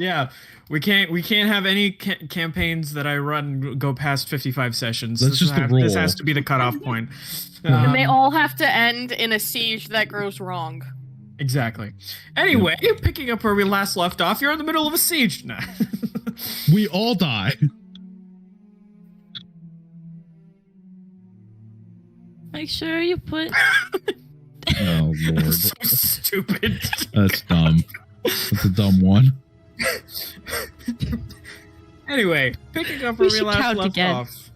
Yeah, we can't have any campaigns that I run go past 55 sessions. That's just the rule. This has to be the cutoff point. And they all have to end in a siege that goes wrong. Exactly. Anyway, picking up where we last left off, you're in the middle of a siege now. We all die. Make sure you put... Oh, Lord. So stupid. That's dumb. That's a dumb one. Anyway, picking up where we last left again. off,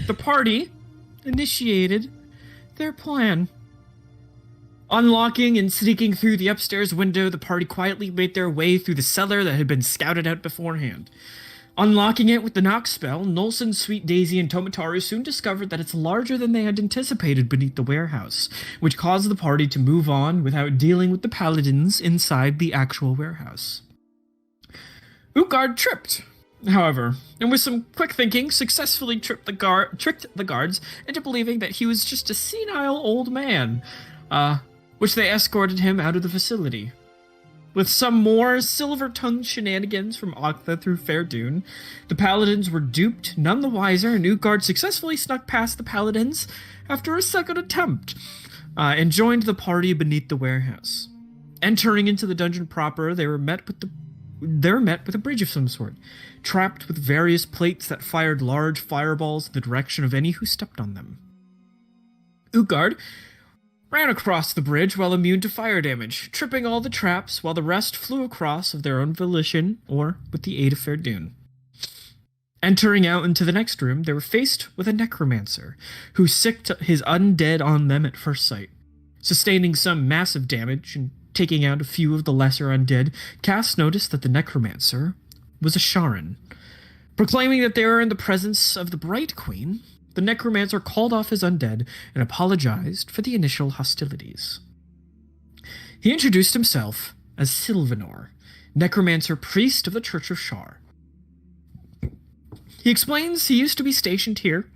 the party initiated their plan. Unlocking and sneaking through the upstairs window, the party quietly made their way through the cellar that had been scouted out beforehand. Unlocking it with the knock spell, Nulson, Sweet Daisy, and Tomataru soon discovered that it's larger than they had anticipated beneath the warehouse, which caused the party to move on without dealing with the paladins inside the actual warehouse. Utgard tripped, however, and with some quick thinking, successfully tricked the guards into believing that he was just a senile old man, which they escorted him out of the facility. With some more silver-tongued shenanigans from Octha through Fair Dune, the paladins were duped, none the wiser, and Utgard successfully snuck past the paladins after a second attempt, and joined the party beneath the warehouse. Entering into the dungeon proper, they were met with a bridge of some sort, trapped with various plates that fired large fireballs in the direction of any who stepped on them. Utgard ran across the bridge while immune to fire damage, tripping all the traps while the rest flew across of their own volition or with the aid of Fair Dune. Entering out into the next room, they were faced with a necromancer, who sicked his undead on them at first sight. Sustaining some massive damage and taking out a few of the lesser undead, Cass noticed that the necromancer was a Sharan. Proclaiming that they were in the presence of the Bright Queen, the necromancer called off his undead and apologized for the initial hostilities. He introduced himself as Sylvanor, necromancer priest of the Church of Shar. He explains he used to be stationed here,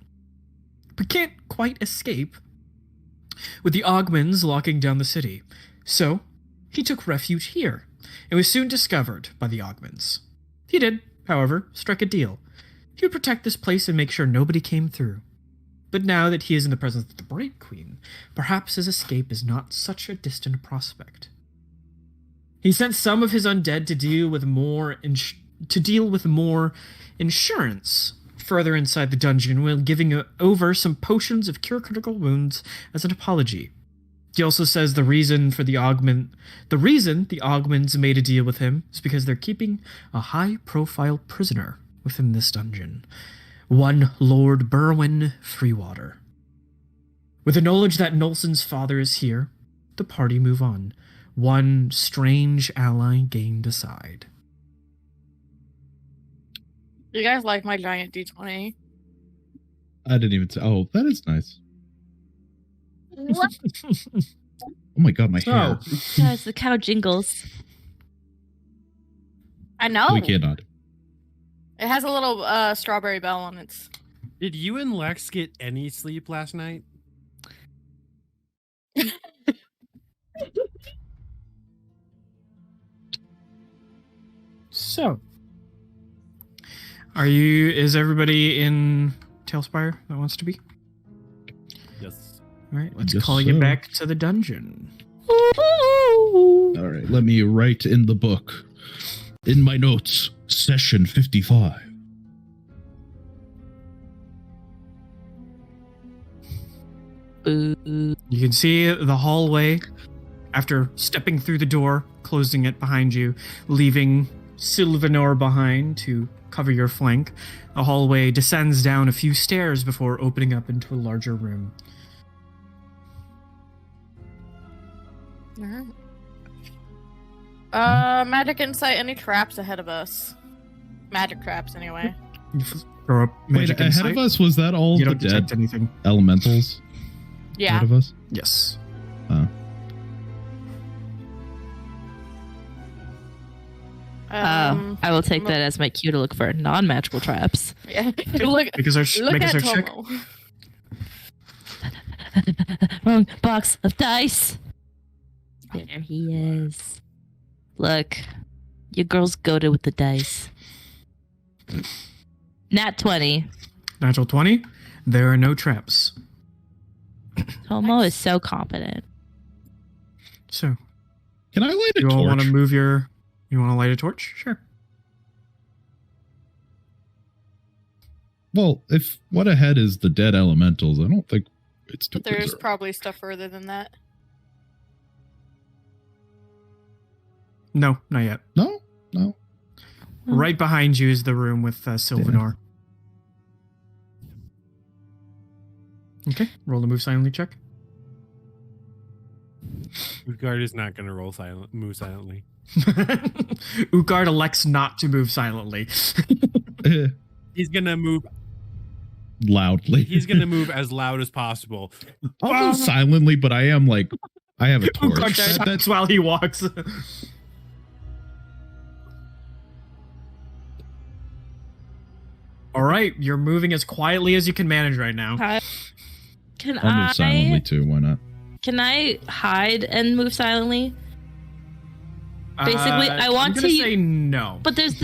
but can't quite escape, with the Augments locking down the city. So, he took refuge here, and was soon discovered by the Augments. He did, however, strike a deal. He would protect this place and make sure nobody came through. But now that he is in the presence of the Bright Queen, perhaps his escape is not such a distant prospect. He sent some of his undead to deal with more insurance further inside the dungeon, while giving over some potions of cure critical wounds as an apology. He also says the reason the Augments made a deal with him is because they're keeping a high-profile prisoner within this dungeon, one Lord Berwyn Freewater. With the knowledge that Nulson's father is here, the party move on, one strange ally gained aside. You guys like my giant D20? I didn't even say. Oh, that is nice. What? Oh my god, my hair. Guys, the cow jingles. I know. We cannot. It has a little strawberry bell on it. Did you and Lex get any sleep last night? So, is everybody in Tailspire that wants to be? Yes. All right, let's Yes, call you sir. back to the dungeon. All right, let me write in the book. In my notes, session 55. Boo. You can see the hallway after stepping through the door, closing it behind you, leaving Sylvanor behind to cover your flank. The hallway descends down a few stairs before opening up into a larger room. Magic insight, any traps ahead of us? Magic traps, anyway. You throw up magic Wait, ahead insight. of us, was that all You the don't detect dead anything. elementals Yeah. ahead of us? Yes. I will take that as my cue to look for non-magical traps. Yeah. Look Because our at check. Tomo. Wrong box of dice. There he is. Look, Your girl's goated with the dice. Nat 20. Natural 20. There are no traps. Tomo is so competent. So, Can I light a you all want to torch? move your... You want to light a torch? Sure. Well, if what ahead is the dead elementals, I don't think it's too But there's conservative. probably stuff further than that. No, not yet. No. Right behind you is the room with Sylvanor. Okay, roll the move silently check. Utgard is not going to move silently. Utgard elects not to move silently. He's going to move. Loudly. He's going to move as loud as possible. I'll move silently, but I am like, I have a torch. Utgard shouts while he walks. All right, you're moving as quietly as you can manage right now. Can I'll move silently I? too. Why not? Can I hide and move silently? Basically, I want I'm gonna to- say no. But there's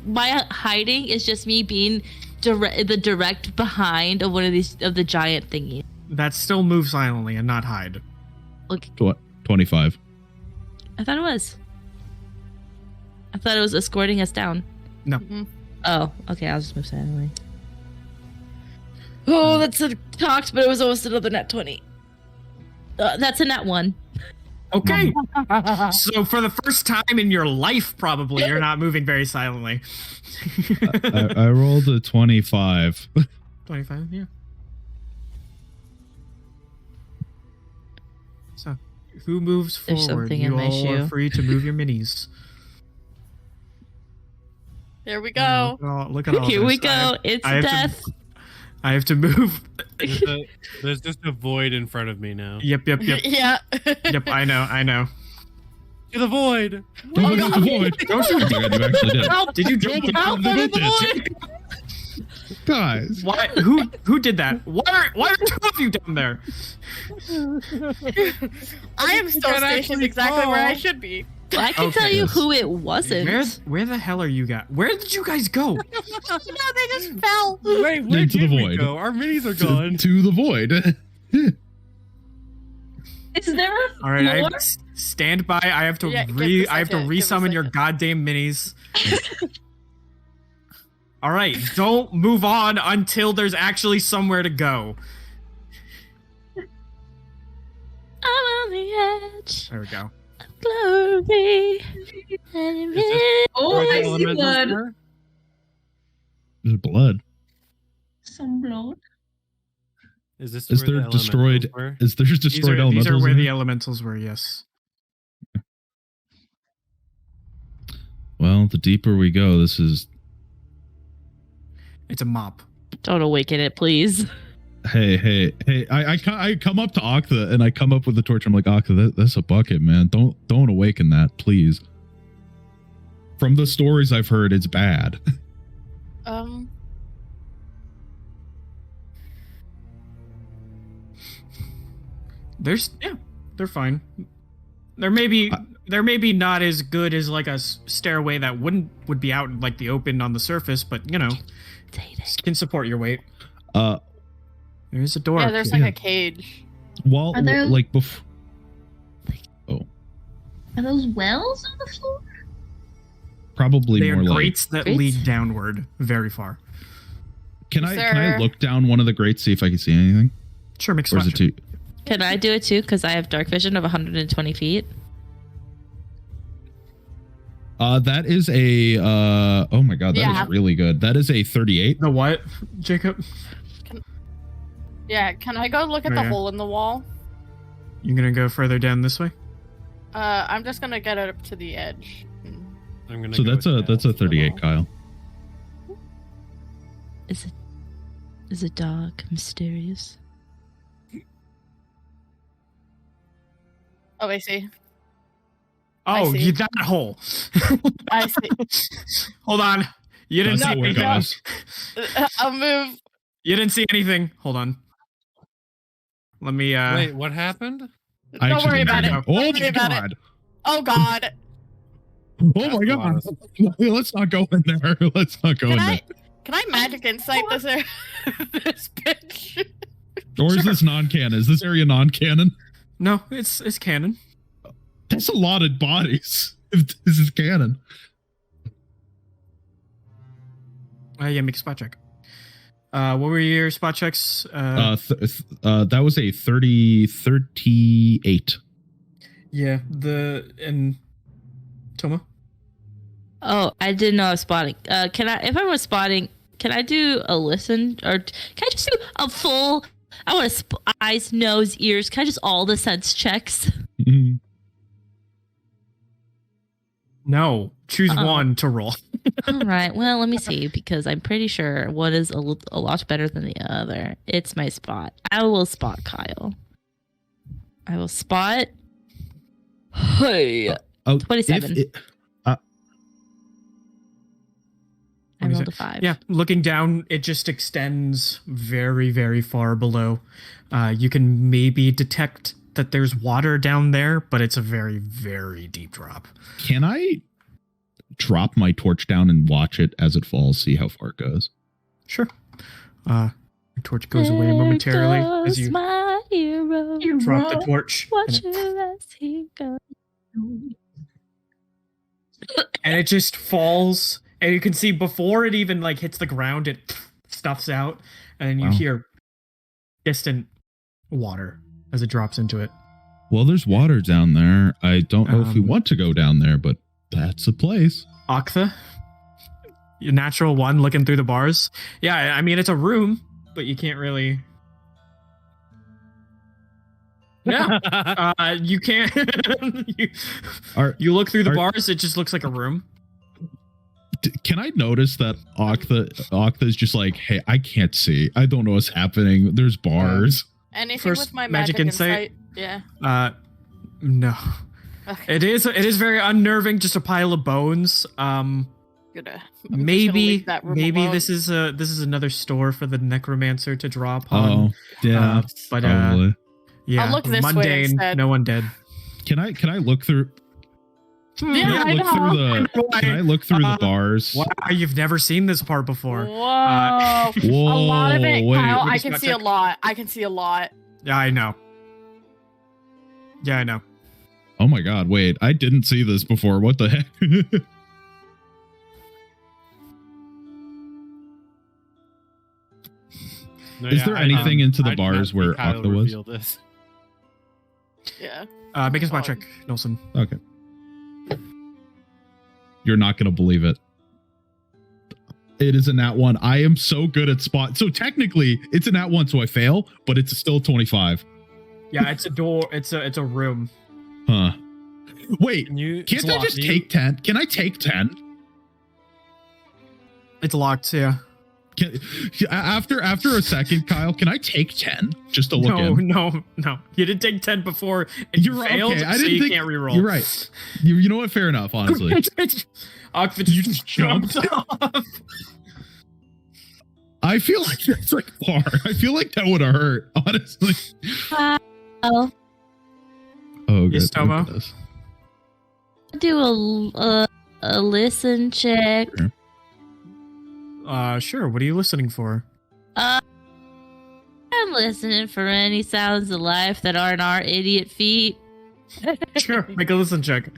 my hiding is just me being the direct behind of one of the giant thingies. That's still move silently and not hide. Like 25. I thought it was. I thought it was escorting us down. No. Mhm. Oh, okay. I'll just move silently. Oh, that's a talked, but it was almost another nat 20. That's a nat 1. Okay. So for the first time in your life, probably, you're not moving very silently. I rolled a 25. 25, yeah. So, who moves There's forward? something You in my all are shoe. free to move your minis. There we go. Look at all Here this. we go. It's I have to- death. I have to move. There's just a void in front of me now. Yep. Yeah. Yep, I know. To the void! Don't look at the void. Don't shoot. Oh my God, you actually did. Did you jump Don't down? look at this. Guys. Why? Who did that? Why are two of you down there? I am still can stationed actually exactly where I fall. should be. I can Okay. tell you who it wasn't. Where the hell are you guys? Where did you guys go? No, they just fell. Wait, where Into the did we void. go? Our minis are gone. To the void. Is there a All right, I floor? stand by. I have to Yeah, give it a I have to second, give it a resummon your second. goddamn minis. All right, don't move on until there's actually somewhere to go. I'm on the edge There we go. of glory. Oh, Where the I see elementals blood. were? There's blood. Some blood. Is this Is where there the destroyed? elementals were? Is there These destroyed are elementals? where in the here? elementals were. Yes. Well, the deeper we go, this is. It's a mop. Don't awaken it, please. Hey! I come up to Octa and I come up with the torch. I'm like, Octa, that's a bucket, man. Don't awaken that, please. From the stories I've heard, it's bad. They're fine. They're maybe not as good as like a stairway that would be out in like the open on the surface, but you know, can support your weight. There's a door. Yeah, up there's here. like a cage. While Are there- like before. Are those wells on the floor? Probably They are more like. grates that Grates? lead downward very far. Can Is I there- look down one of the grates, see if I can see anything? Sure, mix Or is it too? Can I do it too? Because I have dark vision of 120 feet. That is a. Oh my God, that is Yeah. really good. That is a 38. The what, Jacob? Yeah, can I go look at Oh, the yeah. hole in the wall? You gonna go further down this way? I'm just gonna get it up to the edge. I'm gonna So go that's a down to the 38, wall. Kyle. Is it dark, mysterious? Oh, I see. Oh, see. that hole. I see. Hold on. You didn't That's see the way it anything. goes. I'll move. You didn't see anything. Hold on. Let me. Wait, what happened? I Don't actually worry didn't about see it. that. Don't Oh worry my about God. it. Oh God. Oh That's my a god! lot Let's not go in there. Let's not go in there. Can I magic insight this this bitch? Or is this non-canon? Is this area non-canon? No, it's canon. That's a lot of bodies. If this is canon. Yeah, make a spot check. What were your spot checks? That was a 38. Yeah, and Toma? Oh, I didn't know I was spotting. Can I, if I was spotting, can I do a listen, or can I just do a full, I want to eyes, nose, ears, can I just all the sense checks? No, choose Uh-oh. one to roll. All right, well, let me see, because I'm pretty sure one is a lot better than the other. It's my spot. I will spot Kyle. I will spot. Hey, 27. I rolled a 5. Yeah, looking down, it just extends very, very far below. You can maybe detect that there's water down there, but it's a very, very deep drop. Can I drop my torch down and watch it as it falls, see how far it goes? Sure. Your torch goes away momentarily as you my hero. drop the torch. Watch And him as he goes. it just falls. And you can see before it even like hits the ground, it stuffs out. And then you Wow. hear distant water as it drops into it. Well, there's water down there. I don't know if we want to go down there, but that's a place. Octha, your natural one looking through the bars. Yeah, I mean, it's a room, but you can't really. Yeah, you can't. you look through the bars, it just looks like a room. Can I notice that Octha is just like, hey, I can't see. I don't know what's happening. There's bars. Anything First with my magic magic insight? insight? Yeah. No. Okay. It is very unnerving, just a pile of bones. I'm Maybe just gonna leave that room alone. this is another store for the necromancer to draw upon. Oh, yeah. But probably. yeah, I'll look this way mundane, instead. no one dead. Can I look through? Yeah, I know. Can I look through the bars? Wow, you've never seen this part before. Whoa. Whoa, A lot of it, wait. Kyle. I Wait, can spot see a check. lot. I can see a lot. Yeah, I know. Yeah, I know. Oh my god, wait. I didn't see this before. What the heck? No, Is there anything into the bars where Octa was? This. Yeah. Make a spot check, Nulson. Okay. You're not going to believe it. It is a nat 1. I am so good at spot. So technically, it's a nat 1, so I fail, but it's still 25. Yeah, it's a door. It's a room. Huh. Wait, Can't can't I just take 10? Can I take 10? It's locked. Yeah. After a second, Kyle, can I take 10 just to look in? No. You didn't take 10 before, and you You're right. failed, Okay, I so didn't you think can't reroll. You're right. You know what? Fair enough. Honestly, Octha You just jumped. off. I feel like that's like far. I feel like that would have hurt. Honestly. Oh, Oh, good. Yes, Tomo? goodness. do a listen check. Sure. What are you listening for? I'm listening for any sounds of life that aren't our idiot feet. Sure. Make a listen check.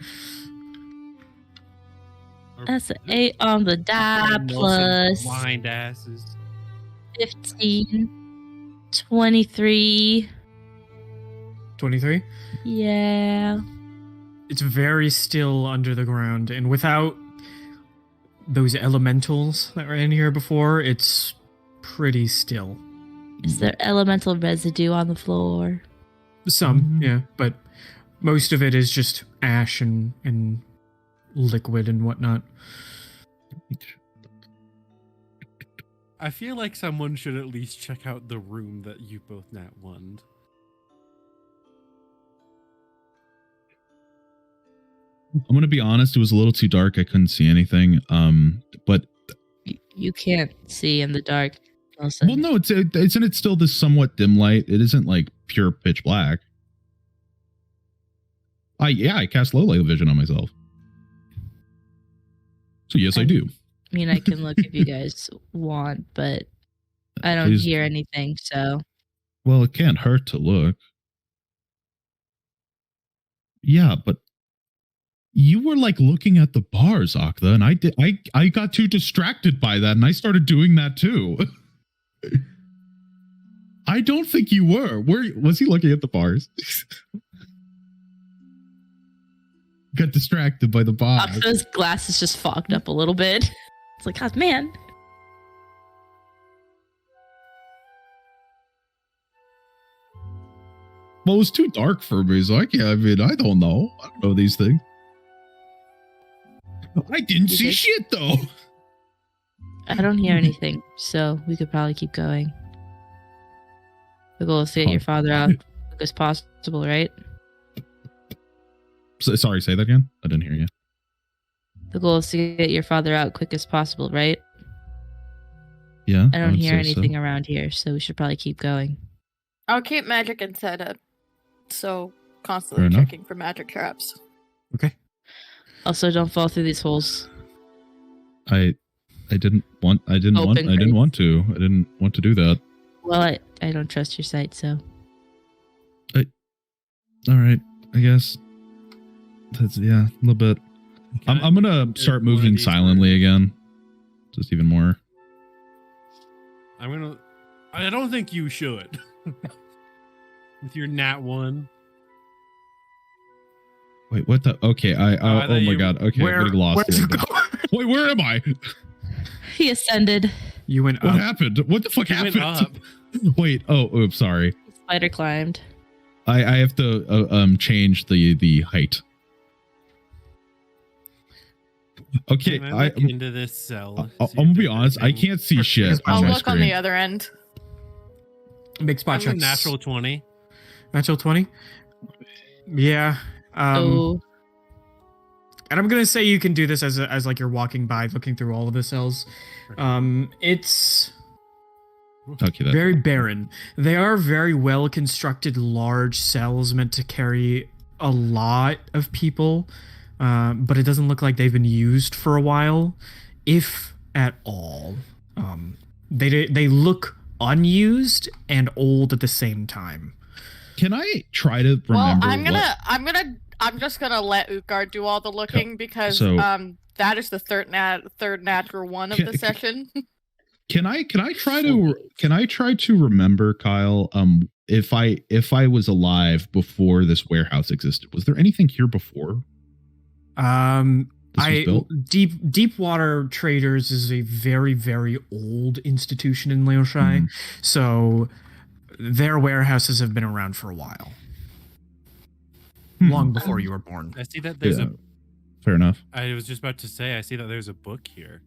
That's an 8 on the die plus blind asses. 15, 23. 23. Yeah. It's very still under the ground, and without those elementals that were in here before, it's pretty still. Is there elemental residue on the floor? Some, yeah, but most of it is just ash and liquid and whatnot. I feel like someone should at least check out the room that you both nat one. I'm gonna be honest. It was a little too dark. I couldn't see anything. But You can't see in the dark. Nulson. well, no. Isn't it still this somewhat dim light? It isn't like pure pitch black. I cast low light vision on myself. So yes, I do. I mean, I can look if you guys want, but I don't Please. hear anything, so. Well, it can't hurt to look. Yeah, but you were like looking at the bars, Akta, and I got too distracted by that, and I started doing that too. I don't think you were. Was he looking at the bars? Got distracted by the bars. Oxo's glass is just fogged up a little bit. It's like, God, man. Well, it was too dark for me, so I can't. I mean, I don't know. I don't know these things. I didn't see shit though. I don't hear anything, so we could probably keep going. The goal is to get your father out as quick as possible, right? Sorry, say that again. I didn't hear you. The goal is to get your father out quick as possible, right? Yeah. I don't would hear say anything so. around here, so we should probably keep going. I'll keep magic inside it. So constantly Fair enough. checking for magic traps. Okay. Also, don't fall through these holes. I didn't want to do that. Well, I don't trust your sight, so. All right, I guess that's a little bit. I'm gonna start one of moving these silently again, just even more. I don't think you should. With your nat 1. Wait, what the? Okay, I oh thought my you- god. Okay, I'm getting lost. Where'd a you little go? bit. Wait, where am I? He ascended. You went What up. happened? What the fuck You went happened? up. Wait. Oh, oops. Sorry. Spider climbed. I have to change the height. Okay, Can I look into this cell? I'm See gonna if be there's honest. I anything? can't see shit I'll on my look on the screen. other end. Big spot I'm a checks. natural 20. Natural 20? Yeah. Oh, And I'm gonna say you can do this as like you're walking by, looking through all of the cells. It's Okay, very barren. They are very well constructed, large cells meant to carry a lot of people, but it doesn't look like they've been used for a while, if at all. They look unused and old at the same time. Can I try to remember? Well, I'm just gonna let Utgard do all the looking because so- that is the third natural one of the session. Can I try to remember, Kyle? If I was alive before this warehouse existed, was there anything here before? This was built? Deepwater Traders is a very, very old institution in Leoshai, so their warehouses have been around for a while, long before you were born. I see that there's Fair enough. I was just about to say, I see that there's a book here.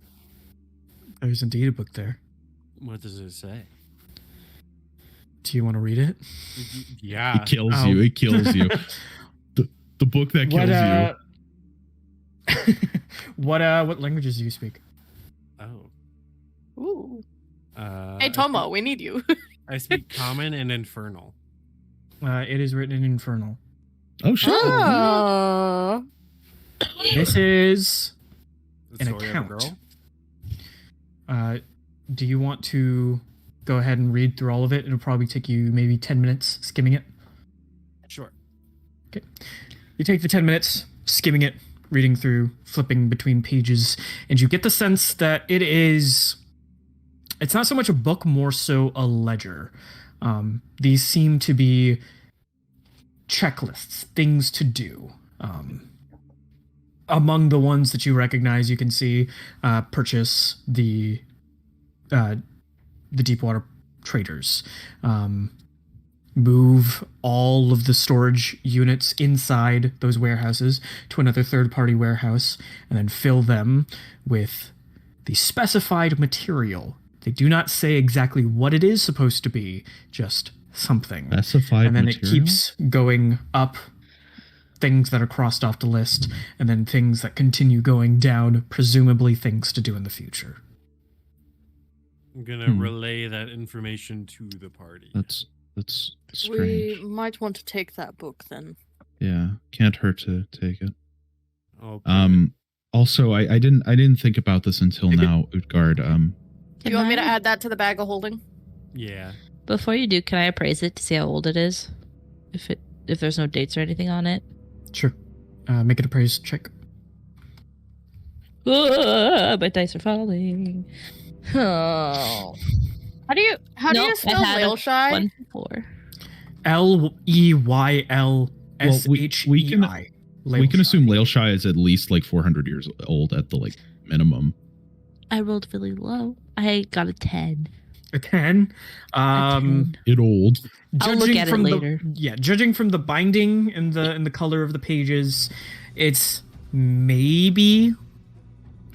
There's indeed a book there. What does it say? Do you want to read it? Yeah. It kills Oh. you. It kills you. The book that kills you. What languages do you speak? Oh. Ooh. I Hey Tomo, we need you. I speak Common and Infernal. It is written in Infernal. Oh shit! Oh. This is The an story of a account. girl? Do you want to go ahead and read through all of it? It'll probably take you maybe 10 minutes skimming it. Sure. You take the 10 minutes skimming it, reading through, flipping between pages, and you get the sense that it's not so much a book, more so a ledger. These seem to be checklists, things to do. Among the ones that you recognize, you can see purchase the Deepwater Traders. Move all of the storage units inside those warehouses to another third-party warehouse, and then fill them with the specified material. They do not say exactly what it is supposed to be, just something. Specified And then material? it keeps going up, things that are crossed off the list, and then things that continue going down, presumably things to do in the future. I'm gonna relay that information to the party. That's We strange. might want to take that book then. Yeah, can't hurt to take it. Oh, Also, I didn't think about this until now, Utgard. Do you want me to add that to the bag of holding? Yeah. Before you do, can I appraise it to see how old it is? If there's no dates or anything on it. Sure. Make an appraise check. My dice are falling. Oh. How do you spell Lailshai? 1 4. Leyllshei. We can assume Lailshai is at least like 400 years old at the like minimum. I rolled really low. I got a 10. A 10. A 10. It old. I'll look at it later. Judging from the binding and the color of the pages, it's maybe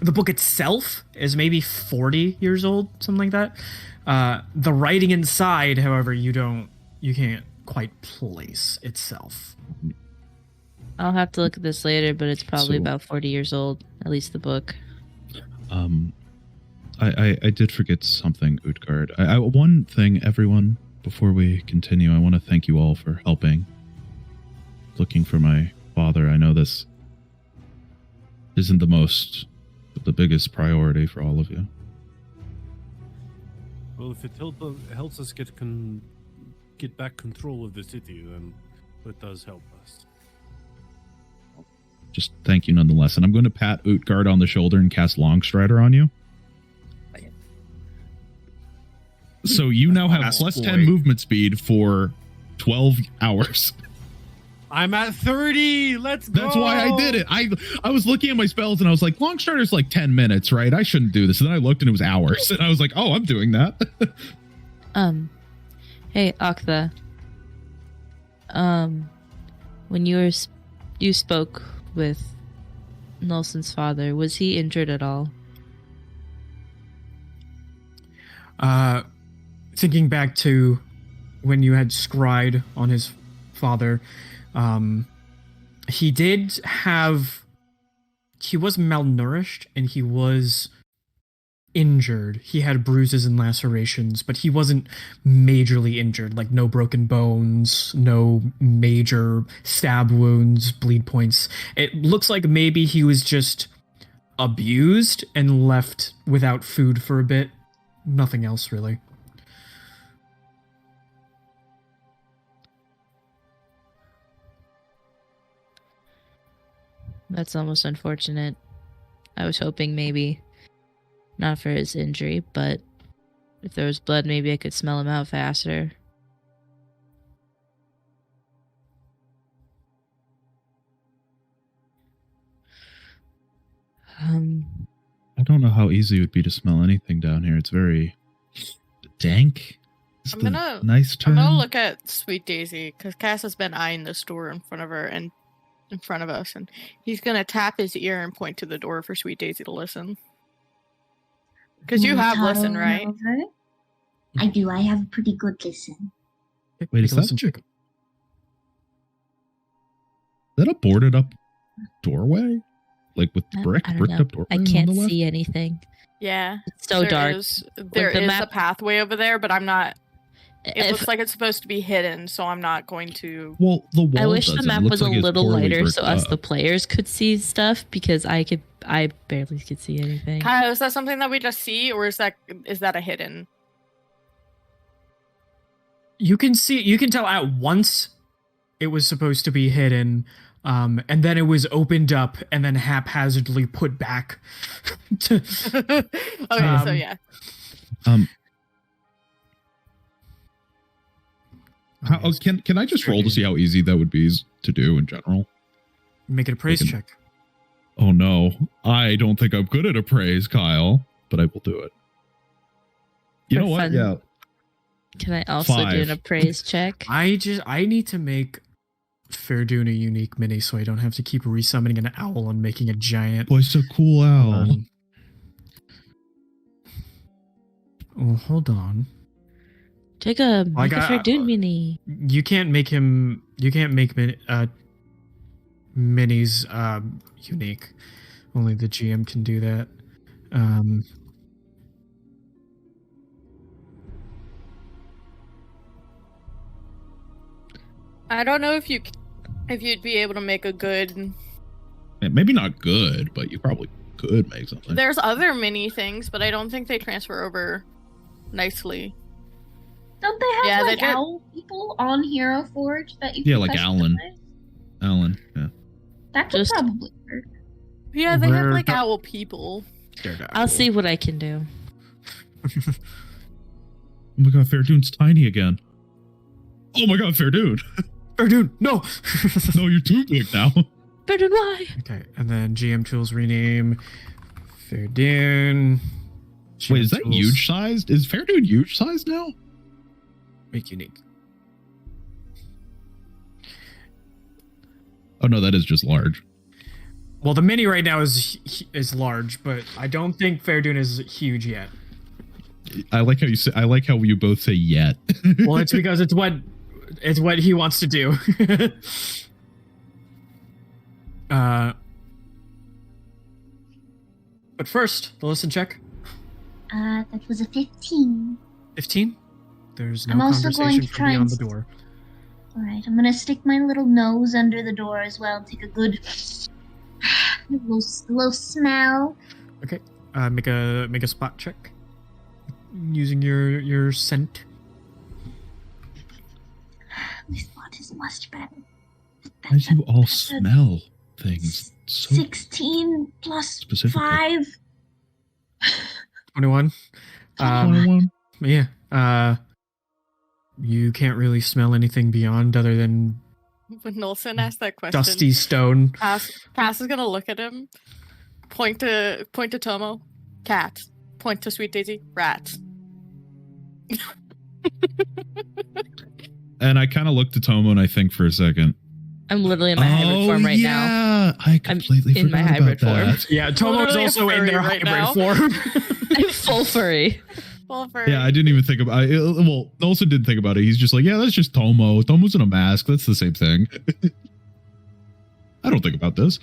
the book itself is maybe 40 years old, something like that. The writing inside, however, you can't quite place itself. I'll have to look at this later, but it's probably So- about 40 years old, at least the book. I did forget something, Utgard. One thing, everyone, before we continue, I want to thank you all for helping. Looking for my father. I know this isn't the biggest priority for all of you. Well, if it helps us get back control of the city, then it does help us. Just thank you nonetheless. And I'm going to pat Utgard on the shoulder and cast Longstrider on you. So you now have plus 10 movement speed for 12 hours. I'm at 30. Let's go. That's why I did it. I was looking at my spells and I was like, Longstrider's like 10 minutes, right? I shouldn't do this. And then I looked and it was hours. And I was like, oh, I'm doing that. Hey, Oktha. When you spoke with Nulson's father, was he injured at all? Thinking back to when you had scryed on his father, he was malnourished and he was injured. He had bruises and lacerations, but he wasn't majorly injured, like no broken bones, no major stab wounds, bleed points. It looks like maybe he was just abused and left without food for a bit. Nothing else, really. That's almost unfortunate. I was hoping maybe not for his injury, but if there was blood, maybe I could smell him out faster. I don't know how easy it would be to smell anything down here. It's very dank. Is the nice term? I'm gonna look at Sweet Daisy because Cass has been eyeing this door in front of her and in front of us, and he's gonna tap his ear and point to the door for Sweet Daisy to listen. Because you have listened, right? I do. I have a pretty good listen. Wait, is that a boarded up doorway? Like with bricked up doorway? I can't see anything. Yeah. It's so dark. There is a pathway over there, but I'm not. It looks like it's supposed to be hidden, so I'm not going to. Well, the wall I wish doesn't. the map It was looks a like it's little poorly lighter bricked so us up. the players could see stuff because I barely could see anything. Kyle, is that something that we just see, or is that a hidden? You can tell at once it was supposed to be hidden, and then it was opened up and then haphazardly put back. Okay, so yeah. Can I just roll to see how easy that would be to do in general? Make it a praise check. Oh no, I don't think I'm good at appraise, Kyle, but I will do it. You know what? fun. Yeah. Can I also do 5. an appraise check? I need to make Fairdoon a unique mini so I don't have to keep resummoning an owl and making a giant. Boy, so cool owl. Oh, hold on. Make a Fairdoon mini. You can't make minis unique. Only the GM can do that. I don't know if you'd be able to make a good Maybe not good, but you probably could make something. There's other mini things, but I don't think they transfer over nicely. Don't they have Yeah, they did. owl people on Hero Forge that you Yeah, can like customize? Alan, yeah. That could Just- probably work. Yeah, they have Where like the- owl people. I'll see what I can do. Oh my god, Fairdune's tiny again. Oh my god, Fairdude. Dude, no. No, you're too big now. But then why? Okay, and then GM tools rename Fairdoon. Wait, is that huge sized? Is Fairdude huge sized now? Make unique. Oh no, that is just large. Well, the mini right now is large, but I don't think Fairdoon is huge yet. I like how you say. I like how you both say yet. Well, it's because it's what he wants to do. But first, the listen check. That was a 15. 15. There's no I'm also going conversation to from try beyond and the door. Alright, I'm gonna stick my little nose under the door as well. Take a good little smell. Okay. Make a spot check using your scent. My spot is much better. Why do you all smell things so 16 plus specifically? 5. 21. 21? Yeah. You can't really smell anything beyond other than When Nulson asked that question, dusty stone. Cass is gonna look at him, point to Tomo, cat. Point to Sweet Daisy, rat. And I kind of look to Tomo and I think for a second. I'm literally in my hybrid form right now. Yeah, I completely in forgot my hybrid about form. that. Yeah, Tomo's Literally a also in furry their right hybrid now. form. I'm full furry. Well, for Yeah, I didn't even think about it. Well, Nulson didn't think about it. He's just like, yeah, that's just Tomo. Tomo's in a mask. That's the same thing. I don't think about this.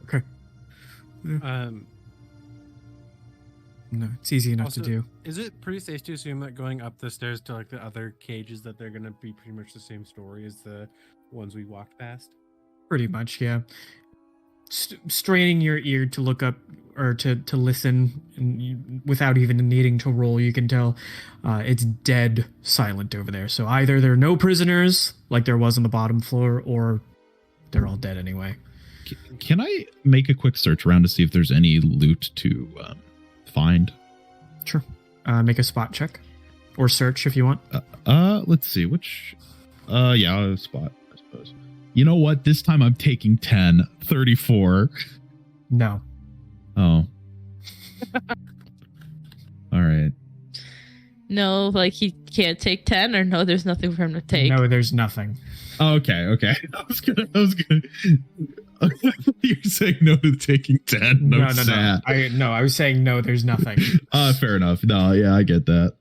Okay. No, it's easy enough Also, to do. Is it pretty safe to assume that going up the stairs to like the other cages that they're gonna be pretty much the same story as the ones we walked past? Pretty much, yeah. Straining your ear to look up or to listen and without even needing to roll, you can tell it's dead silent over there. So either there are no prisoners, like there was on the bottom floor, or they're all dead anyway. Can I make a quick search around to see if there's any loot to find? Sure. Make a spot check or search if you want. Let's see which. Yeah, I'll have a spot, I suppose. You know what? This time I'm taking 10, 34. No. Oh. All right. No, like he can't take 10, or no, there's nothing for him to take. No, there's nothing. Okay. I was gonna. You're saying no to taking 10. No. Sad. I was saying no, there's nothing. Fair enough. No, yeah, I get that.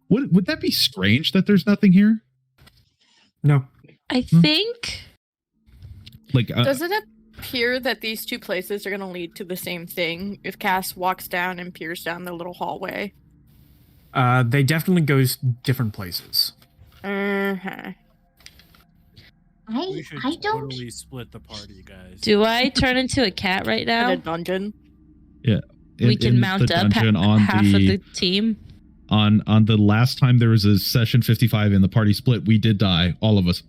Would that be strange that there's nothing here? No. I think Like, Does it appear that these two places are going to lead to the same thing if Cass walks down and peers down the little hallway? They definitely go different places. Uh-huh. We should I don't. totally split the party, guys. do I turn into a cat right In now? a dungeon. We can mount the up dungeon on half of the team. on the last time there was a session 55 in the party split, we did die, all of us.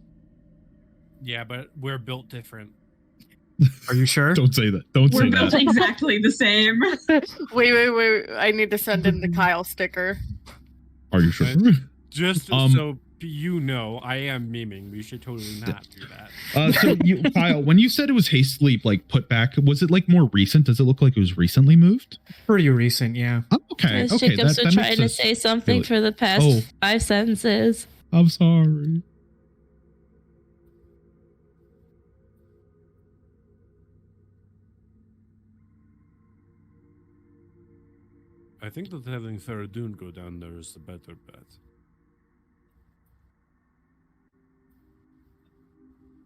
Yeah, but we're built different. Are you sure? Don't say that. Don't We're say built that. exactly the same. Wait. I need to send in the Kyle sticker. Are you sure? Just so you know, I am memeing. We should totally not do that. So you, Kyle, when you said it was hastily like put back, was it like more recent? Does it look like it was recently moved? Pretty recent, yeah. Oh, okay. Guys, Okay. Jacob's been makes trying to sense. say something Really? for the past Oh. 5 sentences. I'm sorry. I think that having Faradun go down there is the better bet.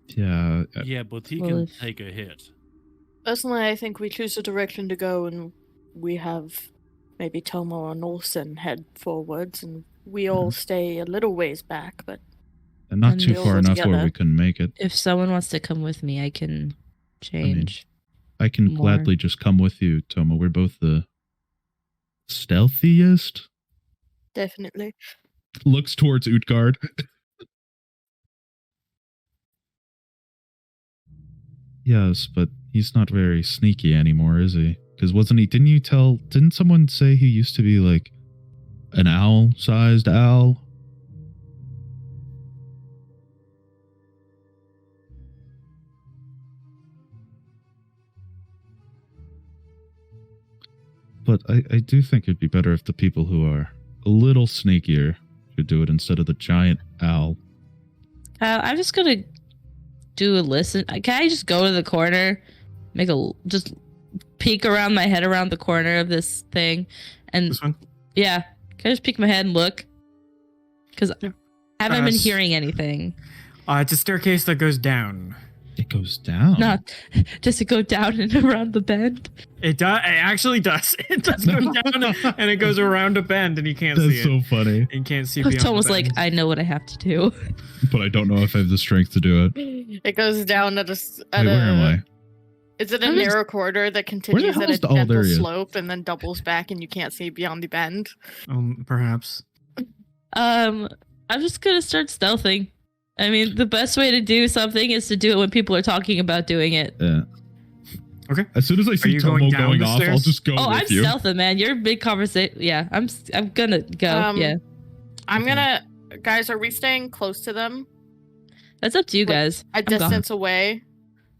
Yeah. Yeah, but he Well, can if- take a hit. Personally, I think we choose a direction to go and we have maybe Tomo or Nulson head forwards, and we all stay a little ways back, but And not And too we'll far go enough where together. we couldn't make it. If someone wants to come with me, I can change. I can More. gladly just come with you, Tomo. We're both the stealthiest. definitely. Looks towards Utgard. Yes, but he's not very sneaky anymore, is he? Because didn't someone say he used to be like an owl-sized owl? But I do think it'd be better if the people who are a little sneakier should do it instead of the giant owl. I'm just gonna do a listen. Can I just go to the corner, just peek around my head around the corner of this thing, and This one? yeah, can I just peek my head and look? Because Yeah. I haven't been s- hearing anything. It's a staircase that goes down. It goes down. Not does it go down and around the bend? It does. It actually does. It does go down and it goes around a bend, and you can't That's see it. so funny. You can't see It's beyond almost the like bend. I know what I have to do. But I don't know if I have the strength to do it. It goes down at Wait, where am I? Is it a I'm just- narrow corridor that continues hell at is a the- oh, there gentle he is. slope and then doubles back and you can't see beyond the bend? Perhaps. I'm just gonna start stealthing. I mean, the best way to do something is to do it when people are talking about doing it. Yeah. Okay. As soon as I see you Tomo going down going the off, I'll stairs? just go Oh, I'm with you. stealthing, man. You're a big conversation. Yeah, I'm gonna go. Yeah, I'm Okay. gonna. Guys, are we staying close to them? that's up to you Like, guys. A I'm gone. distance away?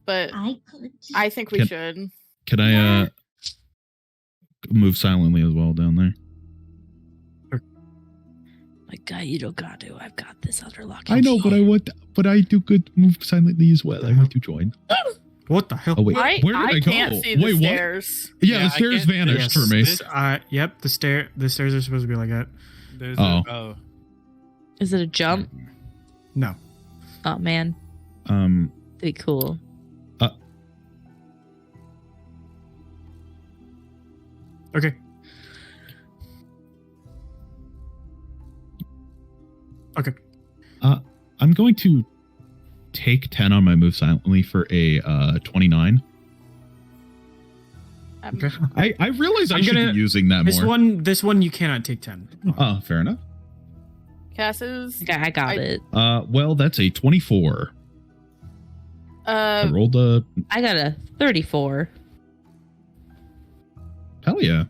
But I could. I think we Can- should. Can I move silently as well down there? Like, guy, you don't got to. I've got this under lock. I know, but I do good move silently as well. I want to join. What the hell? Oh wait, where did I go? can't see the Wait, what? stairs. Yeah, Yeah, the I stairs can't- vanished Yes. for me. Yep. The stairs are supposed to be like that. There's Oh. Is it a jump? No. Oh man, Um, that'd be cool. Okay. Okay. I'm going to take 10 on my move silently for a 29. Okay. I realize I I'm should gonna- be using that This more. one you cannot take 10. Oh, fair enough. Cass's. Okay, I got it. Well, that's a 24. I rolled a I got a 34. hell yeah.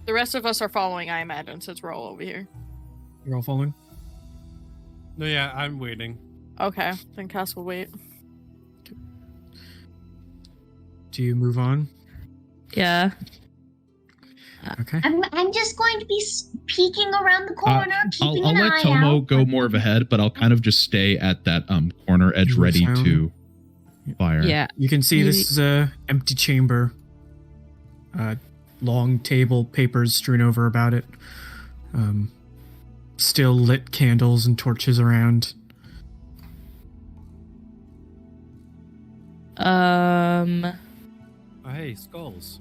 The rest of us are following, I imagine, since we're all over here. You're all following? No, yeah, I'm waiting. Okay, then Cass will wait. Do you move on? Yeah. Okay. I'm just going to be peeking around the corner, I'll keeping an let eye Tomo out. go more of ahead, but I'll kind of just stay at that corner edge, You ready sound- to fire. Yeah. You can see this is a empty chamber. Long table, papers strewn over about it. Still lit candles and torches around. Oh, hey, skulls.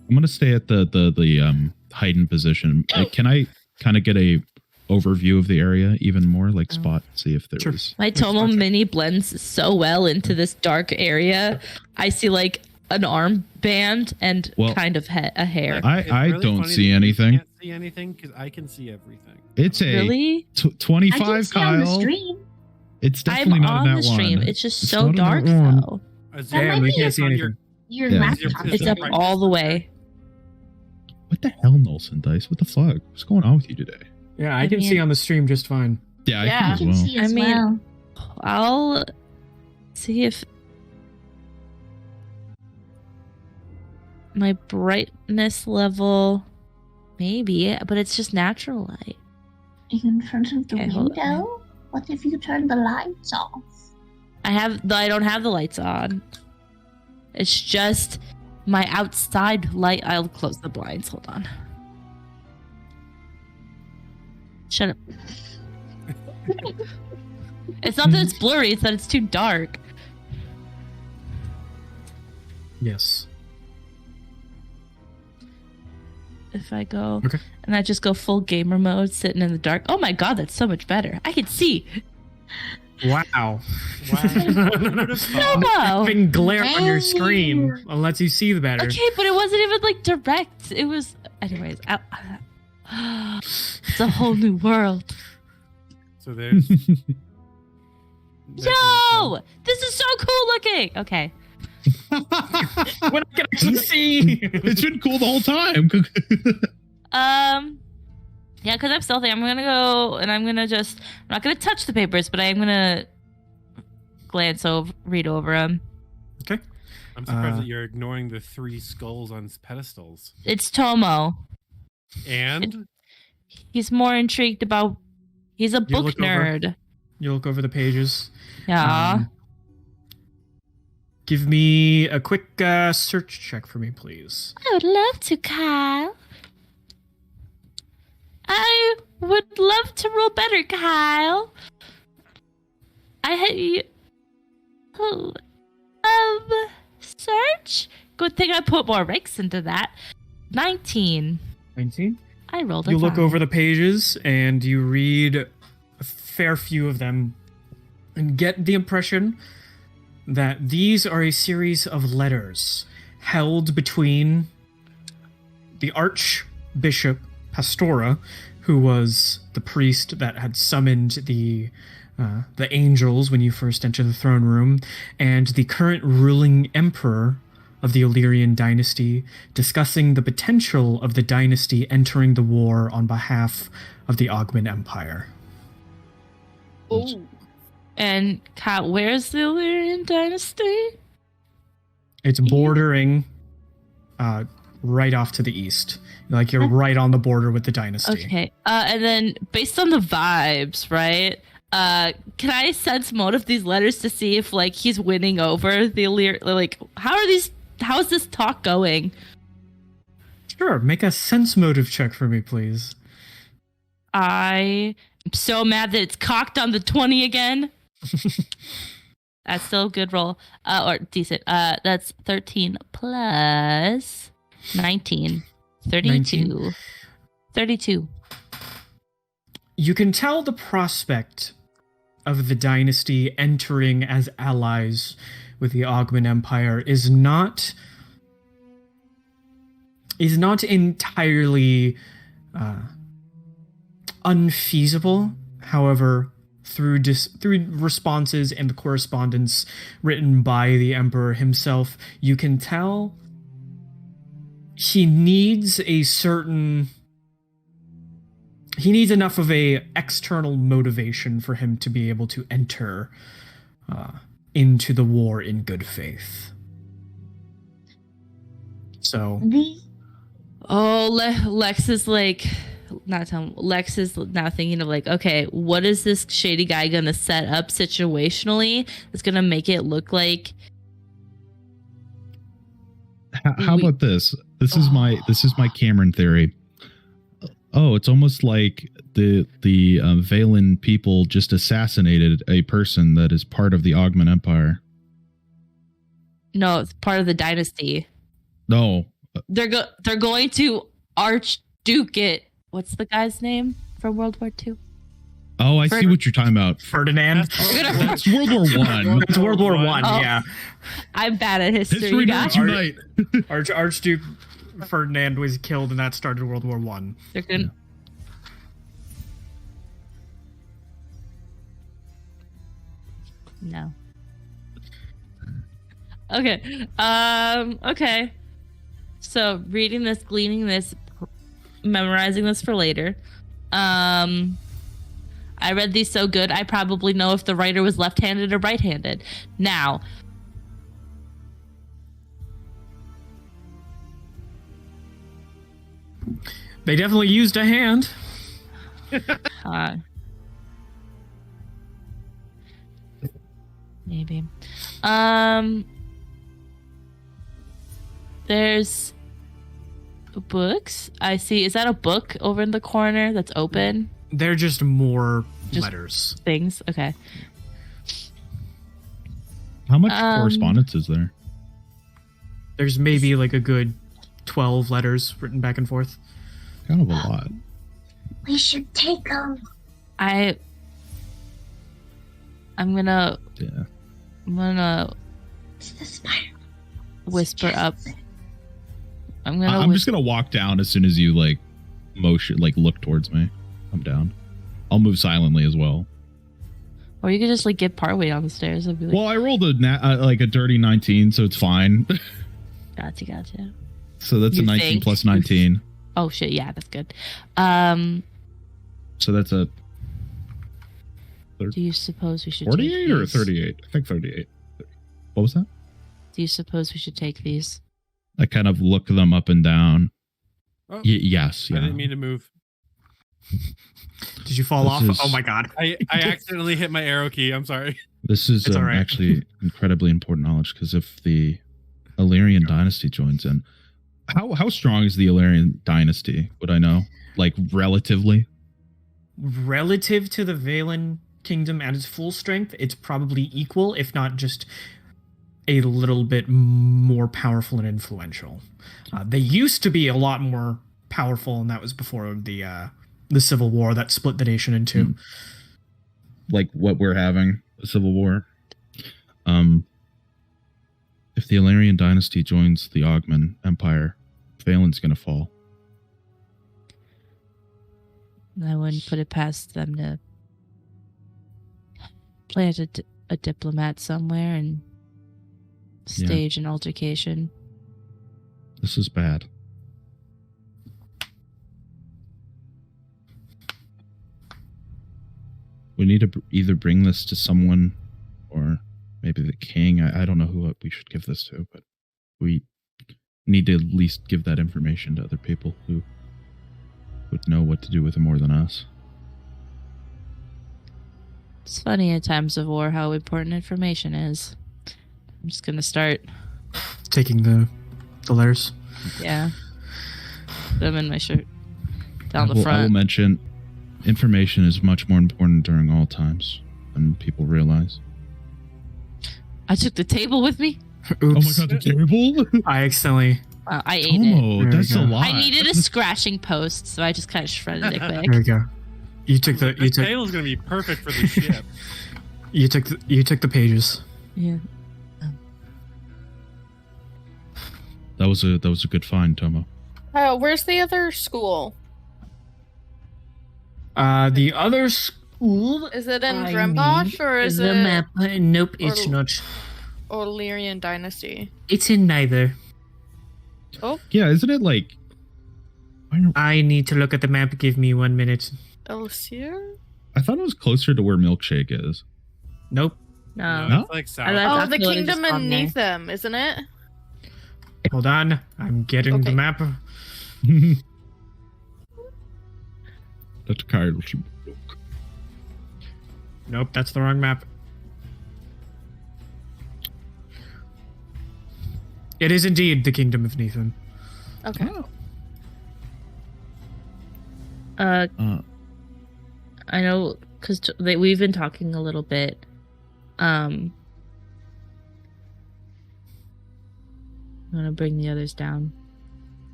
I'm gonna stay at the hidden position. Can I kind of get a overview of the area even more, like spot, see if there Sure. is. My Tomo mini blends so well into this dark area. I see like an armband and Well, kind of a hair. It's I really don't funny see that you anything. Can't see anything because I can see everything. It's a Really? I can 25, see on the Kyle. stream. It's I'm definitely not on in the that stream. one. It's just It's so not in that dark one. though. Damn, we can't see on anything. Your Yeah. laptop. It's up all the way. What the hell, Nulson Dice? What the fuck? What's going on with you today? Yeah, I I can mean- see on the stream just fine. Yeah, I Yeah. can I as can well. see as I mean- well. I'll see if my brightness level maybe, but it's just natural light. Are you in front of the Okay, hold on. window? What if you turn the lights off? I don't have the lights on. It's just my outside light. I'll close the blinds. Hold on. Shut up. It's not that it's blurry, it's that it's too dark. Yes. if I go. Okay. And I just go full gamer mode, sitting in the dark. Oh my god, that's so much better. I can see. Wow. Wow. No. Having glare on your screen lets you see the better. Okay, but it wasn't even like direct. It was, anyways. It's a whole new world. So there's. Yo, this is so cool looking. Okay. When I can actually see. It's been cool the whole time. Yeah, because I'm stealthy. I'm gonna go and I'm not gonna touch the papers, but I am gonna read over them. Okay. I'm surprised that you're ignoring the 3 skulls on pedestals. It's Tomo. And He's more intrigued about. He's a book look over. nerd. You look over the pages. Yeah. Give me a quick search check for me, please. I would love to, Kyle. I would love to roll better, Kyle. I had you. Search. Good thing I put more ranks into that. 19. 19. I rolled a You look 5. over the pages and you read a fair few of them and get the impression that these are a series of letters held between the Archbishop Pastora, who was the priest that had summoned the angels when you first entered the throne room, and the current ruling emperor of the Illyrian dynasty, discussing the potential of the dynasty entering the war on behalf of the Ogman Empire. Oh. And Kyle, where's the Illyrian dynasty? It's bordering right off to the east. Like you're right on the border with the dynasty. Okay. And then based on the vibes, right? Can I sense mode of these letters to see if like he's winning over the Illyrian? Like, how is this talk going? Sure, make a sense motive check for me, please. I am so mad that it's cocked on the 20 again. That's still a good roll. Or decent. That's 13 plus 19. 32. 19. 32. You can tell the prospect of the dynasty entering as allies with the Ogman Empire is not entirely unfeasible. However, through responses and the correspondence written by the Emperor himself, you can tell he needs enough of a external motivation for him to be able to enter into the war in good faith. So Lex is like, Lex is now thinking of like, okay, what is this shady guy gonna set up situationally that's gonna make it look like? How about this? This is my Cameron theory. Oh, it's almost like the Valen people just assassinated a person that is part of the Ogman Empire. No, it's part of the dynasty. No, They're going to Archduke it. What's the guy's name from World War II? oh, I see what you're talking about. Ferdinand. It's World War One. It's World War One. Oh. Yeah. I'm bad at history, History guys. nerds unite. Archduke Ferdinand was killed, and that started World War One. They're gonna. No. Okay. Okay. So reading this, gleaning this, memorizing this for later. I read these so good, I probably know if the writer was left-handed or right-handed. Now, They definitely used a hand. Maybe. There's books. I see. Is that a book over in the corner that's open? They're just more Just- letters. Things. Okay. How much correspondence is there? There's maybe like a good 12 letters written back and forth. Kind of a lot. We should take them. I'm gonna Yeah. It's the spider. whisper up. I'm just gonna walk down as soon as you like motion, like look towards me. I'm down. I'll move silently as well. Or you could just like get partway down the stairs. I'd be like, Well, I rolled a dirty 19, so it's fine. gotcha. So that's You a 19 think? plus 19. Oh shit, yeah, that's good. So that's a Do you suppose we should 48 take or these? 38? I think 38. What was that? Do you suppose we should take these? I kind of look them up and down. Oh, Yes. I Yeah. didn't mean to move. Did you fall This off? is- Oh my god. I accidentally hit my arrow key. I'm sorry. This is It's all right. actually incredibly important knowledge because if the Illyrian dynasty joins in, how strong is the Illyrian dynasty? Would I know? Like relatively? Relative to the Valen kingdom at its full strength, it's probably equal, if not just a little bit more powerful and influential. They used to be a lot more powerful, and that was before the Civil War that split the nation in two. Like what we're having, a civil war. If the Illyrian dynasty joins the Ogman Empire, Valen's gonna fall. I wouldn't put it past them to plant a diplomat somewhere and stage an altercation. This is bad. We need to either bring this to someone or maybe the king. I don't know who we should give this to, but we need to at least give that information to other people who would know what to do with it more than us. It's funny at times of war how important information is. I'm just gonna start. Taking the letters. Yeah. Them in my shirt. Down I the will front. mention information is much more important during all times than people realize. I took the table with me. Oops. the table! I accidentally. I ate it. Tomo, There that's we a go. lot. I needed a scratching post, so I just kind of shredded it There quick. we go. You took the This tail's gonna be perfect for the ship. you took the pages. Yeah. That was a good find, Tomo. Where's the other school? The other school Is it in I Drembosh need or is the it map. Nope, it's or- not. Illyrian Dynasty? It's in neither. Oh, Yeah, isn't it like... I need to look at the map. Give me 1 minute. Elsyr? I thought it was closer to where Milkshake is. Nope. No. No? It's like south. I Oh, thought the it was kingdom just on there. beneath them, isn't it? Hold on. I'm getting Okay. the map. That's Kyle. Nope, that's the wrong map. It is indeed the kingdom of Neathan. Okay. Uh, I know because we've been talking a little bit. I'm gonna bring the others down.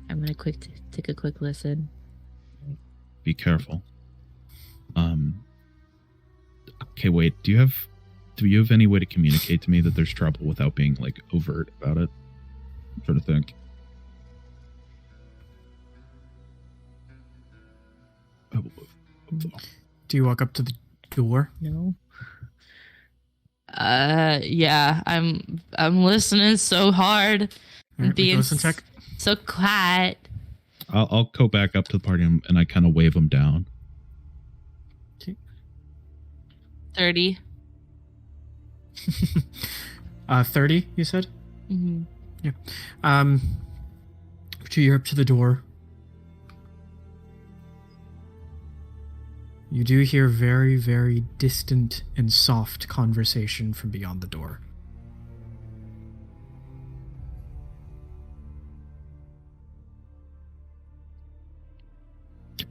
I'm gonna take a quick listen. be careful. Okay, wait. Do you have any way to communicate to me that there's trouble without being like overt about it? I'm trying to think. Do you walk up to the door? No. Yeah. I'm listening so hard. All right, make a Being listen check. so quiet. I'll go back up to the party and I kind of wave them down. 30. 30, you said? Mm-hmm. You're up to the door. You do hear very, very distant and soft conversation from beyond the door.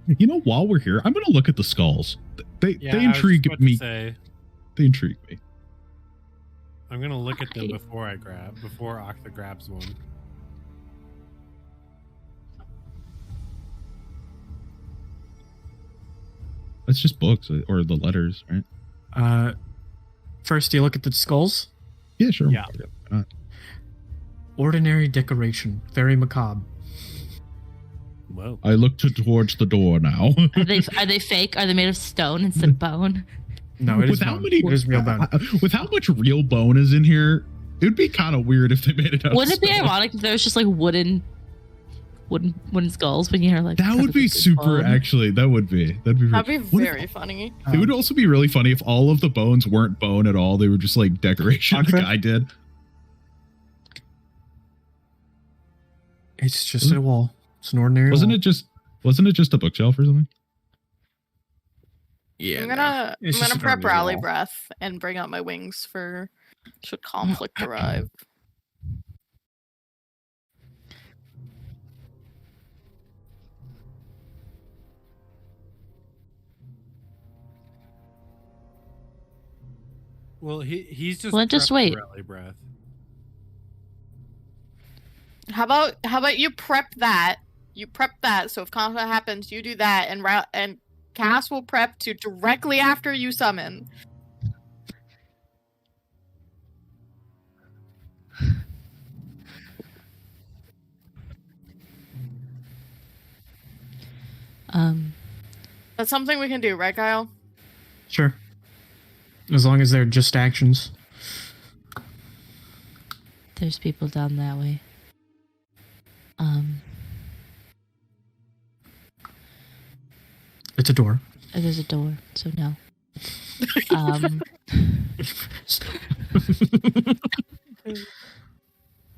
You know, while we're here, I'm going to look at the skulls. They Yeah, I was intrigue just about to me. say, They intrigue me. I'm gonna look at them before Octa grabs one. It's just books or the letters, right? First, do you look at the skulls? Yeah, sure. Yeah. Why not? Ordinary decoration, very macabre. Whoa. I look towards the door now. Are they fake? Are they made of stone instead of bone? No, it is With how bone. many- It is real bone. With how much real bone is in here, it would be kind of weird if they made it out. Wouldn't of it be stone. ironic if there was just like wooden skulls when you're like? That would be super. bone? Actually, that'd be. That'd be What if- very funny. It would also be really funny if all of the bones weren't bone at all. They were just like decoration the Okay. guy did. It's just a wall. It's an ordinary Wasn't wall. it just a bookshelf or something? Yeah. I'm no. gonna It's just an prep ordinary rally wall. breath and bring out my wings for should conflict arrive. Well, he's just. Well, just prepped wait. Rally breath. How about you prep that? You prep that, so if conflict happens, you do that, and Cass will prep to directly after you summon. That's something we can do, right, Kyle? Sure. As long as they're just actions. There's people down that way. It's a door. There's a door, so no.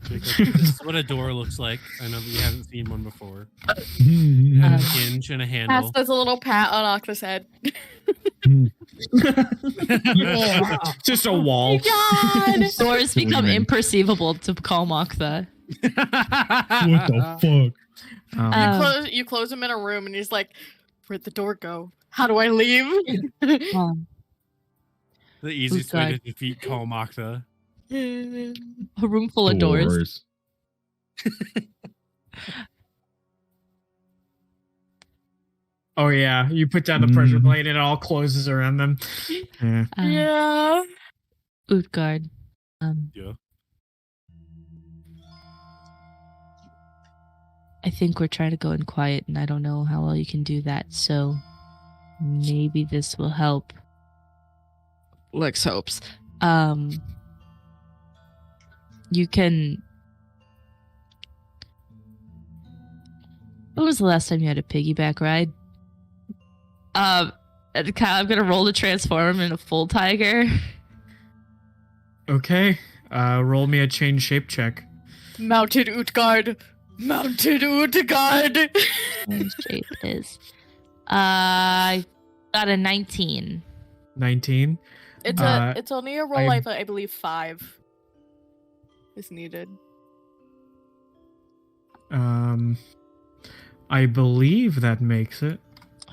Jacob, this is what a door looks like. I know that you haven't seen one before. It Hmm. has a hinge and a Cass handle. does a little pat on Octa's head. Just a wall. God! Doors become Screaming. imperceivable to call Moktha. What the fuck? You close him in a room, and he's like, "Where'd the door go? How do I leave?" The easiest way to God. defeat Call Moktha. A room full of doors. Oh yeah, you put down the pressure Mhm. plate and it all closes around them. Yeah. Yeah. Utgard. Yeah. I think we're trying to go in quiet, and I don't know how well you can do that, so maybe this will help. Lex hopes. You can. When was the last time you had a piggyback ride? Kyle, I'm gonna roll to transform in a full tiger. Okay. Roll me a change shape check. Mounted Utgard. Mounted Utgard. What shape is? I got a 19. 19. It's only a roll. I- I believe 5 is needed. I believe that makes it.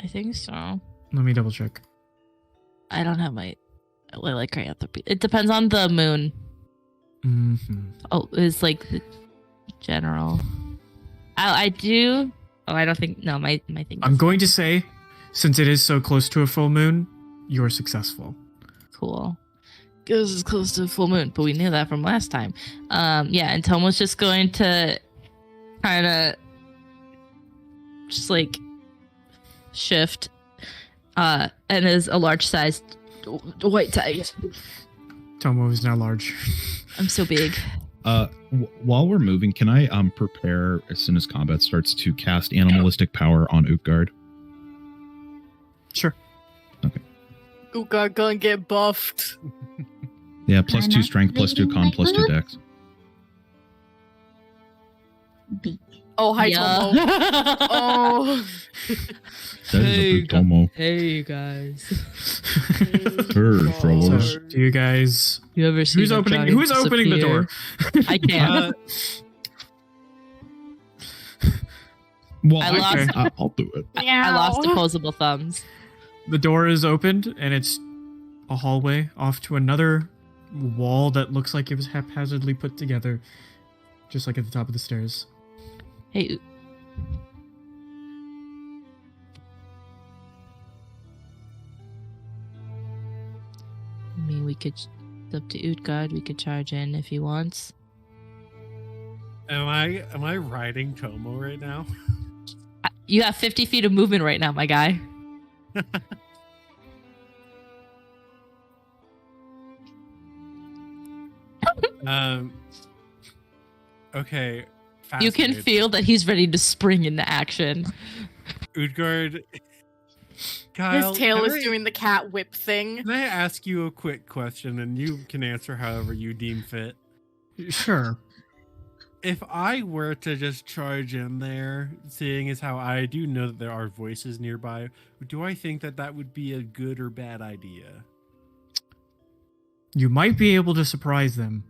I think so. Let me double check. I don't have my lycanthropy. It depends on the moon. Mm-hmm. Oh, it's like the general. I do. Oh, I don't think. No, my thing. I'm is going to say, since it is so close to a full moon, you're successful. cool. Goes as close to a full moon, but we knew that from last time. Yeah, and Tom was just going to kind of just like shift, and is a large sized white tiger. Tomo is now large. I'm so big. While we're moving, can I prepare as soon as combat starts to cast animalistic power on Utgard? Sure. Utgard gonna get buffed. Yeah, plus I'm 2 strength, plus 2 con, plus 2 dex. Beak. Oh, hi, Yeah. Tomo. Oh. That is a big Tomo. Hey, you guys. Her, So, fellas. do you guys? You ever seen Who's a opening? giant Who's opening the door? disappear? I can't. Well, I lost- I'll do it. I lost opposable thumbs. The door is opened, and it's a hallway off to another wall that looks like it was haphazardly put together, just like at the top of the stairs. Hey, we could. It's up to Utgard. We could charge in if he wants. Am I riding Tomo right now? You have 50 feet of movement right now, my guy. Okay. You can fascinated. feel that he's ready to spring into action. Utgard. Kyle, His tail can is I- doing the cat whip thing. Can I ask you a quick question, and you can answer however you deem fit? Sure. If I were to just charge in there, seeing as how I do know that there are voices nearby, do I think that that would be a good or bad idea? You might be able to surprise them.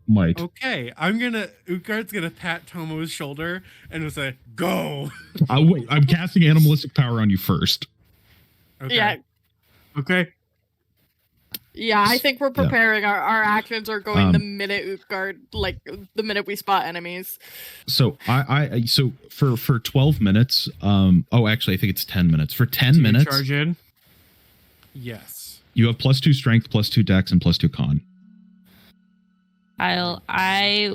Might. Okay, Utgard's gonna pat Tomo's shoulder and say, "Go." Wait, I'm casting animalistic power on you first. Okay. Yeah, Okay. yeah. I think we're preparing. Our actions are going the Um, minute Utgard, like the minute we spot enemies. So so for 12 minutes, actually I think it's 10 minutes. For 10 Do you minutes, charge in. Yes. you have +2 strength, +2 dex, and +2 con. I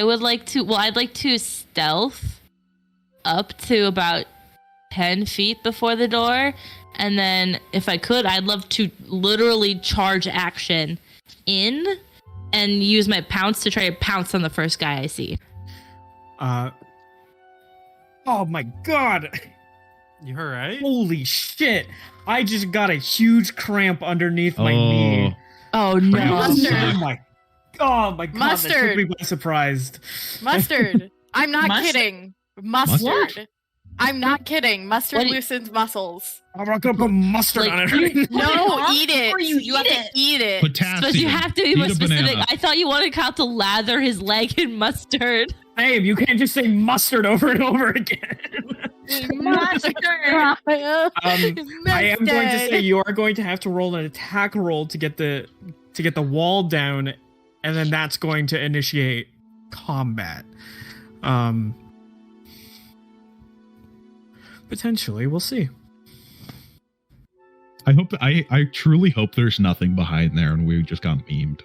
would like to. Well, I'd like to stealth up to about 10 feet before the door, and then if I could, I'd love to literally charge action in and use my pounce to try to pounce on the first guy I see. Oh my god! You all right? Holy shit! I just got a huge cramp underneath my knee. Oh no! Mustard. Oh my god! That Mustard. took me by surprise. Mustard. I'm not Mustard? kidding. Mustard. Mustard? I'm not kidding. Mustard What do you- loosens muscles. I'm not gonna put mustard Like, on it. No, off eat it. before you have eat to it. eat it. Potassium. But you have to be Eat more a specific. banana. I thought you wanted Kyle to lather his leg in mustard. Babe, you can't just say mustard over and over again. Mustard. I am going to Mustard. say you are going to have to roll an attack roll to get the wall down, and then that's going to initiate combat. Potentially, we'll see. I truly hope there's nothing behind there and we just got memed.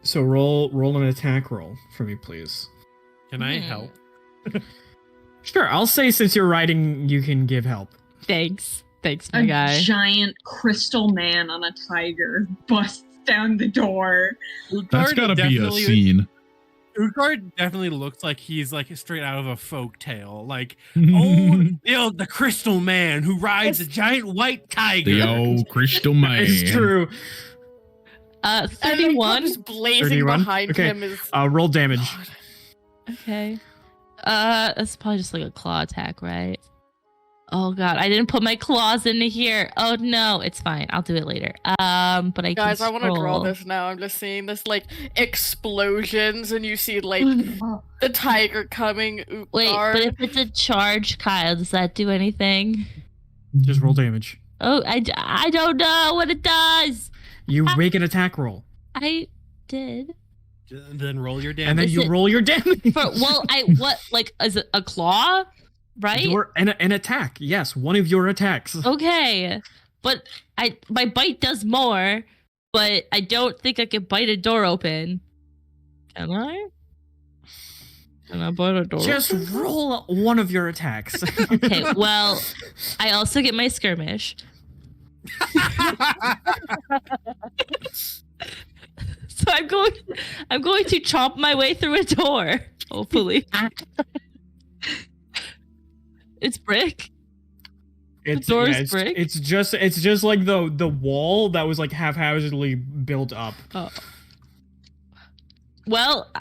So roll an attack roll for me, please. Can I help? Sure, I'll say since you're riding, you can give help. Thanks, my A guy. giant crystal man on a tiger busts down the door. That's gotta be a scene. Utgard definitely looks like he's like straight out of a folk tale. Like, the crystal man who rides a giant white tiger. The old crystal man. It's true. 31. Just blazing 31? behind Okay. him is. Roll damage. God. Okay. That's probably just like a claw attack, right? Oh god, I didn't put my claws into here. Oh no, it's fine. I'll do it later. But I Guys, I want want to draw this now. I'm just seeing this like explosions, and you see like the tiger coming. Utgard. Wait, but if it's a charge, Kyle, does that do anything? Just roll damage. Oh, I don't know what it does. You make an attack roll, I did. Then roll your damage. and then Is you it- roll your damage. Is it a claw? Right? An attack. Yes, one of your attacks. Okay. But my bite does more, but I don't think I can bite a door open. Can I? Can I bite a door Just open? roll one of your attacks. Okay, well, I also get my skirmish. So I'm going to chomp my way through a door. Hopefully. It's brick. It's, door is it's, brick? it's just like the wall that was like haphazardly built up. Oh. Well,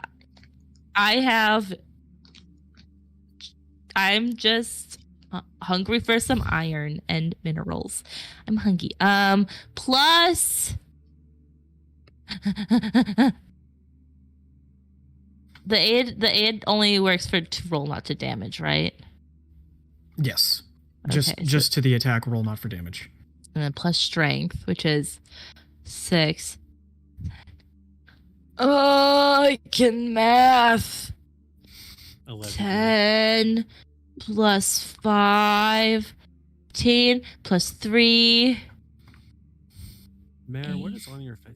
I'm just hungry for some iron and minerals. I'm hungry. Plus the aid only works to roll, not to damage, right? Yes. Okay, so- Just to the attack roll, not for damage. And then plus strength, which is 6. Oh, I can math. 11. 10 plus 5, 10 plus 3, Mare, what is on your face?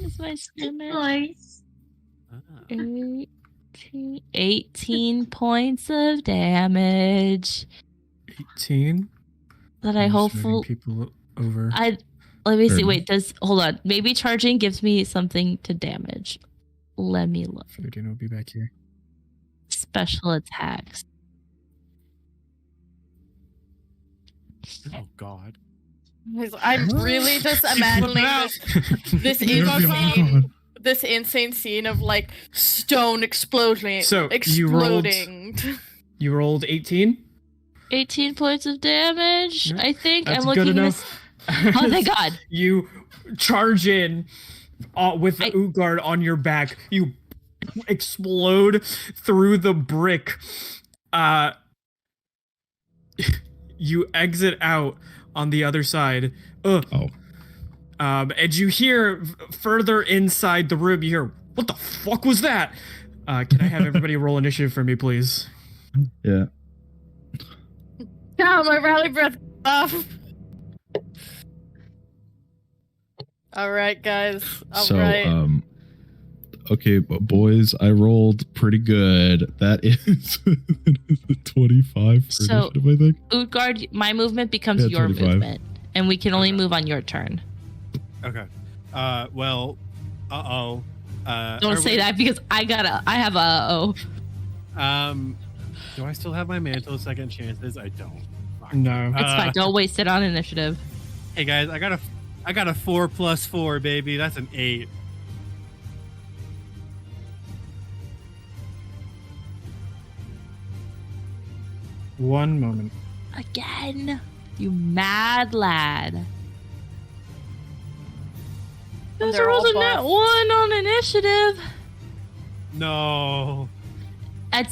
Is my stomach? Voice. Ah. 18 points of damage. 18. That I I'm just hopefully. moving people over. Let me see. Pardon? Wait, hold on. Maybe charging gives me something to damage. Let me look. Foodin will be back here. Special attacks. Oh God. I'm really just imagining this insane scene of like stone exploding. So, exploding. You rolled 18? 18 points of damage. Yep. I think That's I'm looking good at enough. Oh, thank God. You charge in with the Utgard on your back. You explode through the brick. You exit out on the other side. And you hear further inside the room, you hear, what the fuck was that? Can I have everybody roll initiative for me, please? Yeah. God, my rally breath off. All right, guys. All right. Okay, boys, I rolled pretty good. That is 25 for So, initiative, I think. Utgard, my movement becomes Yeah, your 25. movement, and we can only Okay. move on your turn. Okay. Well. Don't Don't say that because I have a Do I still have my mantle second chances? I don't. Fuck. No. It's fine. Don't waste it on initiative. Hey guys, I got a 4 + 4, baby. That's an 8. One moment. Again, you mad lad. Those They're are all all a net buffed. 1 on initiative. No.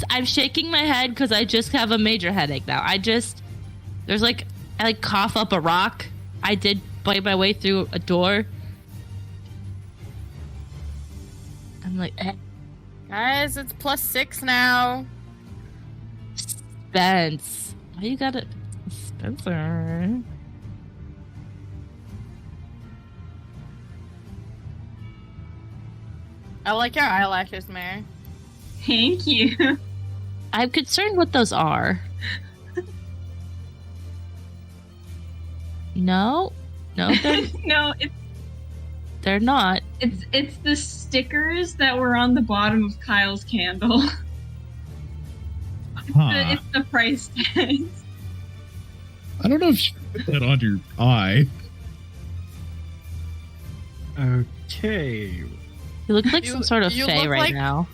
I'm shaking my head because I just have a major headache now. I cough up a rock. I did bite my way through a door. I'm like, Guys, it's +6 now. Spence. Why you got it, Spencer? I like your eyelashes, Mare. Thank you. I'm concerned what those are. No, they're, No, they're not. it's the stickers that were on the bottom of Kyle's candle. Huh. It's the price tags. I don't know if you put that on your eye. Okay. You look like some sort of you fae look right like- now.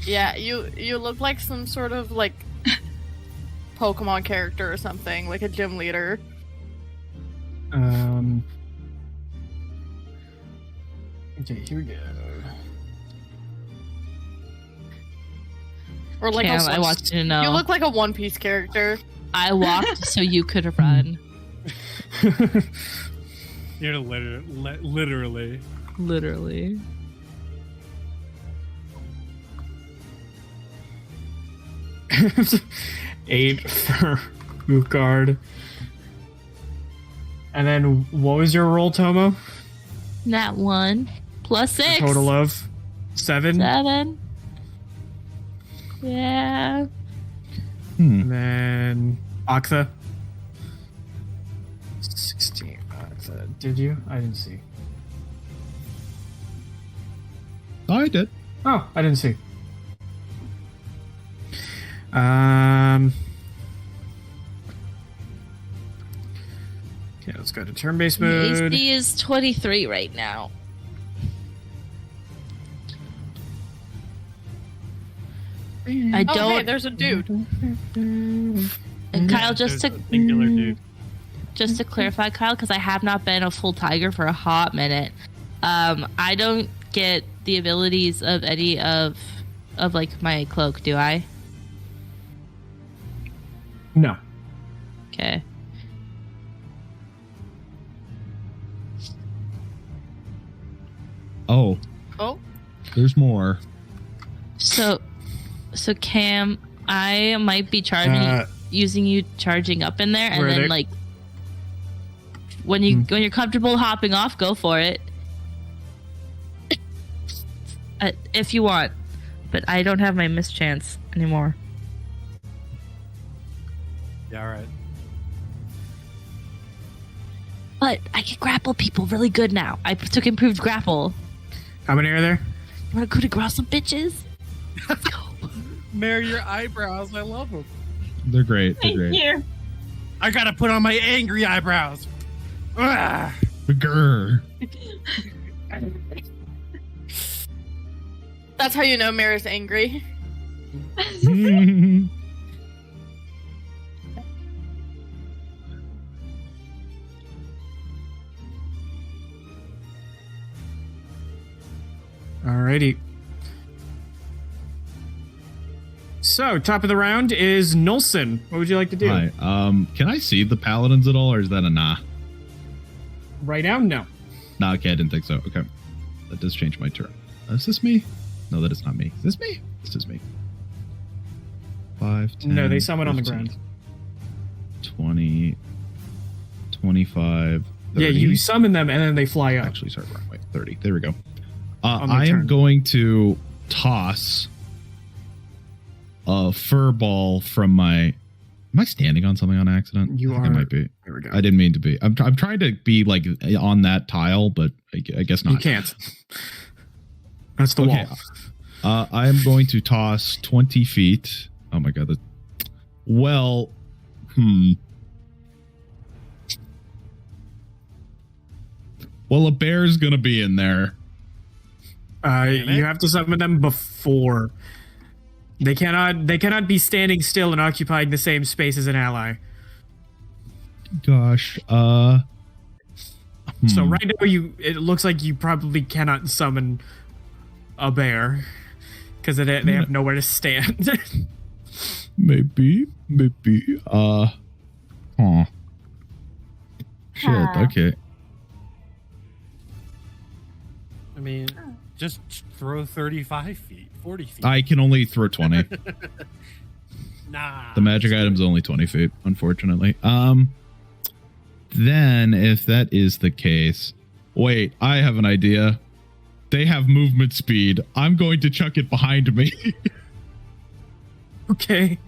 Yeah, you look like some sort of like Pokemon character or something, like a gym leader. Okay, here we go. Or like Cam, I want you to know. You look like a One Piece character. I walked so you could run. You're literally. Literally. Eight for Utgard. And then what was your roll, Tomo? Nat 1 plus 6. Total of 7. 7. Yeah. And then Aktha. 16. Aktha. Did you? I didn't see. I did. Oh, I didn't see. Okay, let's go to turn-based mode. AC is 23 right now. I Oh, hey, don't. there's a dude. And Kyle, There's a singular dude. just to clarify, Kyle, because I have not been a full tiger for a hot minute. I don't get the abilities of any of like my cloak, do I? No. Okay. Oh, Oh, there's more. So Cam, I might be charging using you charging up in there, and Where then they- like when you're comfortable hopping off, go for it. If you want, but I don't have my mischance anymore. Yeah, all right. But I can grapple people really good now. I took improved grapple. How many are there? You want to go to grow some bitches? Let's go. Mary, your eyebrows, I love them. They're great. They're great. Here. I gotta put on my angry eyebrows. Ah. Grr. That's how you know Mara's angry. Alrighty. So, top of the round is Nulson. What would you like to do? Hi. Can I see the paladins at all, or is that a nah? Right now, no. Nah, okay, I didn't think so. Okay. That does change my turn. Is this me? No, that is not me. Is this me? This is me. 5, 10, No, they summon on the 15, ground. 20, 25, 30. Yeah, you summon them and then they fly up. Actually, sorry, wrong way. 30. There we go. On their I am turn. going to toss a fur ball from my... Am I standing on something on accident? You I think are. I might be. There we go. I didn't mean to be. I'm trying to be like on that tile, but I guess not. You can't. That's the Okay. wall. I am going to toss 20 feet. Oh my god. Well, Well, a bear's gonna be in there. You have to summon them before. They cannot be standing still and occupying the same space as an ally. Gosh. So right now it looks like you probably cannot summon a bear because they have nowhere to stand. Maybe. Huh. Shit. Okay. I mean, just throw 35 feet, 40 feet. I can only throw 20. Nah. The magic item's only 20 feet, unfortunately. Then, if that is the case, wait, I have an idea. They have movement speed. I'm going to chuck it behind me. Okay.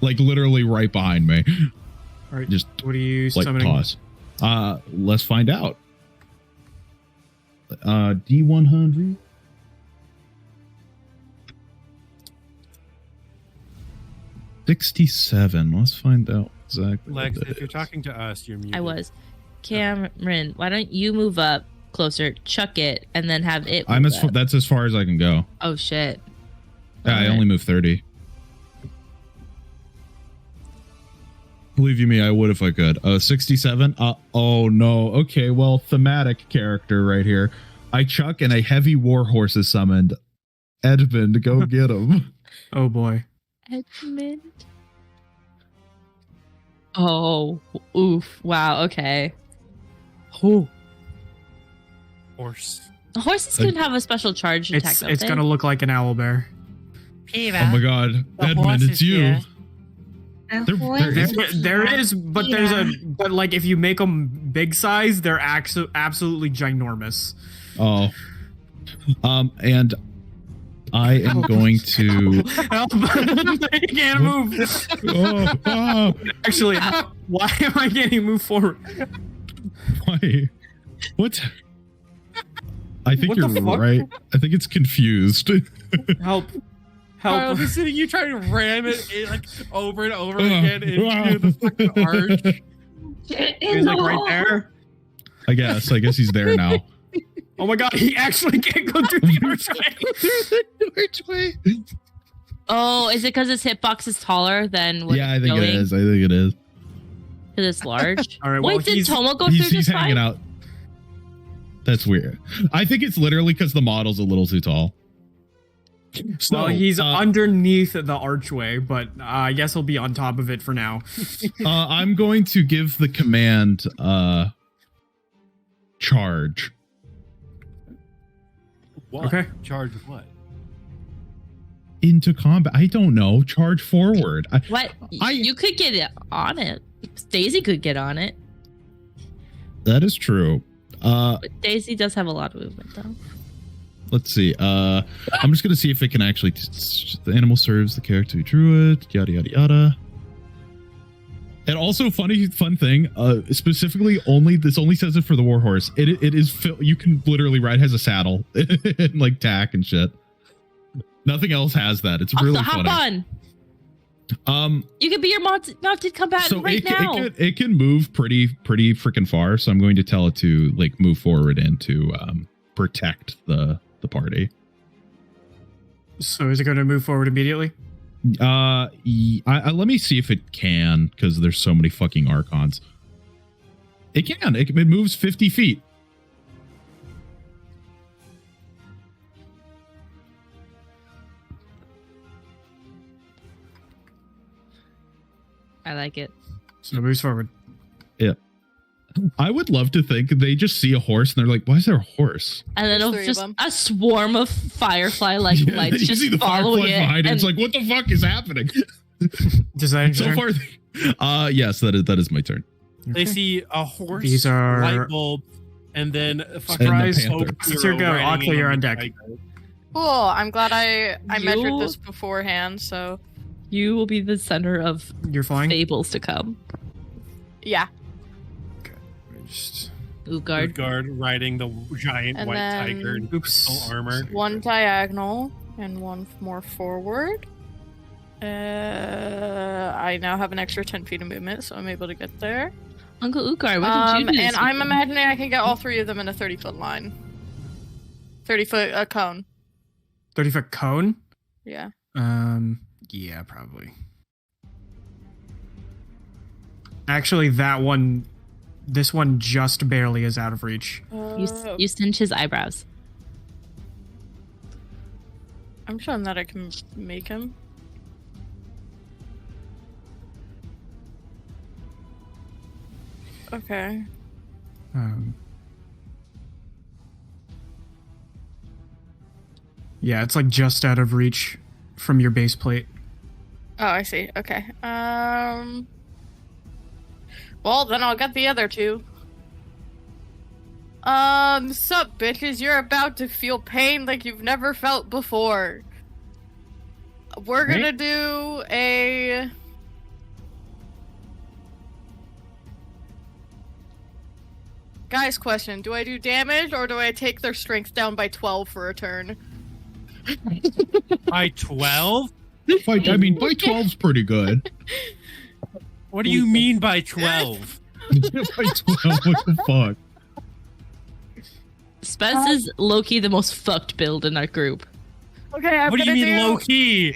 Like, literally right behind me. All right. Just, what are you like, summoning? toss. Let's find out. D100. $67. Let's find out exactly. Lex, what that if you're is. talking to us, you're muted. I was. Cameron, why don't you move up closer, chuck it, and then have it move up. That's as far as I can go. Oh, shit. Yeah, I Alright. only moved 30. Believe you me, I would if I could. 67. Oh no. Okay, well, thematic character right here. I chuck and a heavy war horse is summoned. Edmund, go get him. Oh boy. Edmund. Oh, oof. Wow, okay. Oh. Horse. Horses can have a special charge attack, don't It's they? gonna look like an owlbear. Oh my god. The Edmund, horse it's is you. here. But like if you make them big size, they're absolutely ginormous. Oh. And I am going to Help! You can't move. oh, Actually, why am I getting moved forward? why? What? I think What you're the fuck? right. I think it's confused. Help! I'll Help! be sitting you trying to ram it in, like over and over again into the fucking arch. He's like right there. I guess he's there now. Oh my god, he actually can't go through the archway. Oh, is it because its hitbox is taller than what Yeah, I it's think it going? is. I think it is. Because it's large. All right, well, Wait, did he's- Tomo go through He's this hanging fight? out. That's weird. I think it's literally because the model's a little too tall. So, Well, he's underneath the archway, but I guess he'll be on top of it for now. I'm going to give the command charge. What? Okay. Charge what? Into combat. I don't know. Charge forward. What? You could get it on it. Daisy could get on it. That is true. But Daisy does have a lot of movement, though. Let's see. I'm just gonna see if it can actually. The animal serves the character who drew it. Yada yada yada. And also, fun thing. Specifically, this only says it for the warhorse. It is. You can literally ride has a saddle and like tack and shit. Nothing else has that. It's really hop funny. On. You can be your mounted combatant now. It can move pretty freaking far. So I'm going to tell it to like move forward and to protect the party. So is it going to move forward immediately? Let me see if it can, because there's so many fucking archons. It can. It moves 50 feet. I like it. So it moves forward. Yeah. I would love to think they just see a horse and they're like, why is there a horse? And then it'll just a swarm of firefly-like lights you just see the following firefly it. behind it. It's like, what the fuck is happening? Does that So far, yes, that is my turn. They see a horse, These are light bulb, and then a surprise. And the panther. It's your go. Ocla, you're on deck. Cool. I'm glad I measured You- this beforehand. So You will be the center of You're flying. fables to come. yeah. Just, Utgard. Guard riding the giant And white then- tiger in crystal armor. One diagonal and one more forward. I now have an extra 10 feet of movement, so I'm able to get there. Uncle Utgard, what did you do? And this I'm weekend? imagining I can get all three of them in a 30-foot line. 30-foot cone. 30-foot cone? Yeah. Yeah, probably. Actually, this one just barely is out of reach. You cinch his eyebrows. I'm showing that I can make him. Okay. Yeah, it's like just out of reach from your base plate. Oh, I see. Okay. Well, then I'll get the other two. Sup, bitches? You're about to feel pain like you've never felt before. We're gonna do a... Guys, question. Do I do damage, or do I take their strength down by 12 for a turn? By 12? I mean, by 12's pretty good. What do you mean by 12? By 12, what the fuck? Spence is low-key the most fucked build in our group. Okay, I'm What do you gonna mean low key?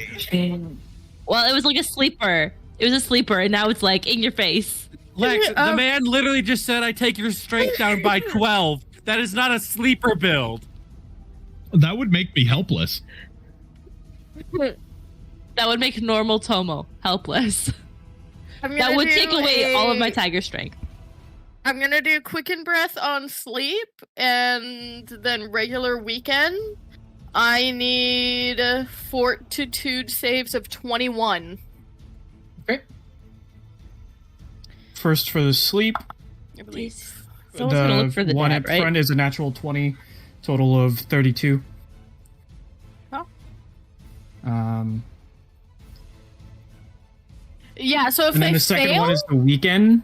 Well, it was like a sleeper. It was a sleeper, and now it's like in your face. Lex, the man literally just said I take your strength down by 12. That is not a sleeper build. That would make me helpless. That would make normal Tomo helpless. That would take away all of my tiger strength. I'm gonna do quicken breath on sleep, and then regular weekend. I need fortitude saves of 21. Okay. First for the sleep. I believe. Someone's gonna look for the one dad, up right? front is a natural 20, total of 32. Oh. Yeah, so if And then they the second fail, one is the weekend.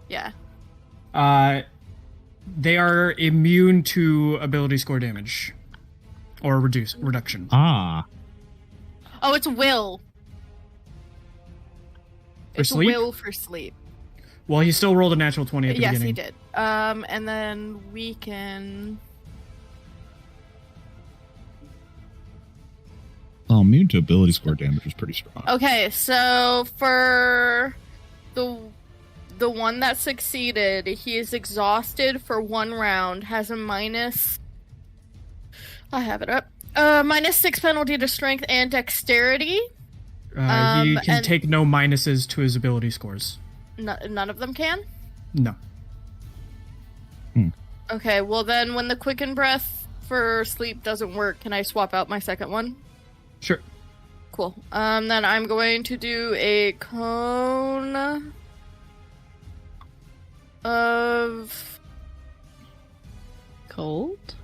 yeah. They are immune to ability score damage or reduction. Ah. Oh, it's will. For It's sleep? will for sleep. Well, he still rolled a natural 20 at the Yes, beginning. he did. And then we can. Oh, immune to ability score damage is pretty strong. Okay, so for the one that succeeded, he is exhausted for 1 round, has a minus. I have it up. -6 penalty to strength and dexterity. He can and- take no minuses to his ability scores. None of them can? No. Okay, well then when the quicken breath for sleep doesn't work, can I swap out my second one? Sure. Cool. Then I'm going to do a cone of... Cold?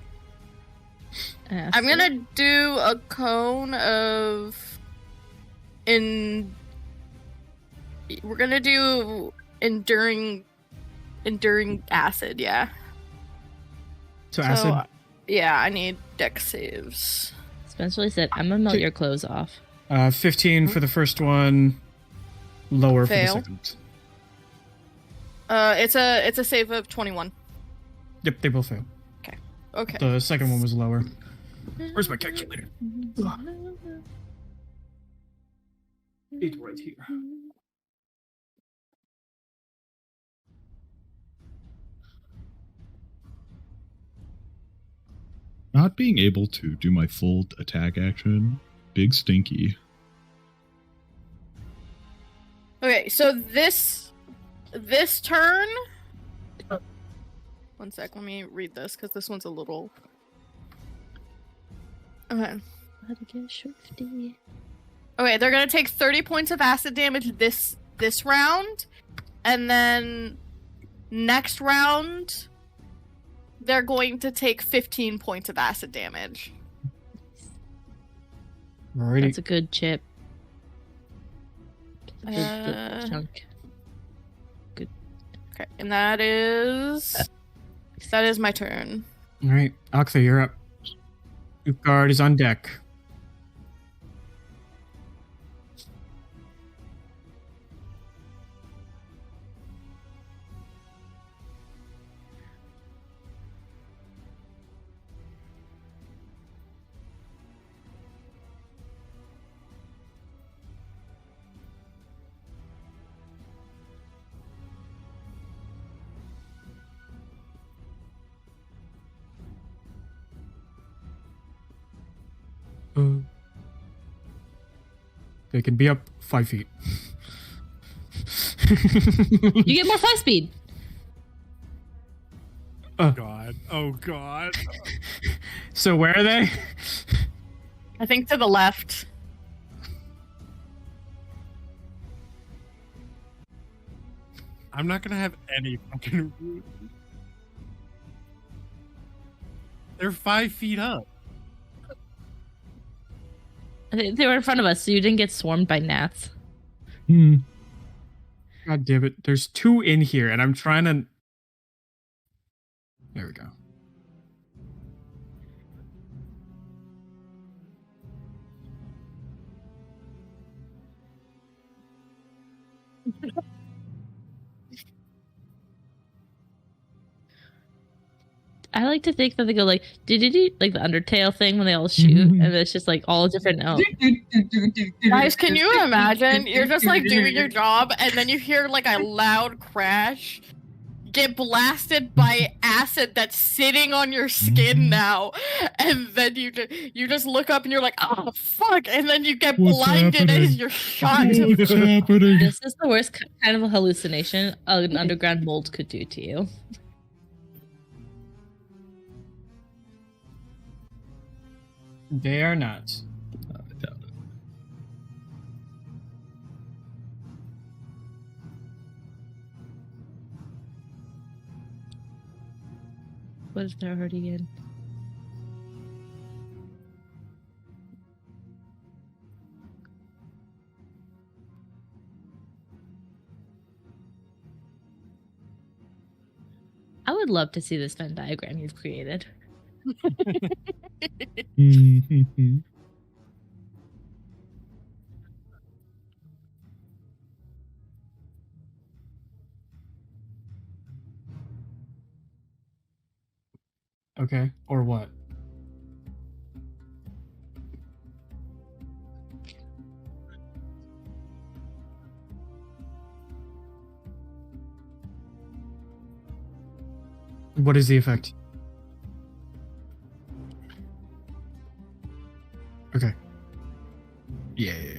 I'm gonna do a cone of... We're gonna do enduring acid, yeah. So acid? Yeah, I need dex saves. Spencer said, I'm gonna melt your clothes off. 15 for the first one, lower Fail. for the second. It's a save of 21. Yep, they both fail. Okay. The second one was lower. Where's my calculator? It's right here. Not being able to do my full attack action, big stinky. Okay, so this turn. One sec, let me read this because this one's a little. Okay. How to get shifty. Okay, they're gonna take 30 points of acid damage this round, and then next round they're going to take 15 points of acid damage. Alrighty. That's a good chip. Good chunk. Good. Okay, and that is my turn. Alright, Octha, you're up. Utgard is on deck. They can be up 5 feet. You get more fly speed. God. Oh God. So where are they? I think to the left. I'm not gonna have any fucking. They're 5 feet up. They were in front of us, so you didn't get swarmed by gnats. God damn it. There's 2 in here, and I'm trying to... There we go. I like to think that they go like do like the Undertale thing when they all shoot, and it's just like all different. Oh. Guys, can you imagine? You're just like doing your job, and then you hear like a loud crash, get blasted by acid that's sitting on your skin now, and then you just look up and you're like, oh fuck, and then you get What's blinded happening? as you're shot. To What's happening? This is the worst kind of a hallucination an underground mold could do to you. They are not. I doubt it. What if they're hurting again? I would love to see this Venn diagram you've created. Okay, or what? What is the effect? Okay. Yeah.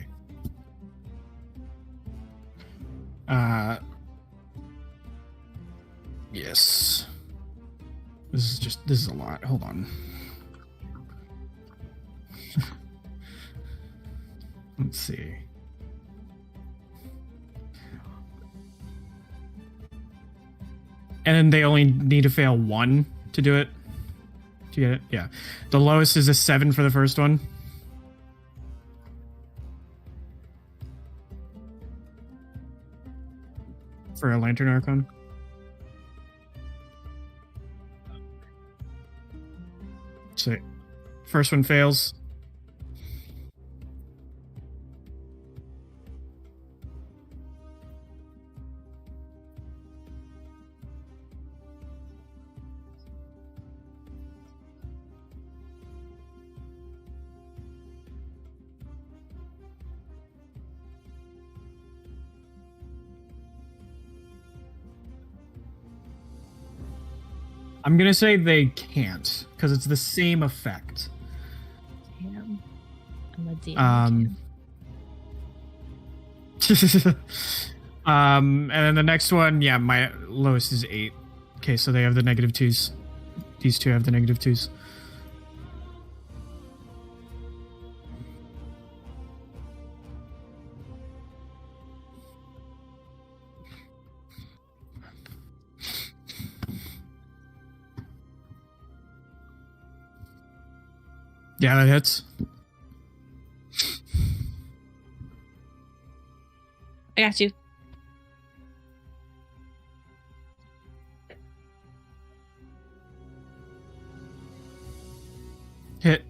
Yes. This is a lot. Hold on. Let's see. And then they only need to fail 1 to do it. To get it? Yeah. The lowest is a 7 for the first one. For a Lantern Archon. So, first one fails. I'm gonna say they can't, because it's the same effect. Damn. I'm a DM. And then the next one, yeah, my lowest is 8. Okay, so they have the -2s. These two have the -2s. Yeah, that hits. I got you. Hit.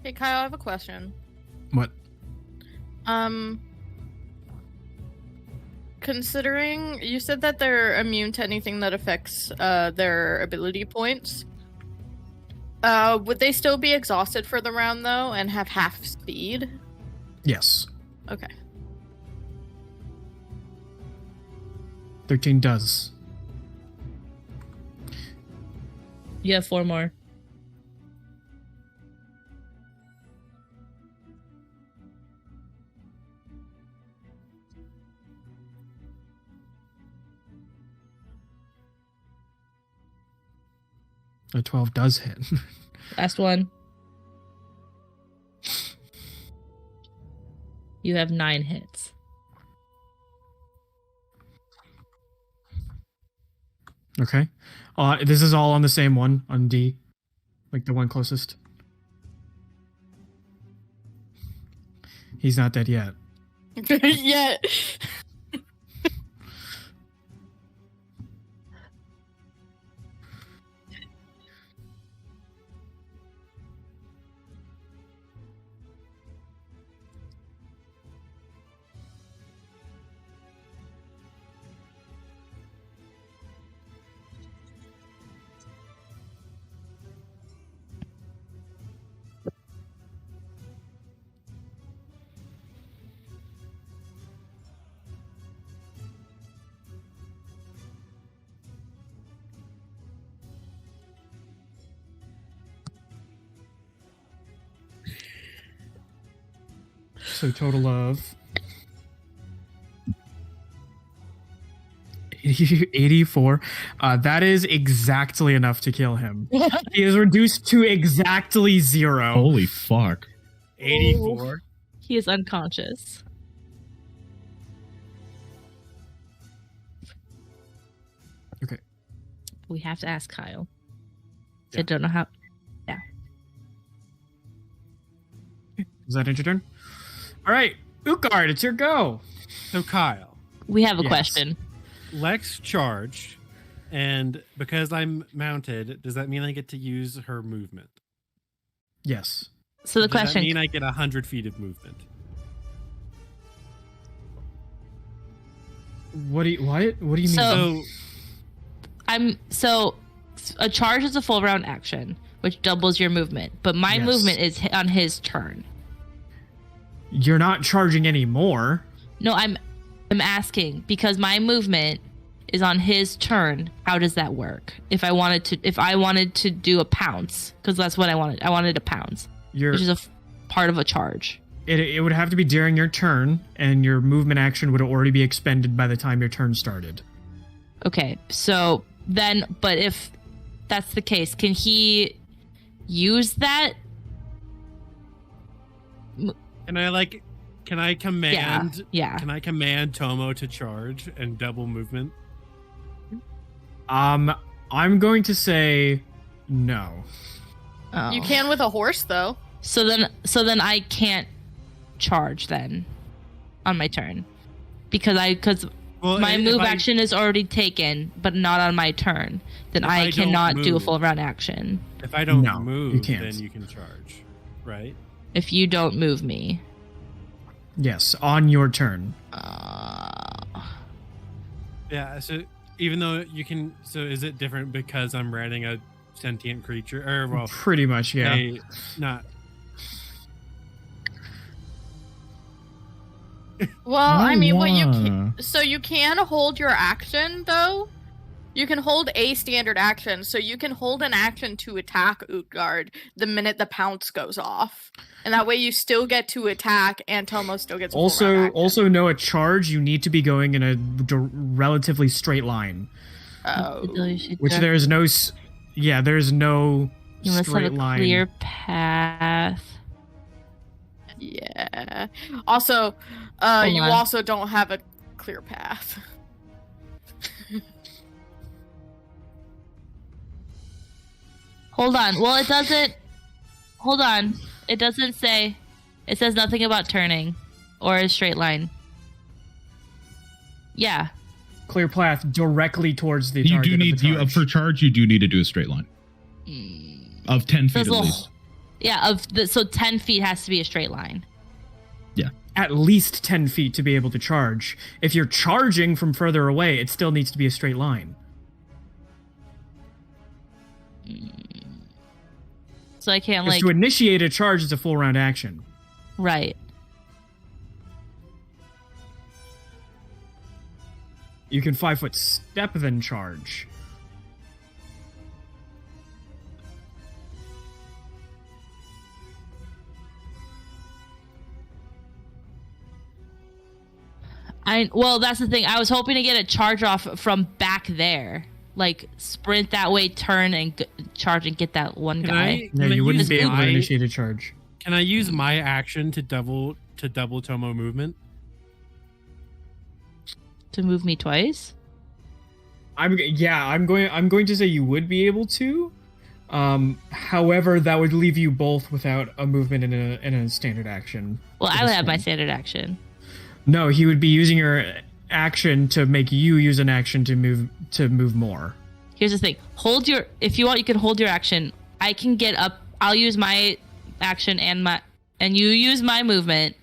Hey, Kyle, I have a question. What? Considering you said that they're immune to anything that affects their ability points, would they still be exhausted for the round though and have half speed? Yes. Okay. 13 does. You have 4 more. A 12 does hit. Last one. You have 9 hits. Okay. This is all on the same one, on D. Like the one closest. He's not dead yet. Yet. So total of 84. That is exactly enough to kill him. He is reduced to exactly 0. Holy fuck. 84. He is unconscious. Okay. We have to ask Kyle. Yeah. I don't know how. Is that your turn? All right, Ukard, it's your go. So Kyle, We have a Yes. question. Lex charged, and because I'm mounted, does that mean I get to use her movement? Yes. So the Does question. that mean I get 100 feet of movement? What do you mean? So- So So a charge is a full round action, which doubles your movement. But my Yes. movement is on his turn. You're not charging anymore. No, I'm asking because my movement is on his turn. How does that work? If I wanted to do a pounce, because that's what I wanted. I wanted a pounce, which is part of a charge. It would have to be during your turn, and your movement action would already be expended by the time your turn started. Okay, so then, but if that's the case, can he use that? and I Can I command? Yeah. Can I command Tomo to charge and double movement? I'm going to say no. Oh. You can with a horse, though. So then I can't charge then on my turn because my move action is already taken, but not on my turn. Then I cannot do a full round action. If I don't No, move, you can't. then you can charge, right? If you don't move me. Yes, on your turn. Yeah. So even though you can, so is it different because I'm riding a sentient creature, or well, Pretty much, yeah. not. Well, I mean, what you wanna- can, so you can hold your action though. You can hold a standard action, so you can hold an action to attack Utgard the minute the pounce goes off, and that way you still get to attack, and Tomo still gets. A full round action. Also know a charge. You need to be going in a relatively straight line, which there's no. There's no You must have straight a line. clear path. Yeah. Also, Hold you on. also don't have a clear path. Hold on. Well, it doesn't. Hold on. It doesn't say. It says nothing about turning or a straight line. Yeah. Clear path directly towards the You target do need of the charge. for charge. You do need to do a straight line of 10 feet There's at a least. Yeah. So 10 feet has to be a straight line. At least 10 feet to be able to charge. If you're charging from further away, it still needs to be a straight line. So I can't 'Cause to initiate a charge is a full round action. Right. You can 5-foot step then charge. Well, that's the thing. I was hoping to get a charge off from back there. Like, sprint that way, turn, and charge and get that one guy. No, you wouldn't use be able to my- initiate a charge. Can I use my action to double Tomo movement? To move me twice? I'm going to say you would be able to. However, that would leave you both without a movement in a standard action. Well, for I would this have my one. standard action. No, he would be using your action to make you use an action to move more. Here's the thing. If you want, you can hold your action. I can get up. I'll use my action and you use my movement.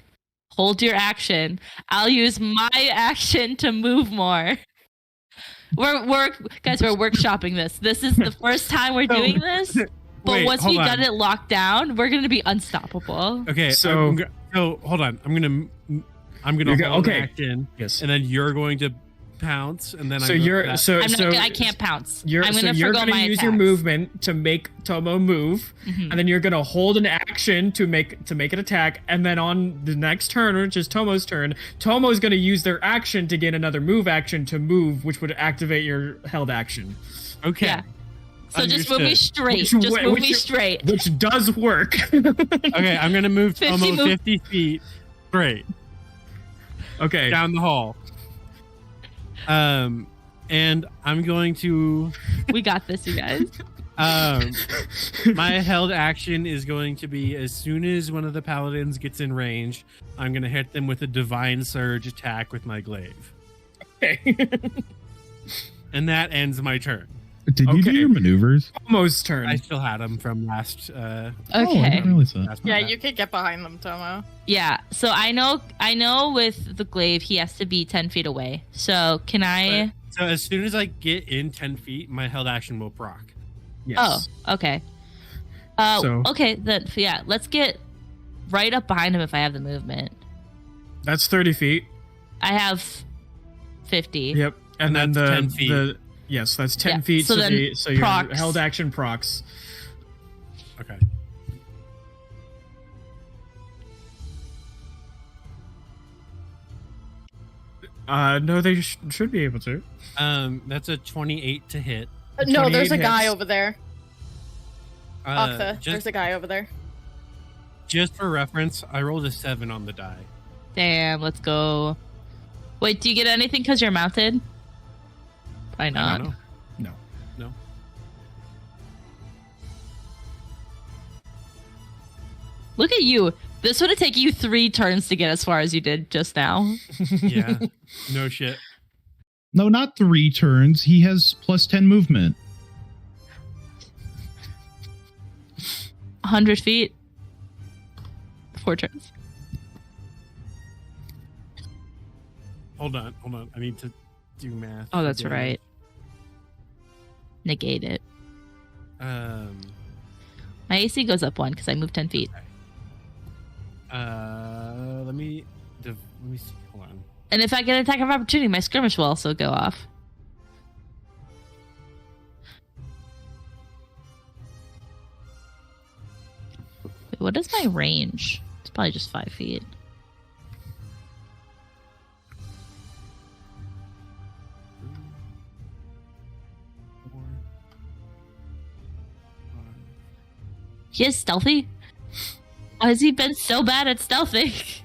Hold your action. I'll use my action to move more. We're workshopping this. This is the first time we're doing this. But Wait, once we hold got on. it locked down, we're gonna be unstoppable. Okay, So- so hold on. I'm gonna You're hold okay. action, Yes. and then you're going to pounce, and then So I can't pounce. You're I'm gonna you're forgo gonna my use your attacks. movement to make Tomo move, Mhm. and then you're gonna hold an action to make an attack, and then on the next turn, which is Tomo's turn, Tomo's gonna use their action to gain another move action to move, which would activate your held action, Okay. Yeah. So just move me Understood. straight. Which Just way- move which- me straight. which does work. Okay, I'm gonna move 50 Tomo move- 50 feet straight Okay. down the hall. And I'm going to We got this, you guys. my held action is going to be as soon as one of the paladins gets in range, I'm gonna hit them with a divine surge attack with my glaive, Okay. and that ends my turn. Did you do Okay. your maneuvers? Tomo's turn. I still had them from last. Oh, I Okay. didn't realize that. last Yeah, combat. you could get behind them, Tomo. Yeah. So I know with the glaive he has to be 10 feet away. So can I? So as soon as I get in 10 feet, my held action will proc. Yes. Oh, okay. So- Okay. Then yeah, let's get right up behind him if I have the movement. That's 30 feet. I have 50. Yep. And then that's the 10 feet. yes, that's 10 Yeah, feet. so So, then so your procs. held action procs. Okay. No, they should be able to. That's a 28 to hit. No, there's a 28 guy hits. over there. Octa, there's Just, a guy over there. just for reference, I rolled a 7 on the die. Damn, let's go. Wait, do you get anything because you're mounted? Why I not? don't know. No. No. Look at you. This would have taken you 3 turns to get as far as you did just now. Yeah. No shit. No, not 3 turns. He has plus 10 movement. 100 feet. 4 turns. Hold on. I need to do math. Oh, that's again. right. Negate it. My My AC goes up 1 because I moved 10 feet. let me see. Hold on. And if I get an attack of opportunity, my skirmish will also go off. Wait, what is my range? It's probably just 5 feet. He is stealthy? Why has he been so bad at stealthing?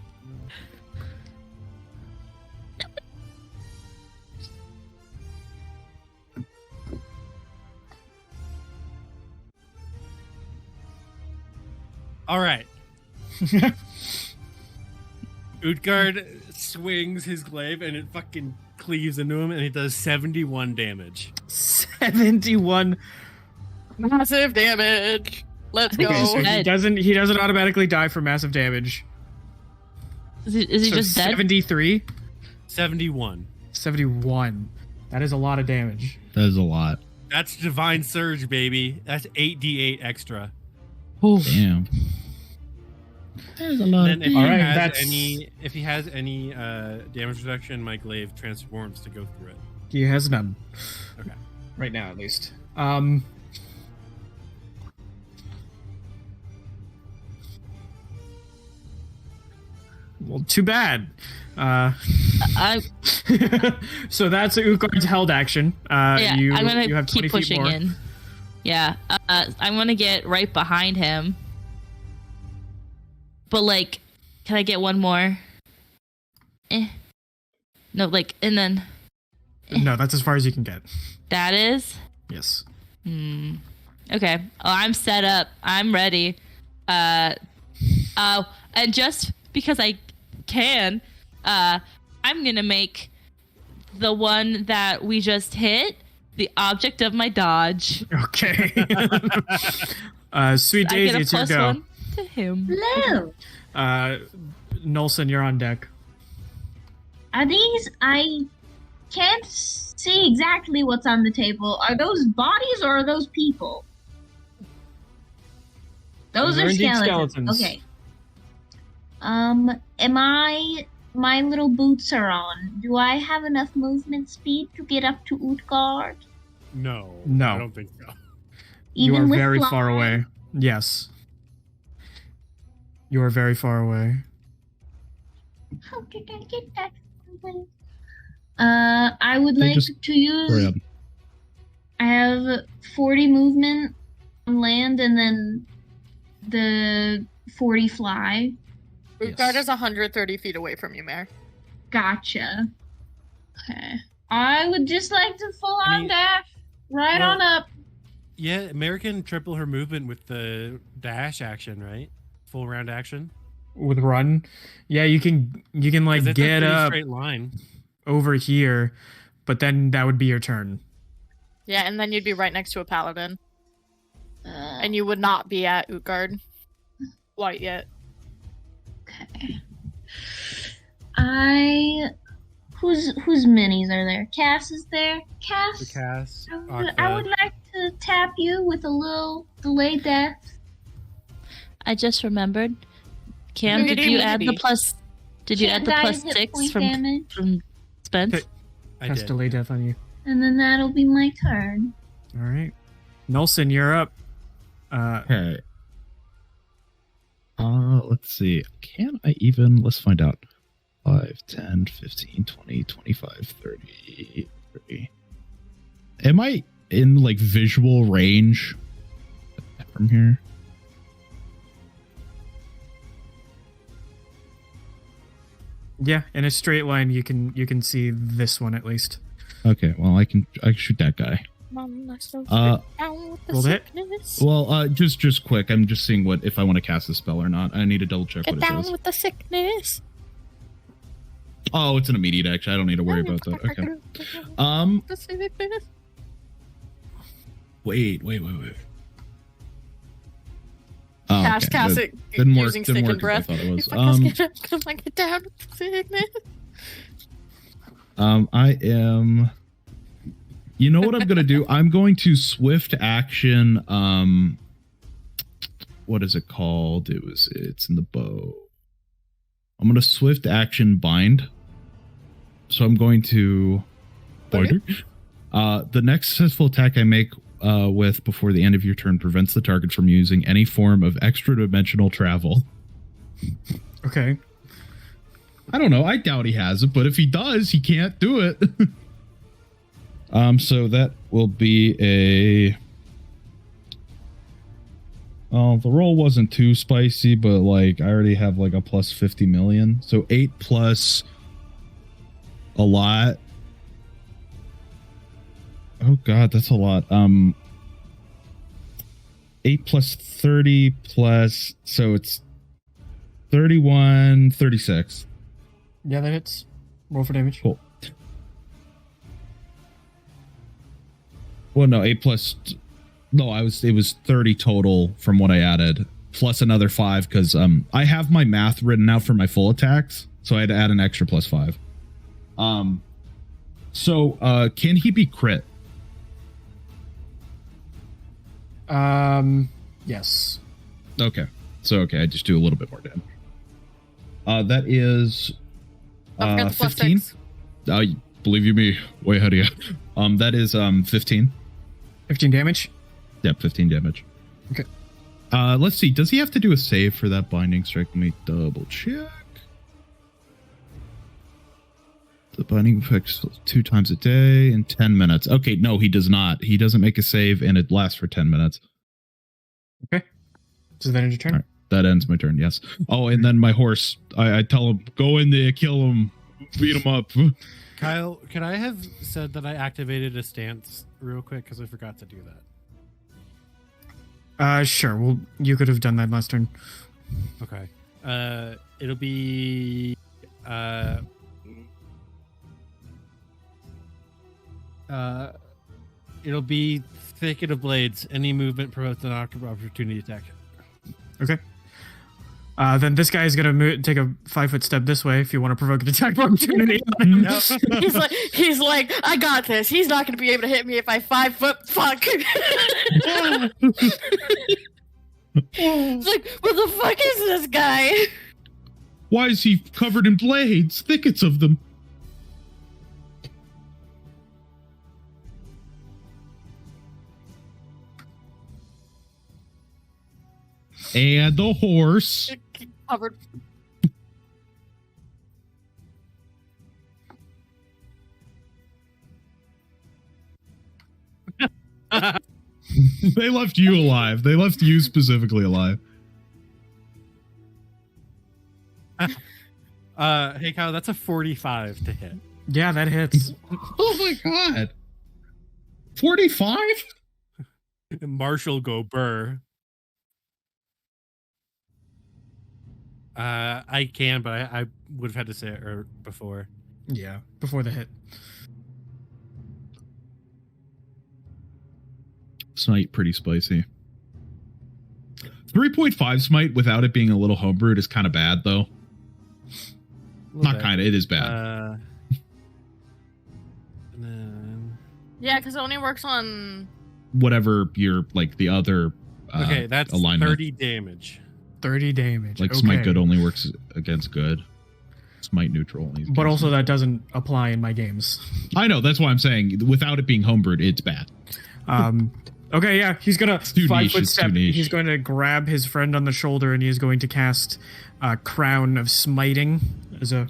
All right. Utgard swings his glaive and it fucking cleaves into him and it does 71 damage. 71. Massive damage. Let's go. Okay, so he Dead. doesn't automatically die for massive damage. Is he So just dead? 73? 71. 71. That is a lot of damage. That is a lot. That's Divine Surge, baby. That's 8d8 extra. Damn. That is a lot. And then if All he right, has that's- any damage reduction, my glaive transforms to go through it. He has none. Okay. Right now, at least. Well, too bad. I So that's Utgard's held action. yeah, you I'm gonna have 20 keep feet pushing more. in. Yeah, I'm gonna get right behind him. But like, can I get one more? No, like, and then No, that's as far as you can get. that is. Yes. Okay. Oh, I'm set up. I'm ready. And just because I can, I'm gonna make the one that we just hit the object of my dodge. Okay. Sweet I Daisy, get a it's your plus go. 1 to him. Hello. Nulson, you're on deck. Are these? I can't see exactly what's on the table. Are those bodies or are those people? Those Those are are indeed skeletons. skeletons. Okay. Am I? My little boots are on. Do I have enough movement speed to get up to Utgard? No. No. I don't think so. You are with very far flying? away. Yes. You are very far away. How did I get that? I would They like just to use. Grab. I have 40 movement on land and then the 40 fly. Utgard Yes. is 130 feet away from you, Mare. Gotcha. Okay. I would just like to full on I mean, dash right well- on up. Yeah, American triple her movement with the dash action, right? Full round action. With run, yeah, you can 'Cause like it's a get pretty up straight line. over here, but then that would be your turn. Yeah, and then you'd be right next to a paladin. Uh, And you would not be at Utgard quite yet. okay. Whose minis are there? Cass is there. Cass. The cast. I would like to tap you with a little delay death. I just remembered. Cam, Maybe, did you add the maybe. plus? Did you add the Can't I plus hit 6 point from damage? Spence? Okay. I Has did. to lay death on you. And then that'll be my turn. All right, Nulson, you're up. Okay. Let's see. Can I even? Let's find out. 5, 10, 15, 20, 25, 30, 30. Am I in like visual range from here? Yeah, in a straight line, you can see this one at least. Okay, well I can shoot that guy. Mama, so roll the hit. sickness. Well, just quick. I'm just seeing if I want to cast the spell or not. I need to double check Get what it down says. with the sickness. Oh, it's an immediate action. I don't need to worry about that. Okay. The sickness. Wait. Oh, Cast okay. it Didn't work. using Didn't stick work and breath. as I thought it was. If I get down with the sickness. I am. You know what I'm gonna do? I'm going to swift action. What is it called? It's in the bow. I'm gonna swift action bind. So I'm going to. Okay. The next successful attack I make with before the end of your turn prevents the target from using any form of extra dimensional travel. Okay. I don't know. I doubt he has it, but if he does, he can't do it. So that will be a. Oh, the roll wasn't too spicy, but like I already have like a plus 50 million. So 8 plus a lot. Oh god, that's a lot. 8 plus 30 plus, so it's 31, 36. Yeah, that hits. Roll for damage. Cool. Well, no, 8 plus. No, it was 30 total from what I added, plus another 5 because I have my math written out for my full attacks, so I had to add an extra plus 5. So can he be crit? Yes. Okay. So I just do a little bit more damage. That is Don't forget the plus 15. 6. Believe you me, way ahead of you. That is 15. 15 damage. Yep, 15 damage. Okay. Let's see. Does he have to do a save for that binding strike? Let me double check. The binding affects 2 times a day in 10 minutes. Okay, no, he does not. He doesn't make a save, and it lasts for 10 minutes. Okay. Does that end your turn? All right, that ends my turn, yes. Oh, and then my horse, I tell him, go in there, kill him, beat him up. Kyle, could I have said that I activated a stance real quick because I forgot to do that? Sure. Well, you could have done that last turn. Okay. It'll be it'll be Thicket of Blades. Any movement promotes an opportunity attack. Okay. Then this guy is gonna take a 5-foot step this way if you want to provoke an attack of opportunity. he's like, I got this. He's not gonna be able to hit me if I 5-foot fuck. It's like, what the fuck is this guy? Why is he covered in blades? Thickets of them. And the horse. Covered. They left you alive. They left you specifically alive. Hey Kyle, that's a 45 to hit. Yeah, that hits. Oh my god. 45? Marshall go burr. I can, but I would have had to say it before. Yeah, before the hit. Smite pretty spicy. 3.5 smite without it being a little homebrewed is kind of bad though. Not kind of, it is bad. And then... Yeah, because it only works on. Whatever your like the other okay, that's alignment. 30 damage. 30 damage. Like okay. smite good only works against good. Smite neutral only. But also that doesn't apply in my games. I know, that's why I'm saying without it being homebrewed, it's bad. Okay, yeah, he's gonna too 5-foot niche, step. He's going to grab his friend on the shoulder and he is going to cast Crown of Smiting as a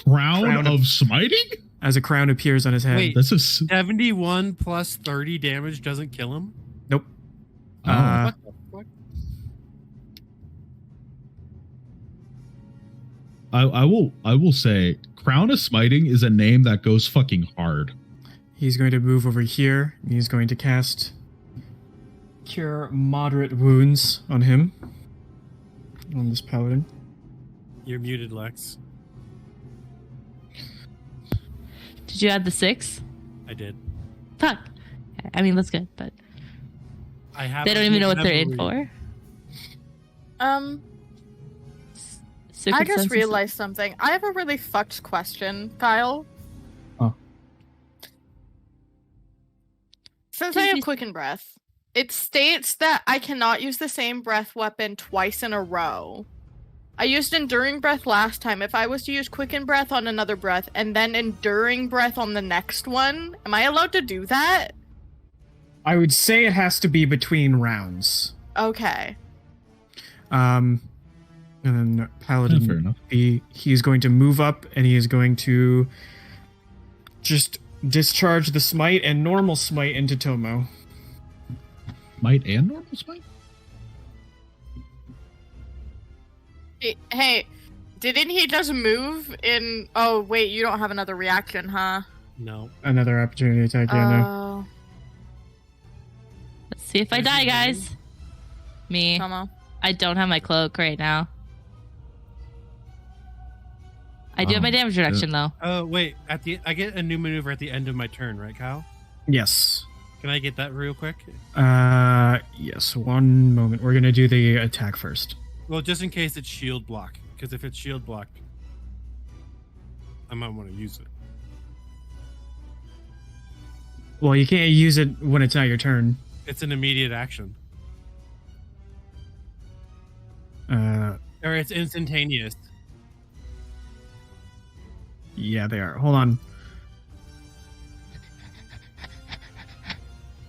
Crown of Smiting? As a crown appears on his head. Wait, That's a 71 plus 30 damage doesn't kill him? Nope. Oh. What the fuck? I will say Crown of Smiting is a name that goes fucking hard. He's going to move over here. And he's going to cast Cure Moderate Wounds on him. On this paladin. You're muted, Lex. Did you add the 6? I did. Fuck. I mean, that's good, but I have. they don't even know what they're in for. I just Circumstances. realized something. I have a really fucked question, Kyle. Oh. Since I have Quicken Breath, it states that I cannot use the same breath weapon twice in a row. I used Enduring Breath last time. If I was to use Quicken Breath on another breath and then Enduring Breath on the next one, am I allowed to do that? I would say it has to be between rounds. Okay. And then Paladin, Yeah, fair enough. he's going to move up and he is going to just discharge the smite and normal smite into Tomo. Might and normal smite? Hey, didn't he just move in... Oh, wait, you don't have another reaction, huh? No. Another opportunity attack, yeah, no. Oh, Let's see if I Who's die, his name? guys. Me. Tomo. I don't have my cloak right now. I do have my damage reduction though. Oh wait, I get a new maneuver at the end of my turn, right, Kyle? Yes. Can I get that real quick? Yes, one moment. We're gonna do the attack first. Well, just in case it's shield block, because if it's shield block, I might want to use it. Well, you can't use it when it's not your turn. It's an immediate action, Or it's instantaneous. yeah, they are. Hold on.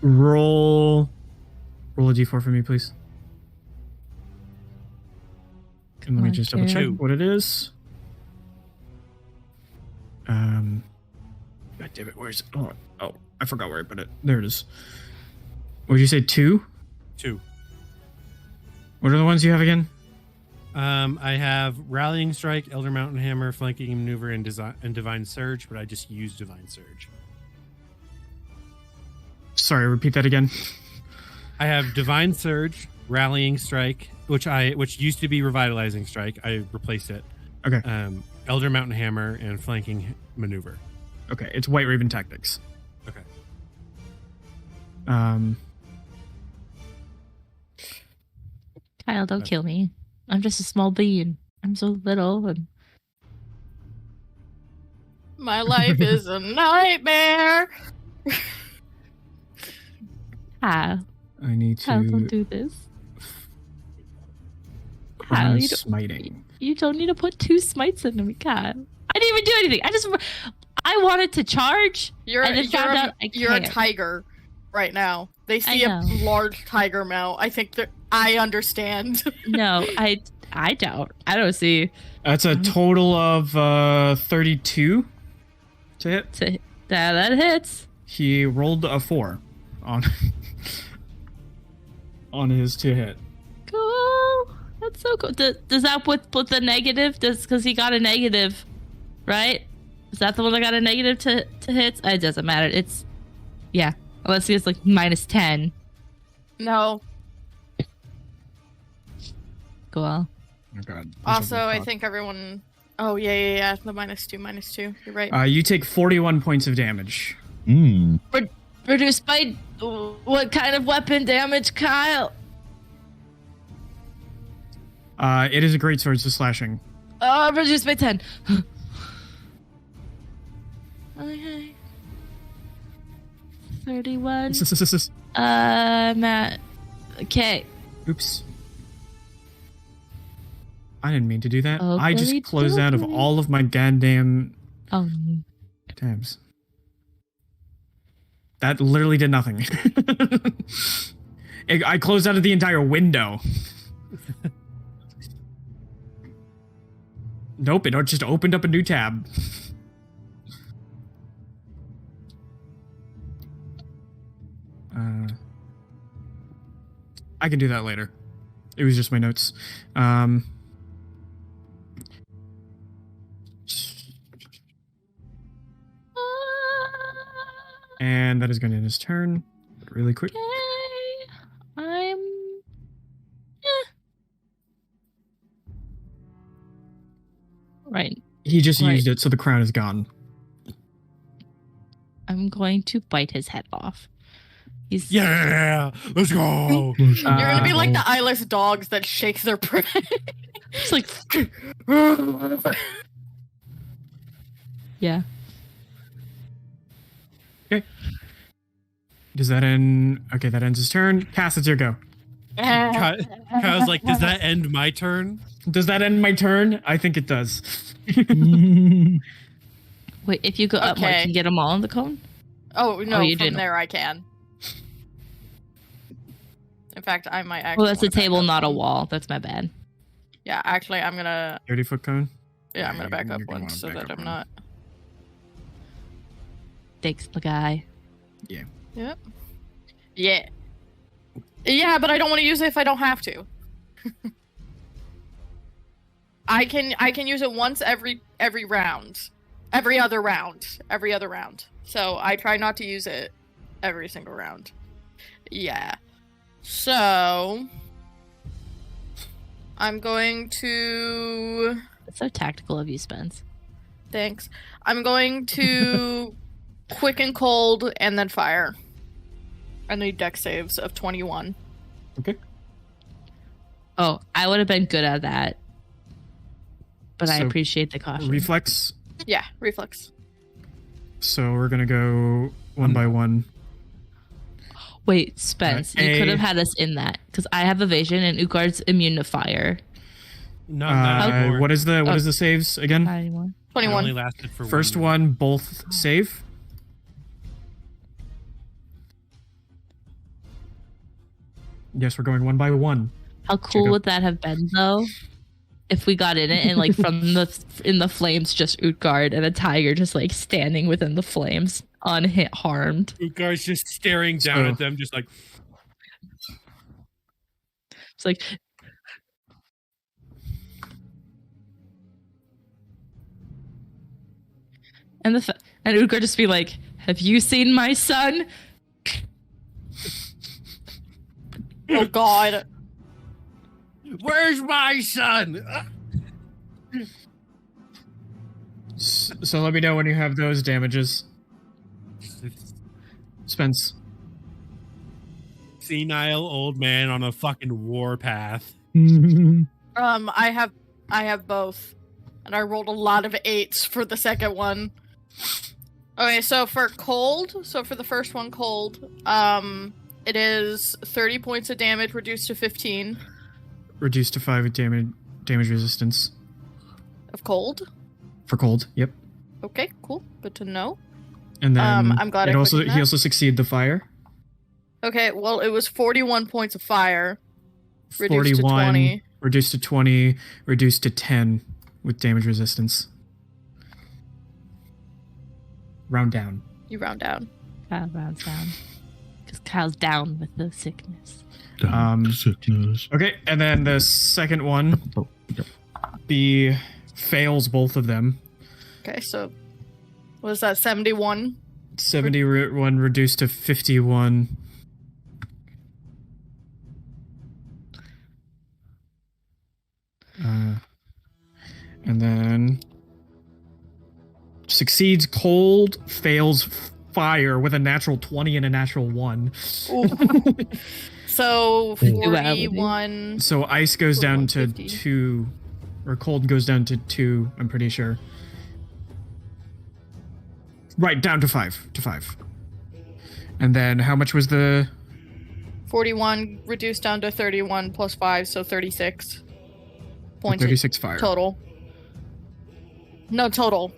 Roll a d4 for me, please. And let me just double check Two. what it is. God damn it, where's it? Oh, I forgot where I put it. There it is. What did you say, 2? 2. What are the ones you have again? I have Rallying Strike, Elder Mountain Hammer, Flanking Maneuver, and Divine Surge, but I just used Divine Surge. Sorry, repeat that again. I have Divine Surge, Rallying Strike, which used to be Revitalizing Strike. I replaced it. Okay. Elder Mountain Hammer and Flanking Maneuver. Okay, it's White Raven Tactics. Okay. Kyle, don't kill me. I'm just a small bean. I'm so little. And My life is a nightmare. Kyle, I need Kyle, don't to do this. crown Kyle, you don't, smiting. you don't need to put 2 smites into me, Kyle. I didn't even do anything. I wanted to charge. And then found out I you're a can't. tiger right now. They see a know. large tiger mount. I think that I understand. No, I don't. I don't see. That's a total of 32 to hit. That hits. He rolled a 4 on on his to hit. Cool. That's so cool. Does that put the negative? Because he got a negative, right? Is that the one that got a negative to hits? It doesn't matter. It's yeah. Unless it's like -10. No. Cool. Oh god. Also, I think everyone. Oh yeah. The -2. You're right. You take 41 points of damage. Reduced by what kind of weapon damage, Kyle? It is a great sword, so slashing. Reduced by 10. Okay. 31. Matt. Okay. Oops. I didn't mean to do that. Oh, I just very closed out of dopey. all of my goddamn Oh. tabs. That literally did nothing. I closed out of the entire window. Nope, it just opened up a new tab. I can do that later. It was just my notes. And that is going to end his turn. Really quick. Okay. Right. He just Right. used it, so the crown is gone. I'm going to bite his head off. He's Yeah, let's go. You're gonna be like the eyeless dogs that shake their prey. It's like, yeah. Does that end? Okay, that ends his turn. Cass, it's your go. Kyle's like, does that end my turn? Does that end my turn? I think it does. Wait, if you go up more, Okay. can you get them all on the cone? Oh no, you from didn't. there I can. In fact, I might actually. Well, that's a wanna back table, up not a one. wall. That's my bad. Yeah, actually, I'm gonna. 30-foot cone. Yeah, I'm gonna back up you're gonna one wanna so back that up I'm one. not. Thanks, the guy. Yep. Yeah. Yeah, but I don't want to use it if I don't have to. I can use it once every round. Every other round. So I try not to use it every single round. Yeah. So I'm going to That's so tactical of you, Spence. thanks. I'm going to quick and cold and then fire. I need dex saves of 21. Okay. Oh, I would have been good at that. But I So, appreciate the caution. Reflex. Yeah, reflex. So we're gonna go one by one. Wait, Spence, you could have had us in that because I have evasion and Ugard's immune to fire. Not anymore. What is the saves again? Not anymore. It only 21. lasted for First 1 one, both save. Yes, we're going one by one. How cool Jacob. would that have been, though? If we got in it and like from in the flames, just Utgard and a tiger just like standing within the flames, unharmed. Utgar's just staring down at them, just like. It's like and Utgard just be like, "Have you seen my son?" Oh god. Where's my son? So let me know when you have those damages. Spence. Senile old man on a fucking warpath. I have both. And I rolled a lot of 8s for the second one. Okay, so for the first one cold, it is 30 points of damage reduced to 15 Reduced to 5 damage resistance. of cold. For cold, yep. Okay, cool. Good to know. And then I'm glad I he quickened that. also succeeded the fire. Okay, well it was 41 points of fire. Reduced 41, to 20. reduced to 20, reduced to 10 with damage resistance. Round down. You round down. Kyle rounds down because Kyle's down with the sickness. Sickness. Okay, and then the second one, fails both of them. Okay, so what is that, 71? 71 reduced to 51. And then succeeds cold, fails fire with a natural 20 and a natural 1. Ooh. So Duality. 41. So ice goes down to 150. 2, or cold goes down to 2, I'm pretty sure. Right, down to 5. And then how much was the... 41 reduced down to 31 plus 5, so 36 points 36 fire. total. No, total.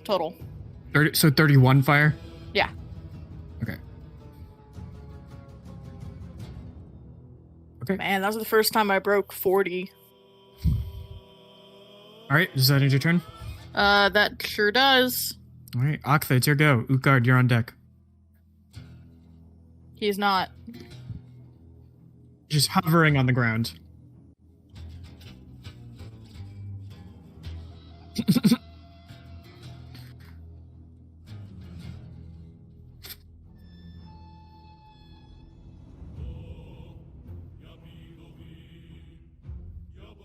31 fire? Yeah. Okay. Man, that was the first time I broke 40. Alright, does that end your turn? That sure does. Alright, Aktha, it's your go. Utgard, you're on deck. He's not. Just hovering on the ground.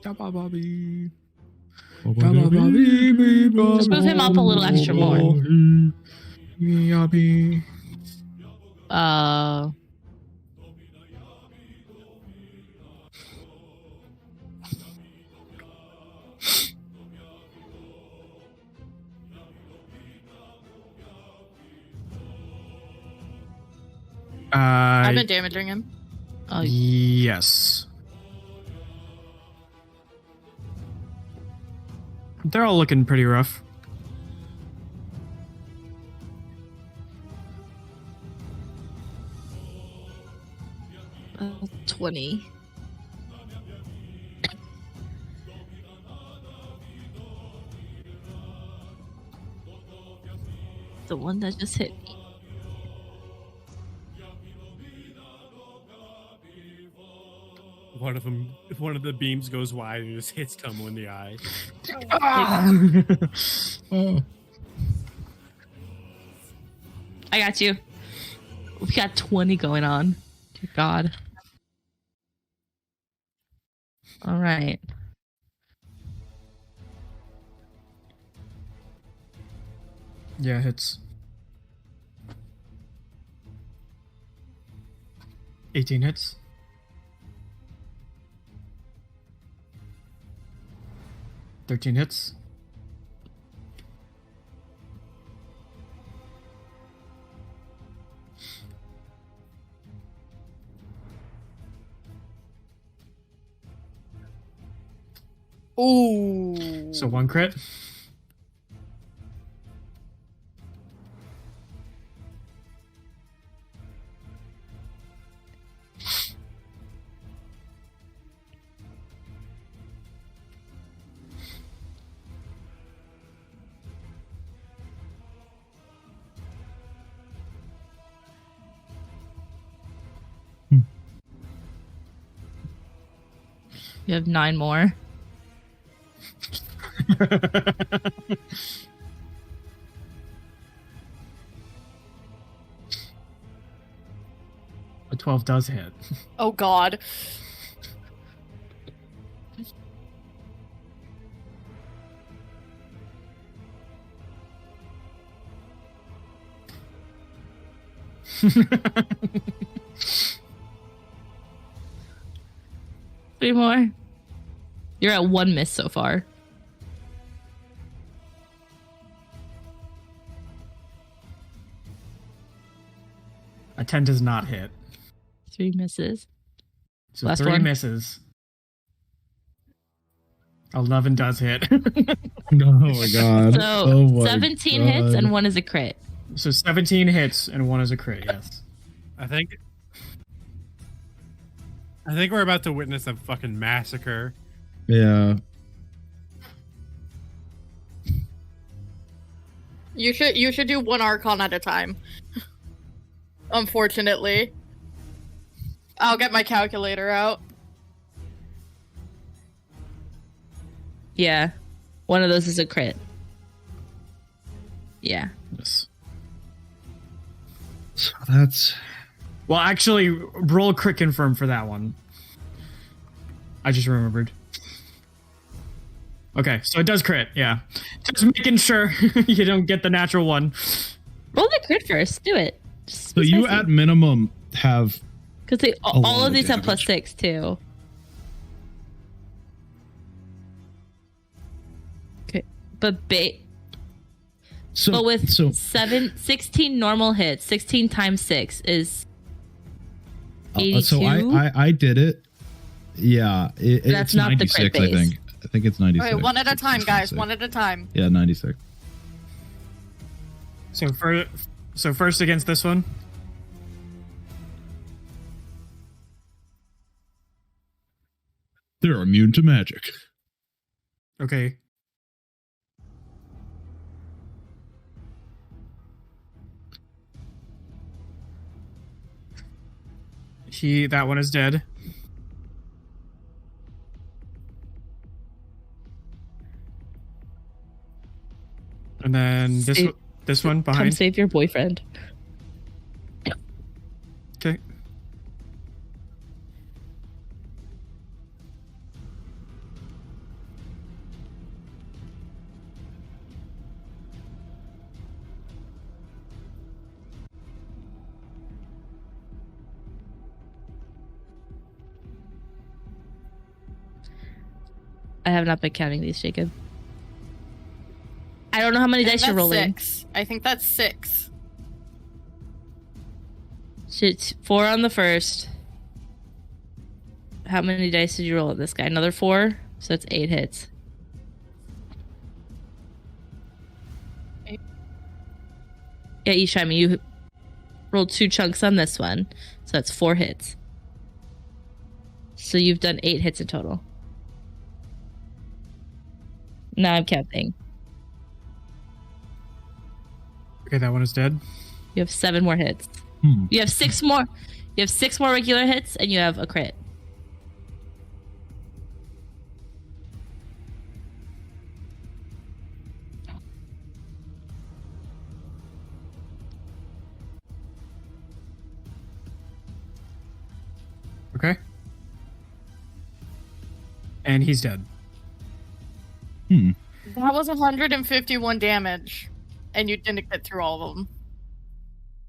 Bobby. Just move him up a little extra more. I've been damaging him. Yes. They're all looking pretty rough. Oh, 20. The one that just hit me. One of the beams goes wide and just hits Tomo in the eye. I got you. We got 20 going on. Dear God. All right. Yeah, hits. 18 hits. Thirteen hits. Ooh. So 1 crit. You have 9 more. A 12 does hit. Oh God. Three more. You're at 1 miss so far. A 10 does not hit. 3 misses. So Last 3 one. misses. 11 does hit. Oh my god. So Oh my 17 hits God. and 1 is a crit. So 17 hits and 1 is a crit, yes. I think we're about to witness a fucking massacre. Yeah. You should do 1 Archon at a time. Unfortunately. I'll get my calculator out. Yeah. One of those is a crit. Yeah. Yes. So that's Well, actually, roll crit confirm for that one. I just remembered. Okay, so it does crit, yeah. Just making sure you don't get the natural one. Roll the crit first. Do it. Just so you at minimum have because all lot of of these have damage. +6 too. Okay, but so but with so 16 normal hits, 16 times 6 is 82. so I did it. Yeah, That's it's not the 96. crit I base. think. I think it's 96. Okay, 1 at a time, 96. guys. 1 at a time. Yeah, 96. So first against this one. They're immune to magic. Okay. That one is dead. And then this one Come behind. save your boyfriend. Okay. I have not been counting these, Jacob. I don't know how many dice you're rolling. 6. I think that's 6. Shit, 4 on the first. How many dice did you roll at this guy? Another 4? So that's 8 hits. 8. Yeah, Ishami, you rolled 2 chunks on this one. So that's 4 hits. So you've done 8 hits in total. Now I'm counting. Okay, that one is dead. You have 7 more hits. You have 6 more. You have 6 more regular hits, and you have a crit. Okay. And he's dead. That was 151 damage, and you didn't get through all of them.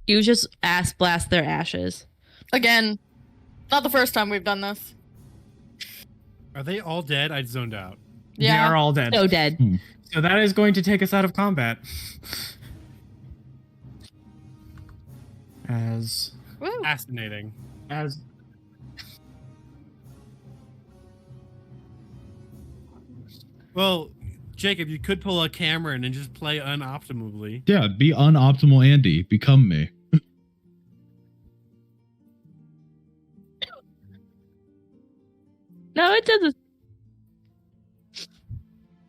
You just ass blast their ashes. Again, not the first time we've done this. Are they all dead? I zoned out. They Yeah. are all dead. So dead. So that is going to take us out of combat. As Woo. Fascinating. Well, Jacob, you could pull a Cameron and just play unoptimally. Yeah, be unoptimal Andy. Become me. No, it doesn't.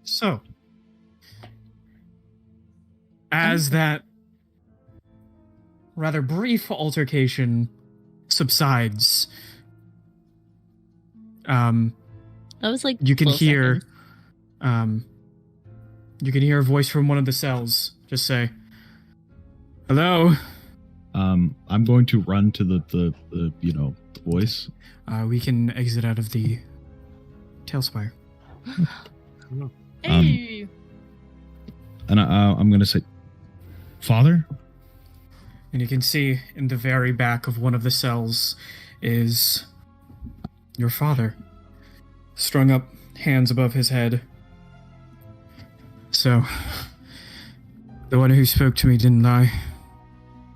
So, as that rather brief altercation subsides, That was like you can 12 hear, seconds. you can hear a voice from one of the cells just say, "Hello, I'm going to run to the voice. we can exit out of the Tailspire." Hey. And I'm going to say, Father? And you can see in the very back of one of the cells is your father, strung up, hands above his head. So, the one who spoke to me didn't lie.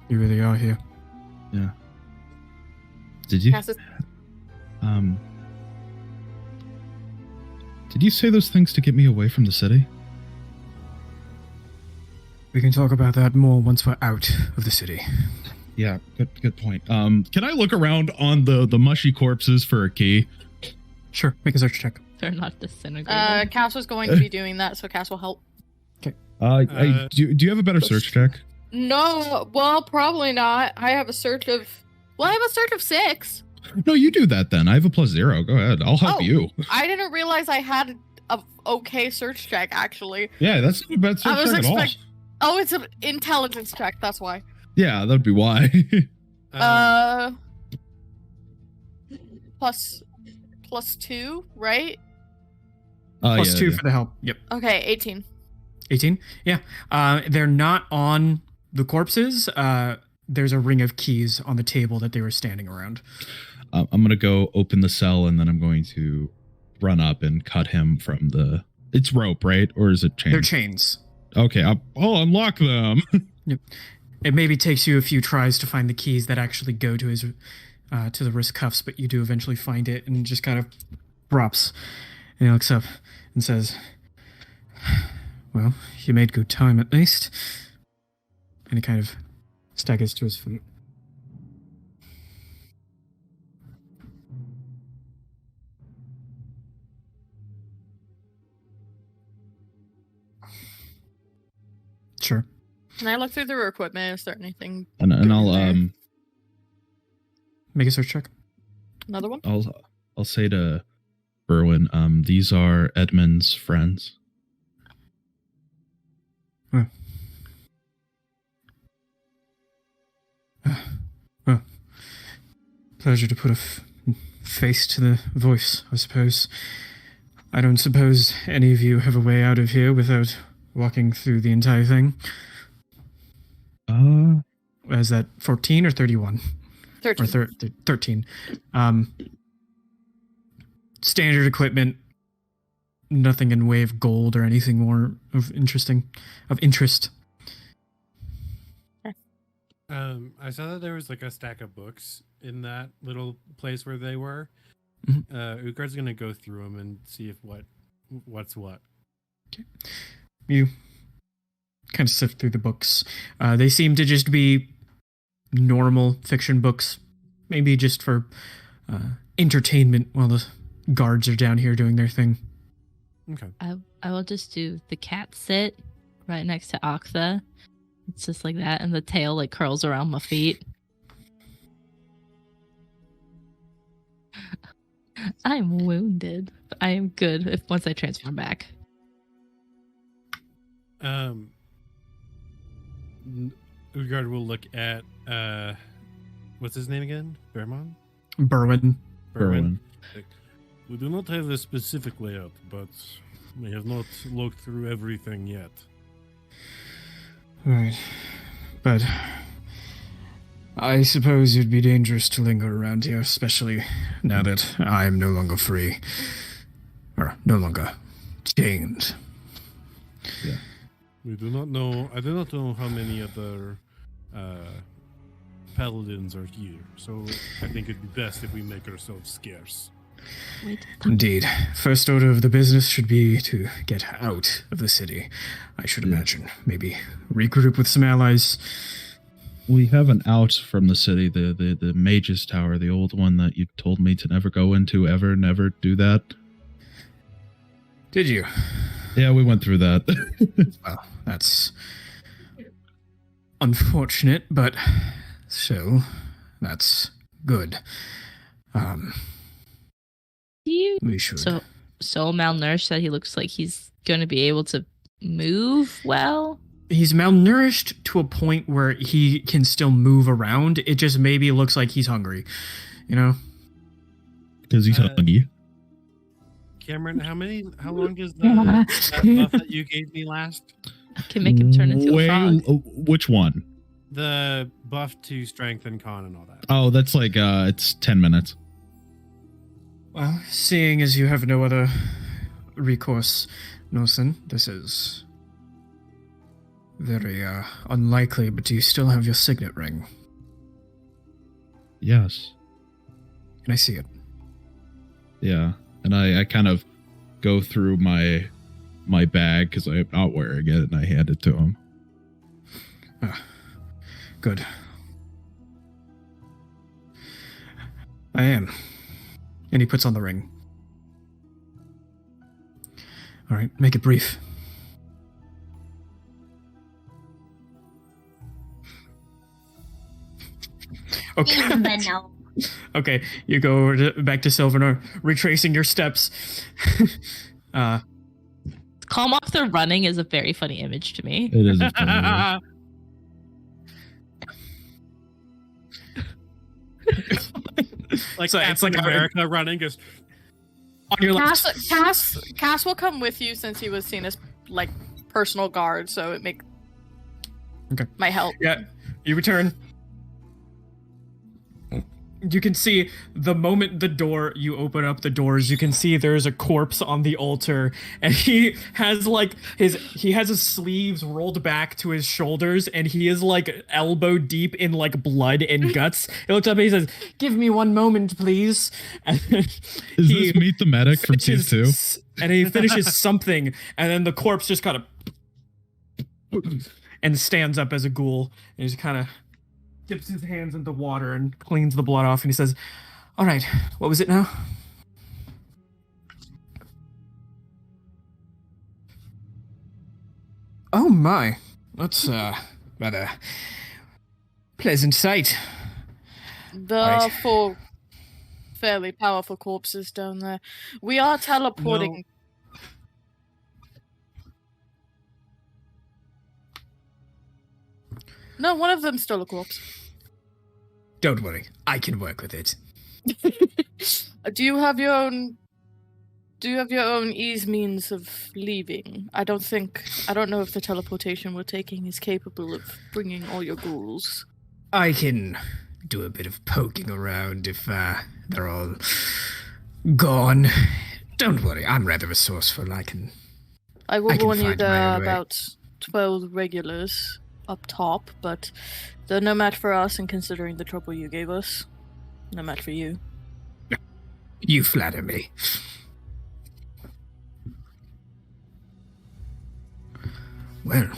You really are here. Yeah. Did you? Cass is- Did you say those things to get me away from the city? We can talk about that more once we're out of the city. Yeah, good point. Can I look around on the mushy corpses for a key? Sure, make a search check. They're not disintegrating. Cass was going to be doing that, so Cass will help. Do you have a better search check? No, well, probably not. I have a search of 6. No, you do that then. I have a +0. Go ahead. I'll help Oh. you. I didn't realize I had a okay search check, actually. Yeah, that's not a bad search I was check at all. Oh, it's an intelligence check, that's why. Yeah, that'd be why. Plus 2, right? Plus yeah, 2 yeah. for the help. Yep. Okay, 18. 18? Yeah. They're not on the corpses. There's a ring of keys on the table that they were standing around. I'm going to go open the cell and then I'm going to run up and cut him from the... It's rope, right? Or is it chain? They're chains. Okay, I'll unlock them. Yep. It maybe takes you a few tries to find the keys that actually go to his to the wrist cuffs, but you do eventually find it and just kind of drops. And he looks up and says, "Well, you made good time at least." And he kind of staggers to his feet. Sure. Can I look through their equipment? Is there anything? and I'll there? Make a search check. Another one? I'll say to Berwin, these are Edmund's friends. Well, pleasure to put a face to the voice, I suppose. I don't suppose any of you have a way out of here without walking through the entire thing. Is that 14 or 31? 13. Or 13. Standard equipment. nothing in way of gold or anything more of interest. I saw that there was like a stack of books in that little place where they were. Ugar's gonna go through them and see if what's what. Okay. You kind of sift through the books. They seem to just be normal fiction books, maybe just for entertainment while the guards are down here doing their thing. Okay. I will just do the cat sit right next to Oktha. It's just like that, and the tail like curls around my feet. I'm wounded. But I am good once I transform back. Ugard will look at what's his name again? Berman? Berwin. We do not have a specific layout, but we have not looked through everything yet. Right. But I suppose it'd be dangerous to linger around here, especially now that I am no longer free. Or no longer chained. Yeah. We do not know. I do not know how many other paladins are here, so I think it'd be best if we make ourselves scarce. Indeed. First order of the business should be to get out of the city, I should imagine. Maybe regroup with some allies. We have an out from the city, the Mage's Tower, the old one that you told me to never go into ever, never do that. Did you? Yeah, we went through that. Well, that's unfortunate, but still, that's good. We should. So malnourished that he looks like he's going to be able to move well? He's malnourished to a point where he can still move around. It just maybe looks like he's hungry, you know? Because he's hungry. Cameron, how long is that buff that you gave me last? I can make him turn into a frog. Which one? The buff to strength and con and all that. Oh, that's like, it's 10 minutes. Well, seeing as you have no other recourse, Nulson, this is very unlikely, but do you still have your signet ring? Yes. Can I see it? Yeah. And I kind of go through my bag because I'm not wearing it, and I hand it to him. Good. I am. And he puts on the ring. All right, make it brief. Okay. No. Okay, you go back to Sylvanar, retracing your steps. Calm off the running is a very funny image to me. It is a funny Like so it's like America running goes on your left. Cass will come with you since he was seen as like personal guard, so it might help. Yeah, you return. You can see the moment you open up the doors, you can see there's a corpse on the altar, and he has his sleeves rolled back to his shoulders, and he is like elbow deep in like blood and guts. He looks up and he says, "Give me one moment, please." And Is this Meet the Medic from Season 2? And he finishes something, and then the corpse just kind of and stands up as a ghoul, and he's kind of dips his hands into water and cleans the blood off, and he says, "All right, what was it now?" Oh my, that's rather pleasant sight. The four fairly powerful corpses down there. We are teleporting. No, one of them's still a corpse. Don't worry, I can work with it. Do you have your own ease means of leaving? I don't know if the teleportation we're taking is capable of bringing all your ghouls. I can do a bit of poking around if they're all gone. Don't worry, I'm rather resourceful. I can will warn you find there my are own way. about 12 regulars up top, but they're no match for us, and considering the trouble you gave us, no match for you. You flatter me. Well,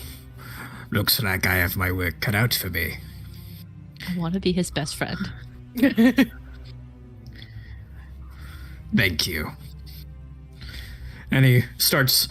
looks like I have my work cut out for me. I want to be his best friend. Thank you. And he starts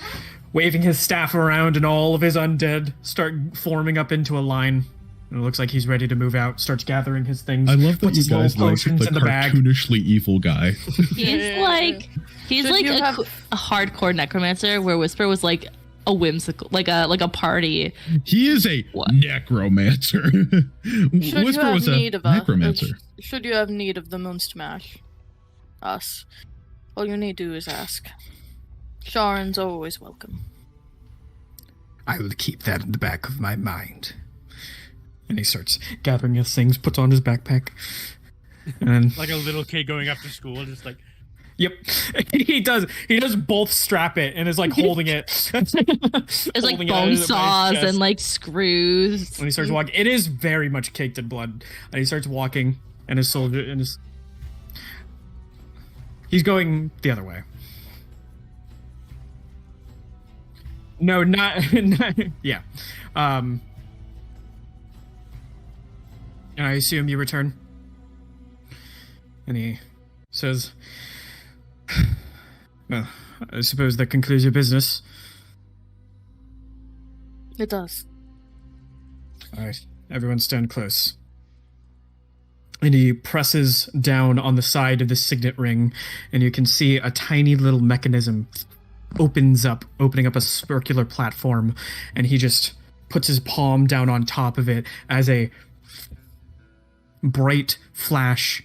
waving his staff around, and all of his undead start forming up into a line. And it looks like he's ready to move out. Starts gathering his things. I love that puts you his little guys like potions the in the bag. cartoonishly evil guy. He's like Should you have- a hardcore necromancer, where Whisper was like a whimsical, like a party. He is a What? necromancer. Should you Whisper have was a need of necromancer. should you have need of the Munster mash, us, all you need to do is ask. Sharon's always welcome. I will keep that in the back of my mind. And he starts gathering his things, puts on his backpack. And Like a little kid going after school, just like, yep. He does both strap it and is like holding it. There's like Holding it bone by his saws chest. and like screws. When he starts walking, it is very much caked in blood. And he starts walking, and his soldier and his he's going the other way. No, not yeah. And I assume you return. And he says, well, I suppose that concludes your business. It does. All right, everyone stand close. And he presses down on the side of the signet ring, and you can see a tiny little mechanism opening up a circular platform, and he just puts his palm down on top of it as a bright flash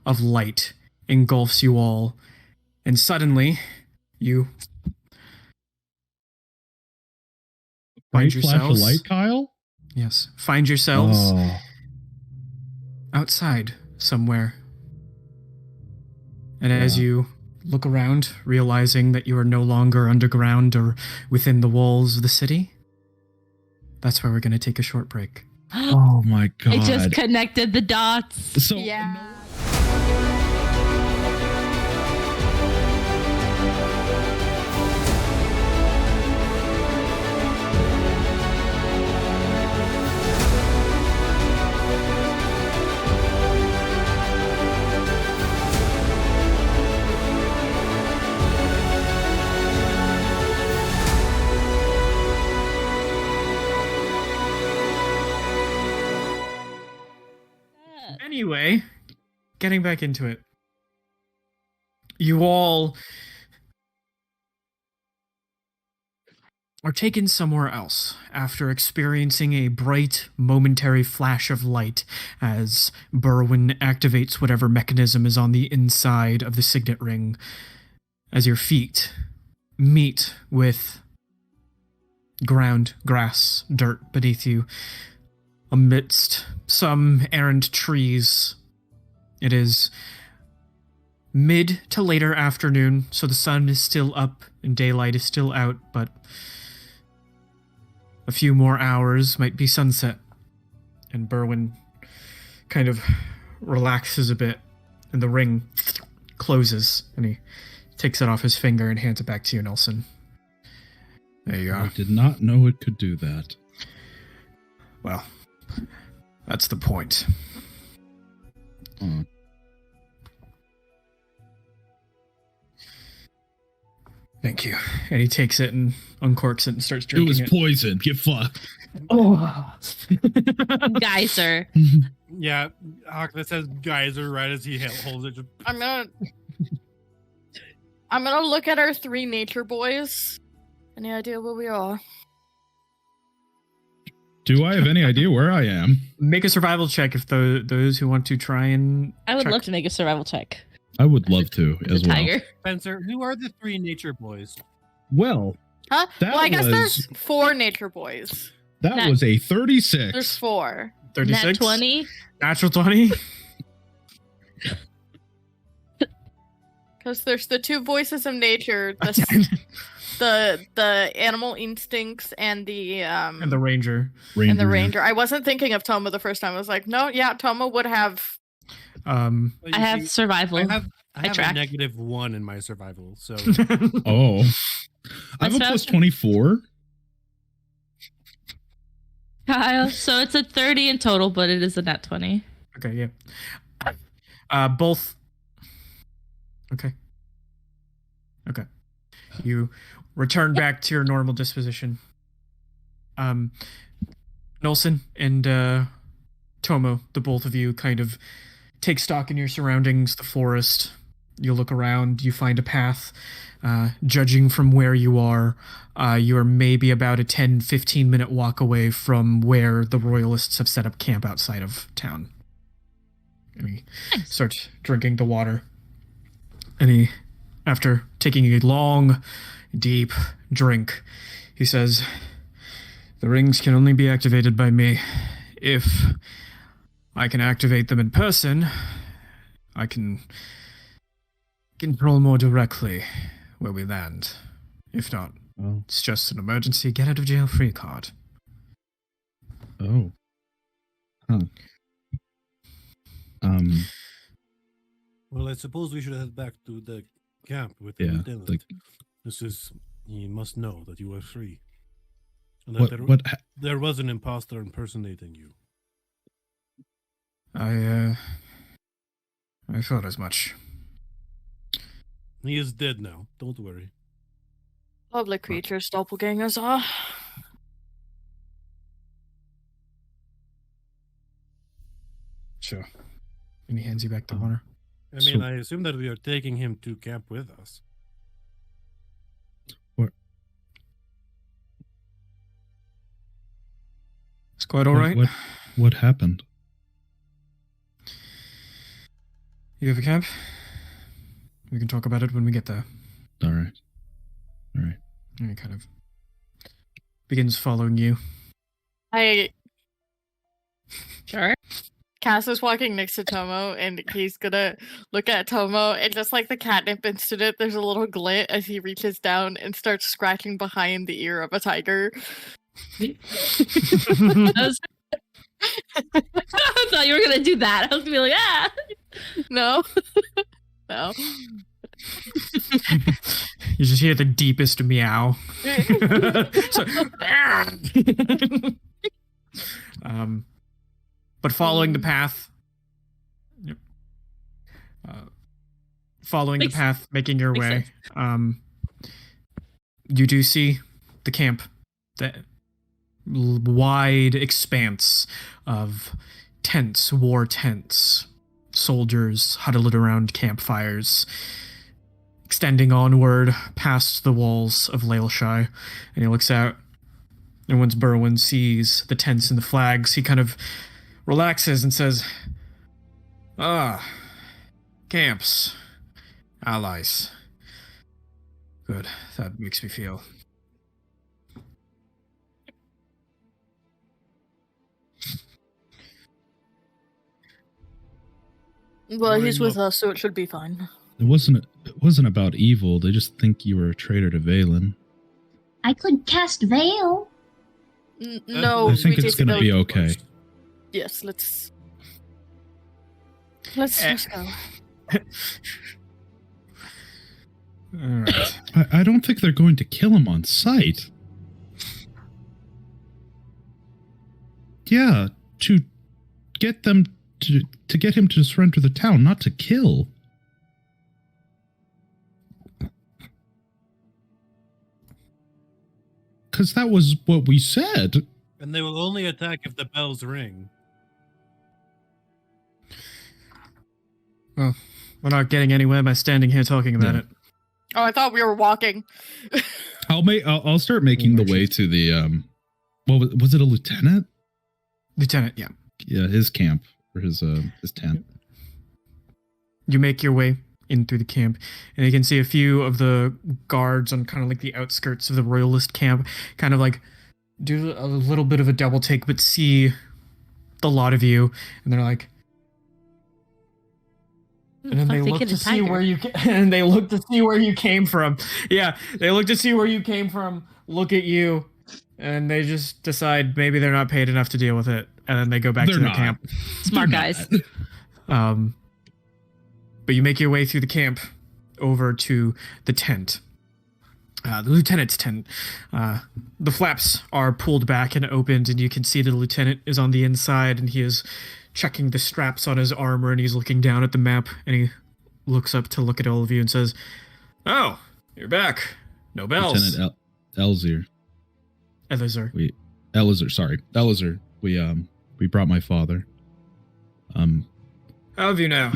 of light engulfs you all, and suddenly you find Bright flash of yourselves. light, Kyle? Yes, find yourselves Oh. outside somewhere. And as you look around, realizing that you are no longer underground or within the walls of the city, that's where we're going to take a short break. Oh my god. I just connected the dots. So Anyway, getting back into it. You all are taken somewhere else after experiencing a bright, momentary flash of light as Berwyn activates whatever mechanism is on the inside of the signet ring, as your feet meet with ground, grass, dirt beneath you, amidst some errant trees. It is mid to later afternoon, so the sun is still up and daylight is still out, but a few more hours might be sunset. And Berwyn kind of relaxes a bit, and the ring closes, and he takes it off his finger and hands it back to you, Nulson. There you I are. did not know it could do that. Well, that's the point. Oh. Thank you. And he takes it and uncorks it and starts It drinking was it. poison. Get fucked. Oh. Geyser. yeah, Hawk that says geyser right as he holds it. Just, I'm gonna look at our three nature boys. Any idea where we are? Do I have any idea where I am? Make a survival check if those who want to try and I would check. love to make a survival check. I would love to The as well. tiger. Spencer, who are the three nature boys? Well, Huh? That Well, I guess was- there's 4 nature boys. that Nat- was a 36. There's 4. 36? Nat 20. Natural 20? Because there's the two voices of nature, the animal instincts and the and the ranger. And the ranger. I wasn't thinking of Toma the first time. I was like, no, yeah, Toma would have. I have survival. I have a -1 in my survival. So. Oh, I have a +24. Kyle, so it's a 30 in total, but it is a net 20. Okay, yeah. Both. Okay. You return back to your normal disposition. Nulson and Tomo, the both of you kind of take stock in your surroundings, the forest. You look around, you find a path. Judging from where you are maybe about a 10-15 minute walk away from where the Royalists have set up camp outside of town. And he starts drinking the water. And after taking a long, deep drink, he says, "The rings can only be activated by me. If I can activate them in person, I can control more directly where we land. If not, it's just an emergency get out of jail free card." Oh. Huh. Well, I suppose we should head back to the camp with the lieutenant. He must know that you are free. And that there was an imposter impersonating you. I thought as much. He is dead now. Don't worry. Lovely creatures, doppelgangers are. Sure. And he hands you back the water. I mean, I assume that we are taking him to camp with us. What? It's quite all right. What happened? You have a camp? We can talk about it when we get there. All right. And he kind of begins following you. Sure. Cass is walking next to Tomo, and he's gonna look at Tomo, and just like the catnip incident, there's a little glint as he reaches down and starts scratching behind the ear of a tiger. I thought you were gonna do that. I was gonna be like, ah. No. No. You just hear the deepest meow. But following the path, making your way, you do see the camp, the wide expanse of tents, war tents, soldiers huddled around campfires, extending onward past the walls of Laleshai. And he looks out, and once Berwyn sees the tents and the flags, he kind of relaxes and says, camps, allies. Good, that makes me feel. Well, he's with us, so it should be fine. It wasn't about evil. They just think you were a traitor to Valen. I could cast Veil. No, I think it's gonna be okay. Yes, let's go. All right. I don't think they're going to kill him on sight. Yeah, to get them to get him to surrender the town, not to kill. Because that was what we said. And they will only attack if the bells ring. Well, we're not getting anywhere by standing here talking about it. Oh, I thought we were walking. I'll start making the way to the what was it, a lieutenant? Lieutenant, yeah. Yeah, his camp or his tent. You make your way in through the camp, and you can see a few of the guards on kind of like the outskirts of the Royalist camp kind of like do a little bit of a double take, but see the lot of you, and they're like, And then they look to see where you and they look to see where you came from. Yeah, they look to see where you came from. Look at you, and they just decide maybe they're not paid enough to deal with it, and then they go back to the camp. Smart guys. But you make your way through the camp over to the tent. The lieutenant's tent. The flaps are pulled back and opened, and you can see the lieutenant is on the inside, and he is checking the straps on his armor, and he's looking down at the map, and he looks up to look at all of you and says, "Oh, you're back. No bells." Lieutenant Elzir. Elazar. We brought my father. How have you now?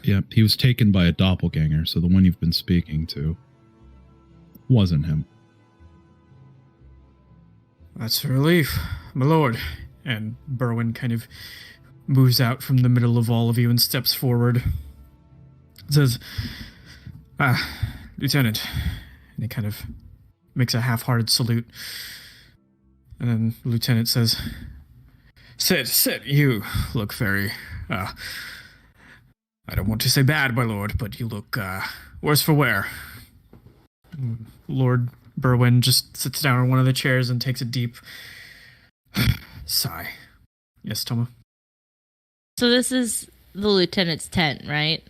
Yeah, he was taken by a doppelganger, so the one you've been speaking to wasn't him. That's a relief, my lord. And Berwin kind of moves out from the middle of all of you and steps forward. Says, Lieutenant. And he kind of makes a half-hearted salute. And then the lieutenant says, Sit. You look very, I don't want to say bad, my lord, but you look, worse for wear. Lord Berwin just sits down on one of the chairs and takes a deep sigh. Yes, Toma? So this is the lieutenant's tent, right?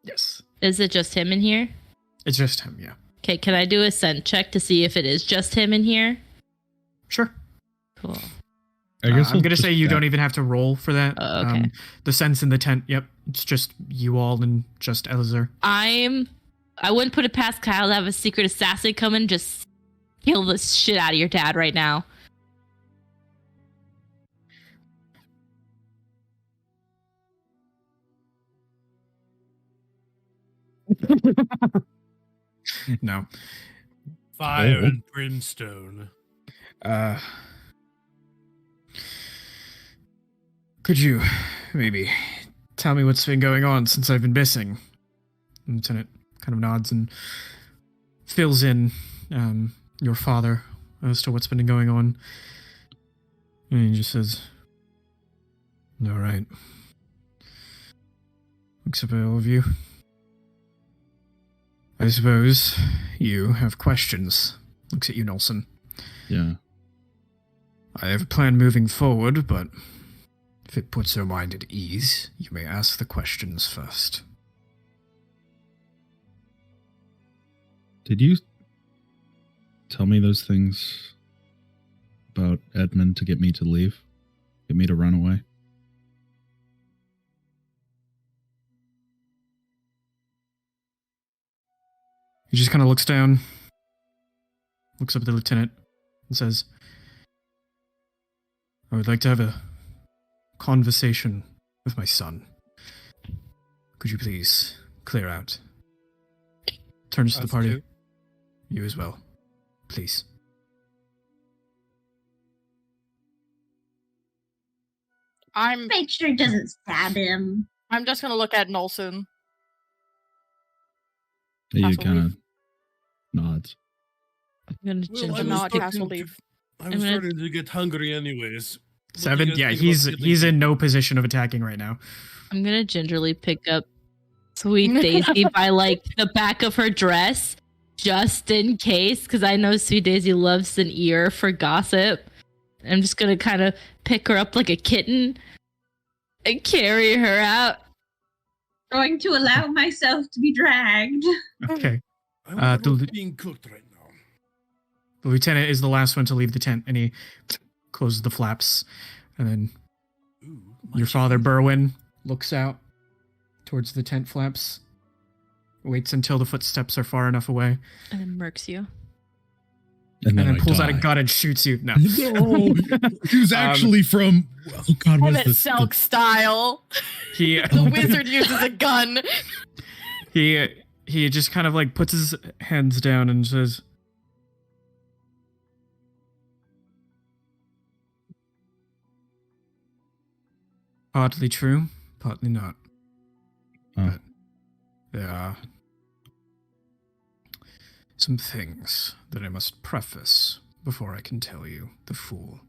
Yes. Is it just him in here? It's just him, yeah. Okay, can I do a scent check to see if it is just him in here? Sure. Cool. I guess I'm going to say you don't even have to roll for that. Okay. The scent's in the tent, yep. It's just you all and just Elazar. I wouldn't put it past Kyle to have a secret assassin come and just kill the shit out of your dad right now. No. Fire and brimstone. Could you maybe tell me what's been going on since I've been missing? The lieutenant kind of nods and fills in your father as to what's been going on. And he just says, all right. Looks up at all of you. I suppose you have questions. Looks at you, Nulson. Yeah. I have a plan moving forward, but if it puts your mind at ease, you may ask the questions first. Did you tell me those things about Edmund to get me to leave? Get me to run away? He just kind of looks down, looks up at the lieutenant, and says, I would like to have a conversation with my son. Could you please clear out? Turns to the party. Too. You as well. Please. Make sure he doesn't stab him. I'm just gonna look at Nulson. You kind of nods. I'm gonna I'm starting to get hungry anyways. 7? Yeah, he's in no position of attacking right now. I'm gonna gingerly pick up Sweet Daisy by like the back of her dress, just in case, because I know Sweet Daisy loves an ear for gossip. I'm just gonna kind of pick her up like a kitten and carry her out. Going to allow myself to be dragged. Okay. Being cooked right now. The lieutenant is the last one to leave the tent, and he closes the flaps. And then your father, Berwin, looks out towards the tent flaps, waits until the footsteps are far enough away, and then murks you. And then pulls out a gun and shoots you. No. No, he was actually from. Oh God, what is this? Selk style. The wizard uses a gun. He just kind of like puts his hands down and says, partly true, partly not. But there are some things that I must preface before I can tell you the full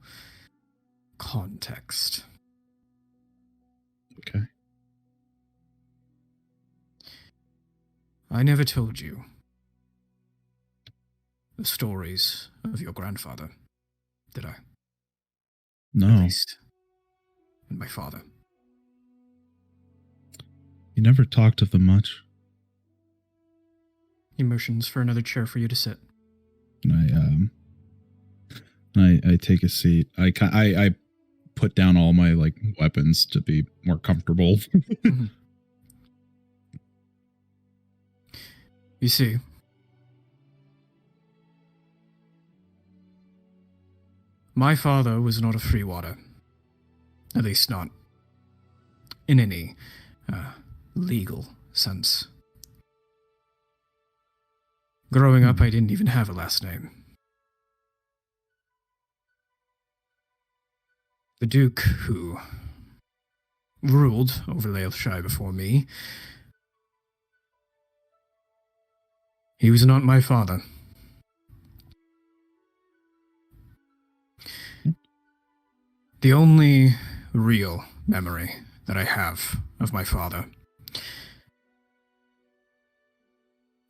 context. Okay. I never told you the stories of your grandfather, did I? No. At least, and my father. You never talked of them much. He motions for another chair for you to sit. And I take a seat. I put down all my like weapons to be more comfortable. Mm-hmm. You see, my father was not a Freewater. At least not in any legal sense. Growing up, I didn't even have a last name. The Duke, who ruled over Laleshire before me, he was not my father. The only real memory that I have of my father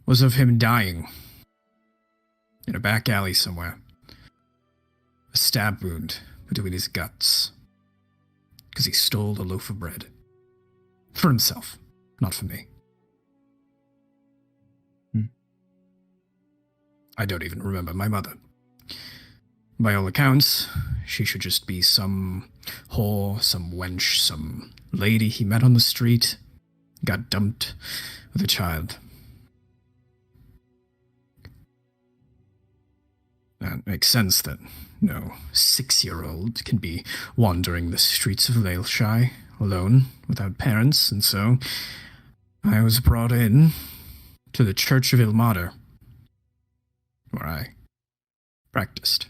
was of him dying in a back alley somewhere. A stab wound between his guts, because he stole a loaf of bread. For himself, not for me. I don't even remember my mother. By all accounts, she should just be some whore, some wench, some lady he met on the street, got dumped with a child. That makes sense that no 6-year-old can be wandering the streets of Laleshire alone without parents, and so I was brought in to the Church of Ilmater, where I practiced.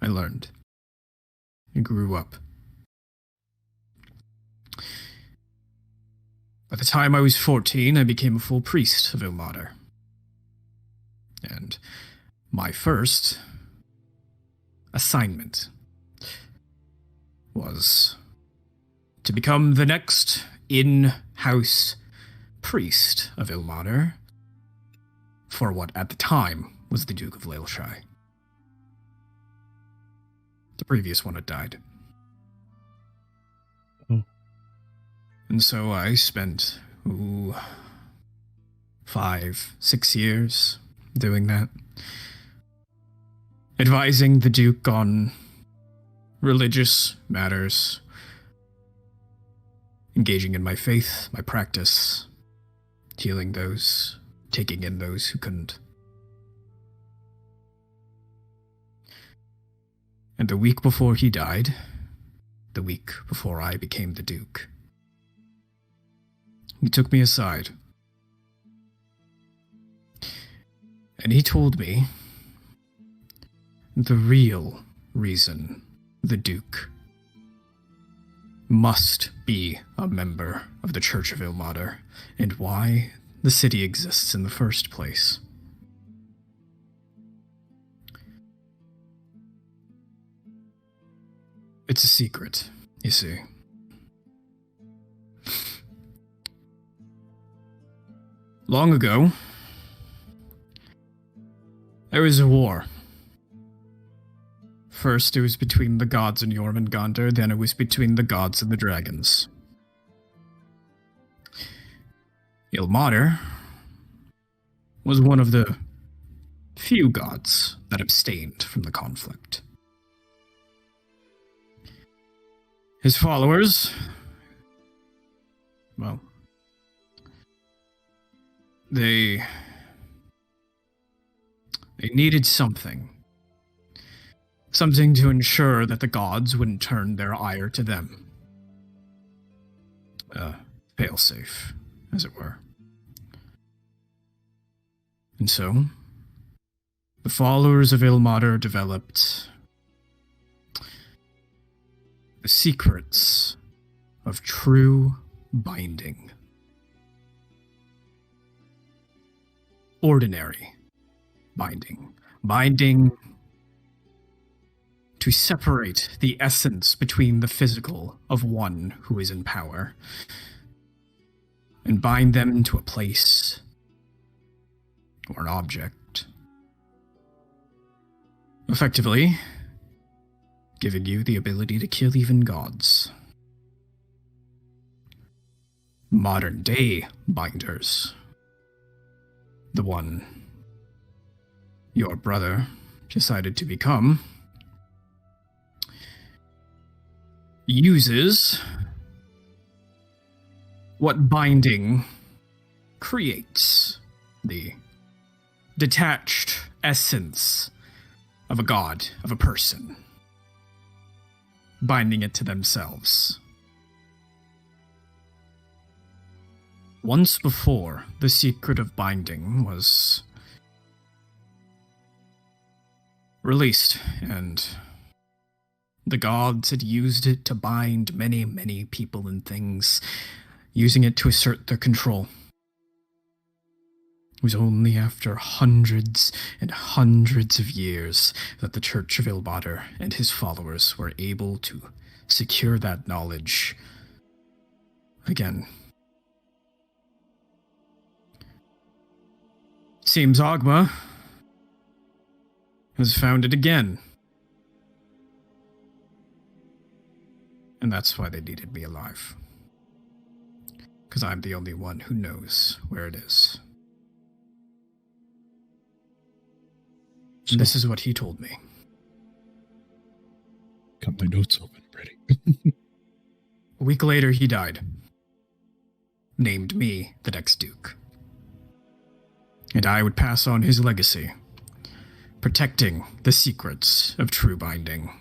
I learned. I grew up. By the time I was 14, I became a full priest of Ilmater. And my first assignment was to become the next in-house priest of Ilmater for what at the time was the Duke of Laleshire. The previous one had died. Oh. And so I spent 5-6 years doing that. Advising the Duke on religious matters, engaging in my faith, my practice, healing those, taking in those who couldn't. And the week before he died, the week before I became the Duke, he took me aside. And he told me the real reason the Duke must be a member of the Church of Ilmater, and why the city exists in the first place. It's a secret, you see. Long ago, there was a war. First, it was between the gods and Jormungandr, then it was between the gods and the dragons. Ilmater was one of the few gods that abstained from the conflict. His followers, well, they needed something. Something to ensure that the gods wouldn't turn their ire to them. Failsafe, as it were. And so, the followers of Ilmater developed the secrets of true binding. Ordinary binding. Binding to separate the essence between the physical of one who is in power and bind them to a place or an object. Effectively, giving you the ability to kill even gods. Modern day binders. The one your brother decided to become uses what binding creates, the detached essence of a god, of a person, binding it to themselves. Once before, the secret of binding was released, and the gods had used it to bind many, many people and things, using it to assert their control. It was only after hundreds and hundreds of years that the Church of Ilmater and his followers were able to secure that knowledge again. Seems Ogma has found it again. And that's why they needed me alive. Because I'm the only one who knows where it is. And this is what he told me. Got my notes open, ready. A week later, he died. Named me the next Duke. And I would pass on his legacy, protecting the secrets of true binding.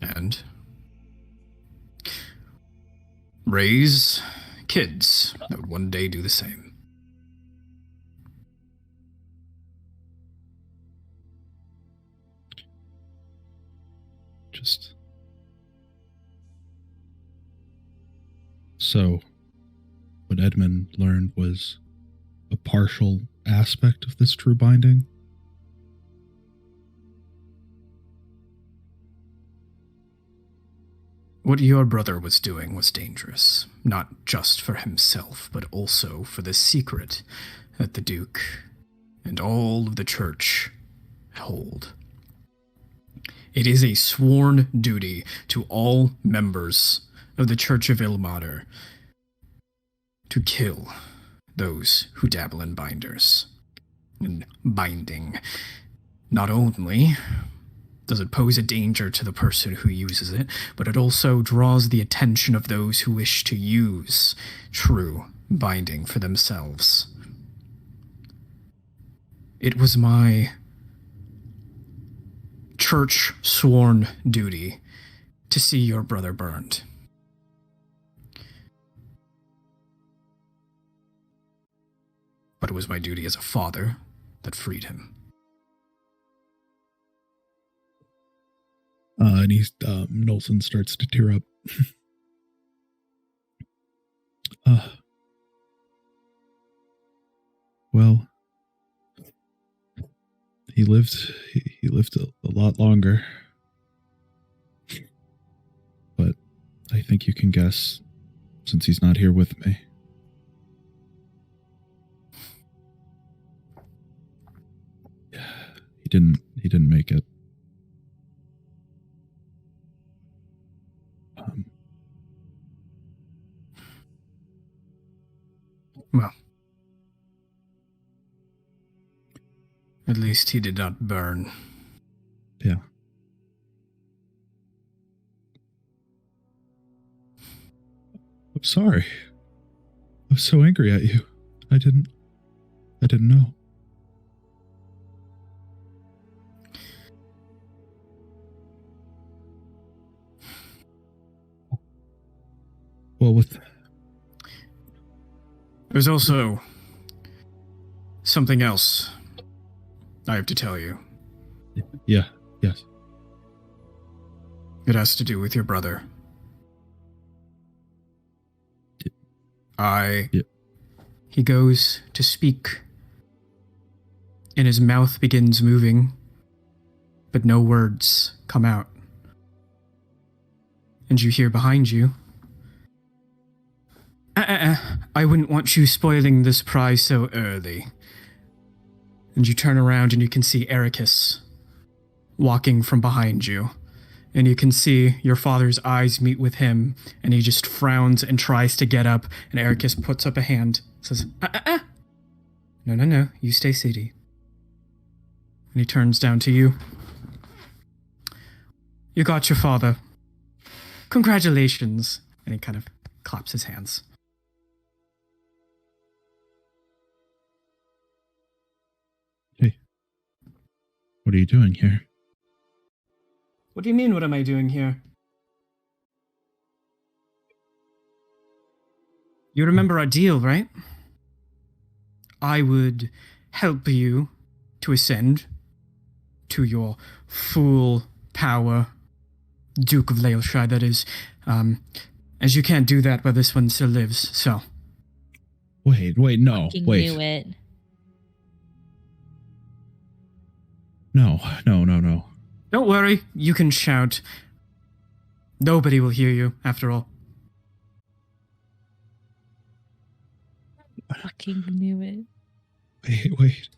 And raise kids that would one day do the same. Just so what Edmund learned was a partial aspect of this true binding. What your brother was doing was dangerous, not just for himself, but also for the secret that the Duke and all of the Church hold. It is a sworn duty to all members of the Church of Ilmater to kill those who dabble in binders. And binding. Not only does it pose a danger to the person who uses it, but it also draws the attention of those who wish to use true binding for themselves. It was my church sworn duty to see your brother burned. But it was my duty as a father that freed him. And Nulson starts to tear up. Well, he lived a lot longer. But I think you can guess, since he's not here with me. He didn't make it. Well, at least he did not burn. Yeah. I'm sorry. I was so angry at you. I didn't know. Well, There's also something else I have to tell you. Yeah, yes. It has to do with your brother. He goes to speak, and his mouth begins moving, but no words come out. And you hear behind you, I wouldn't want you spoiling the surprise so early. And you turn around and you can see Ericus walking from behind you. And you can see your father's eyes meet with him, and he just frowns and tries to get up, and Ericus puts up a hand, says, No, you stay seated. And he turns down to you. You got your father. Congratulations. And he kind of claps his hands. Hey, what are you doing here? What do you mean, what am I doing here? You remember our deal, right? I would help you to ascend to your full power, Duke of Laelshire, that is. As you can't do that while this one still lives, so. Wait, no, Fucking wait. knew it. No. Don't worry, you can shout. Nobody will hear you, after all. Fucking knew it. Wait.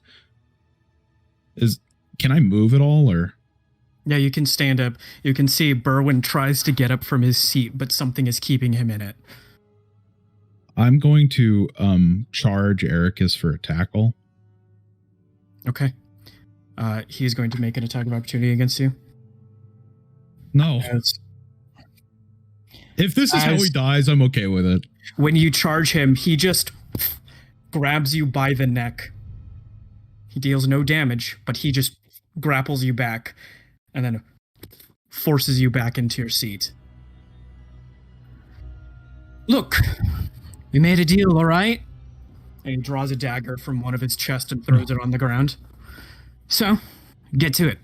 Can I move at all, or? Yeah, you can stand up. You can see Berwin tries to get up from his seat, but something is keeping him in it. I'm going to charge Ericus for a tackle. Okay. He's going to make an attack of opportunity against you. No. If this is how he dies, I'm okay with it. When you charge him, he just grabs you by the neck. He deals no damage, but he just grapples you back and then forces you back into your seat. Look, we made a deal, all right? And he draws a dagger from one of his chest and throws it on the ground. So, get to it.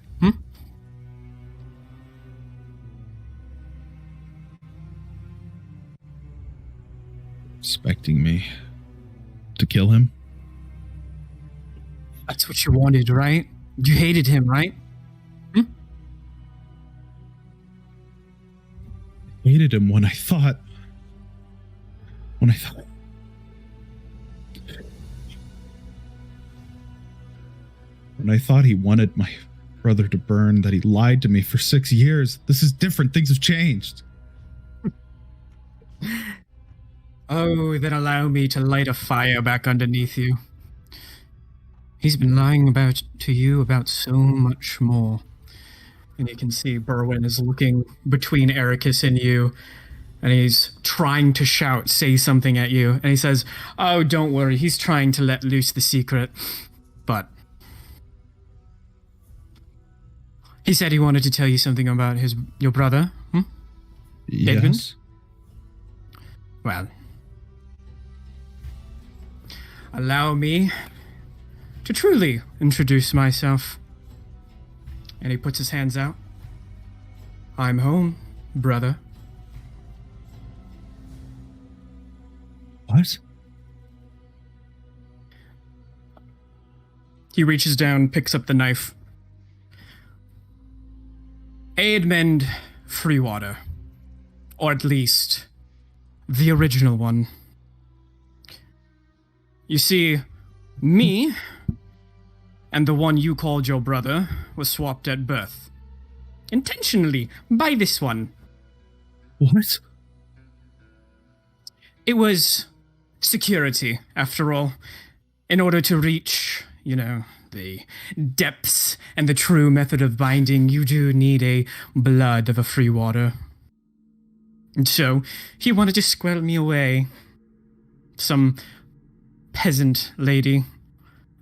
Expecting me to kill him? That's what you wanted, right? You hated him, right? I hated him when I thought he wanted my brother to burn, that he lied to me for 6 years. This is different. Things have changed. Oh, then allow me to light a fire back underneath you. He's been lying to you about so much more. And you can see Berwin is looking between Ericus and you, and he's trying to shout, say something at you. And he says, oh, don't worry, he's trying to let loose the secret. But he said he wanted to tell you something about your brother. Yes. David? Well, allow me to truly introduce myself. And he puts his hands out. I'm home, brother. What? He reaches down, picks up the knife. Aidmend Freewater. Or at least, the original one. You see, me and the one you called your brother was swapped at birth. Intentionally, by this one. What? It was security, after all. In order to reach, the depths and the true method of binding, you do need a blood of a Freewater. And so, he wanted to squirrel me away. Some peasant lady.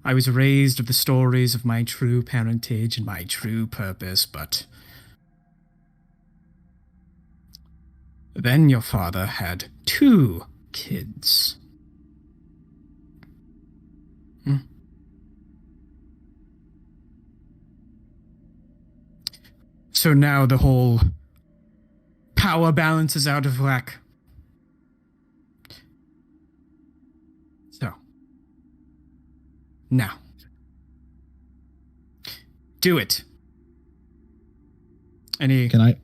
I was raised of the stories of my true parentage and my true purpose, but then your father had 2 kids. So now the whole power balance is out of whack. So, now, do it. And he oh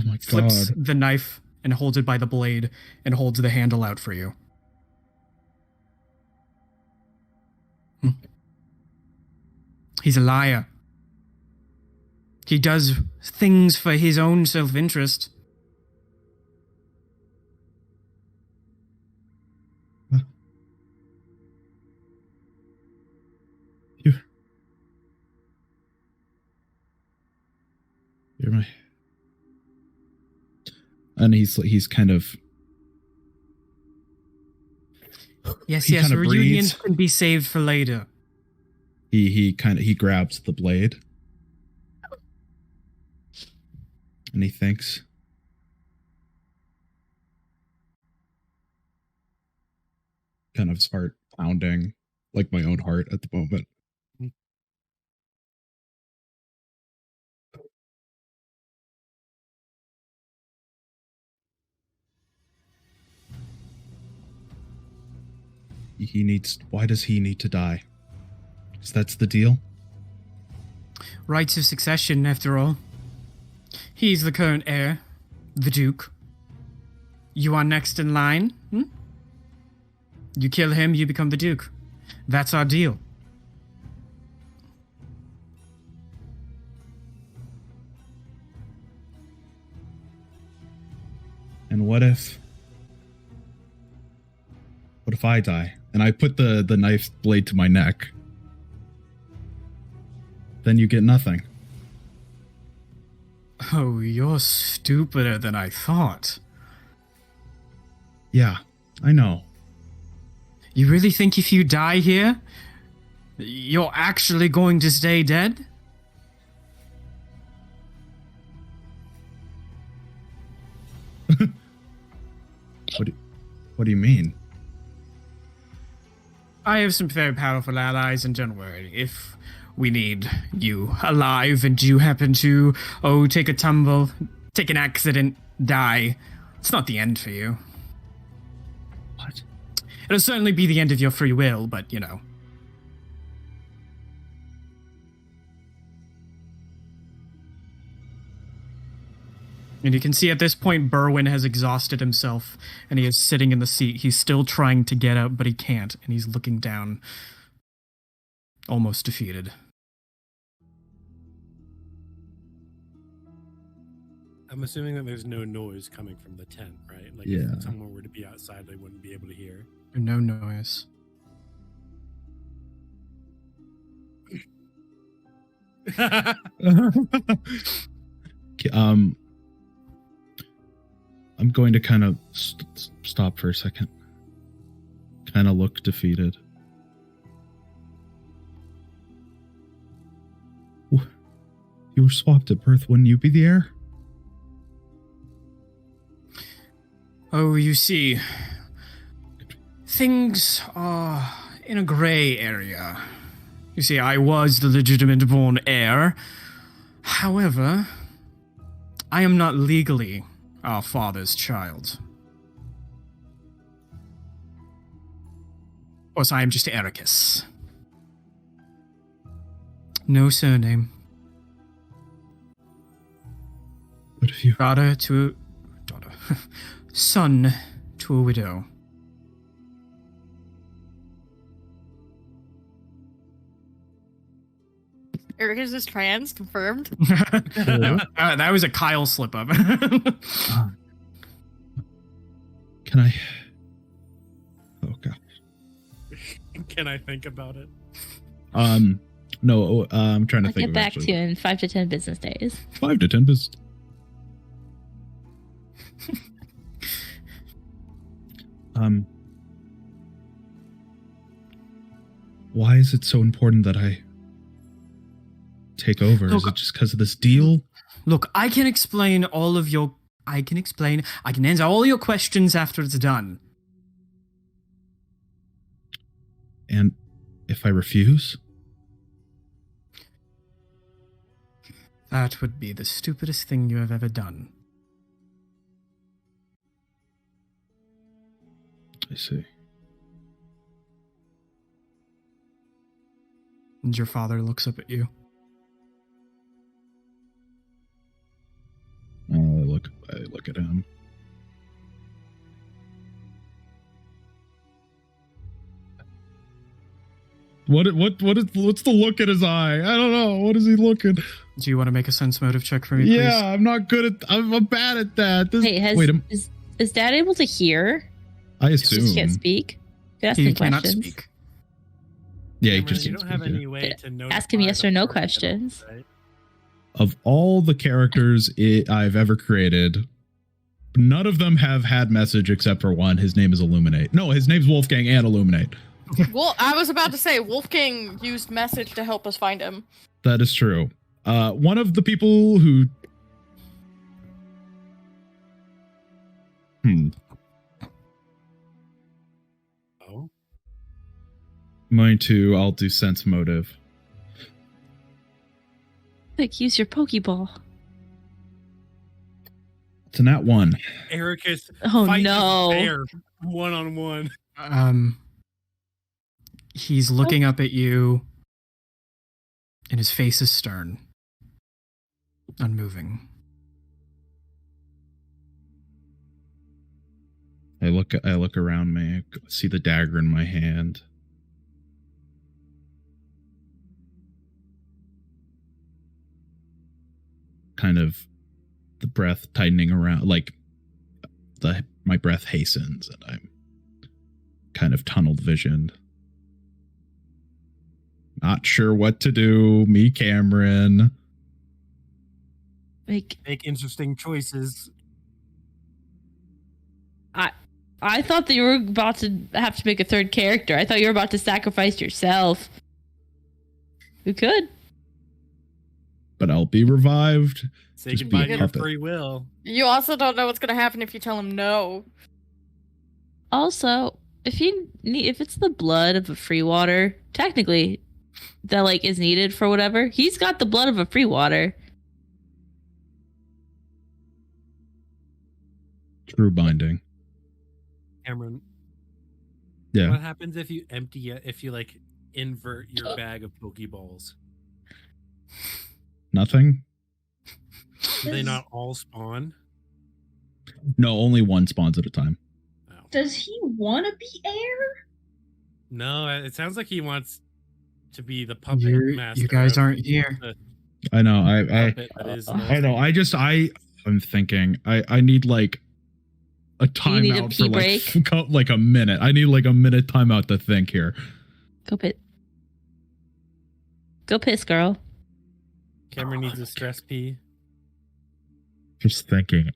my flips God. the knife and holds it by the blade and holds the handle out for you. He's a liar. He does things for his own self-interest. You're my... And he's kind of... Yes, reunion can be saved for later. He grabs the blade. And he thinks. Kind of his heart pounding like my own heart at the moment. Why does he need to die? Because that's the deal? Rights of succession, after all. He's the current heir, the Duke. You are next in line, You kill him, you become the Duke. That's our deal. And what if I die? And I put the knife blade to my neck. Then you get nothing. Oh, you're stupider than I thought. Yeah, I know. You really think if you die here, you're actually going to stay dead? What do you mean? I have some very powerful allies, and don't worry, if we need you alive and you happen to, take a tumble, take an accident, die, it's not the end for you. What? It'll certainly be the end of your free will, but, you know. And you can see at this point, Berwin has exhausted himself, and he is sitting in the seat. He's still trying to get out, but he can't, and he's looking down, almost defeated. I'm assuming that there's no noise coming from the tent, right? Like, yeah. If someone were to be outside, they wouldn't be able to hear. No noise. I'm going to kind of stop for a second. Kind of look defeated. You were swapped at birth. Wouldn't you be the heir? Oh, you see, things are in a gray area. You see, I was the legitimate born heir. However, I am not legally our father's child. Of course, I am just Ericus. No surname. What if you... Son to a widow. Ericus is trans, confirmed. That was a Kyle slip up. Can I... Oh, God. Can I think about it? No, I'm trying to think. I'll get back to you in 5 to 10 business days. 5 to 10 business. Why is it so important that I take over? Look, is it just because of this deal? Look, I can explain all of your... I can answer all your questions after it's done. And if I refuse? That would be the stupidest thing you have ever done. I see. And your father looks up at you. I look at him. What's the look in his eye? I don't know. What is he looking? Do you want to make a sense motive check for me, Yeah, please? I'm not good at. I'm bad at that. Is Dad able to hear? I He assume. can't speak. You ask He him cannot questions. speak. Yeah, he Cameron, just you can't don't have speak, yeah. any way to notify Ask him yes the or no party at all, questions. right? Of all the characters I've ever created, none of them have had message except for one. His name is Illuminate. No, his name's Wolfgang and Illuminate. Well, I was about to say Wolfgang used message to help us find him. That is true. One of the people who... Oh. I'll do sense motive. Like, use your Pokeball. It's a nat 1. Eric is Oh fighting no. his bear one-on-one. He's looking up at you, and his face is stern, unmoving. I look around me, I see the dagger in my hand. Kind of the breath tightening around, like my breath hastens and I'm kind of tunneled visioned. Not sure what to do. Me, Cameron. Like, Make interesting choices. I thought that you were about to have to make a third character. I thought you were about to sacrifice yourself. You could. But I'll be revived. Say Just goodbye be a to your puppet. free will. You also don't know what's gonna happen if you tell him no. Also, if it's the blood of a Freewater, technically, that like is needed for whatever, he's got the blood of a Freewater. True binding. Cameron, Yeah. what happens if you like invert your bag of Pokeballs? Nothing? Do they not all spawn? No, only one spawns at a time. Oh. Does he want to be heir? No, it sounds like he wants to be the puppet master. You guys of aren't here. the I know. puppet that is I know. I'm thinking I need like a You need a timeout pee for break? like a minute. I need like a minute timeout to think here. Go piss, girl. Cameron needs a stress pee. Just thinking.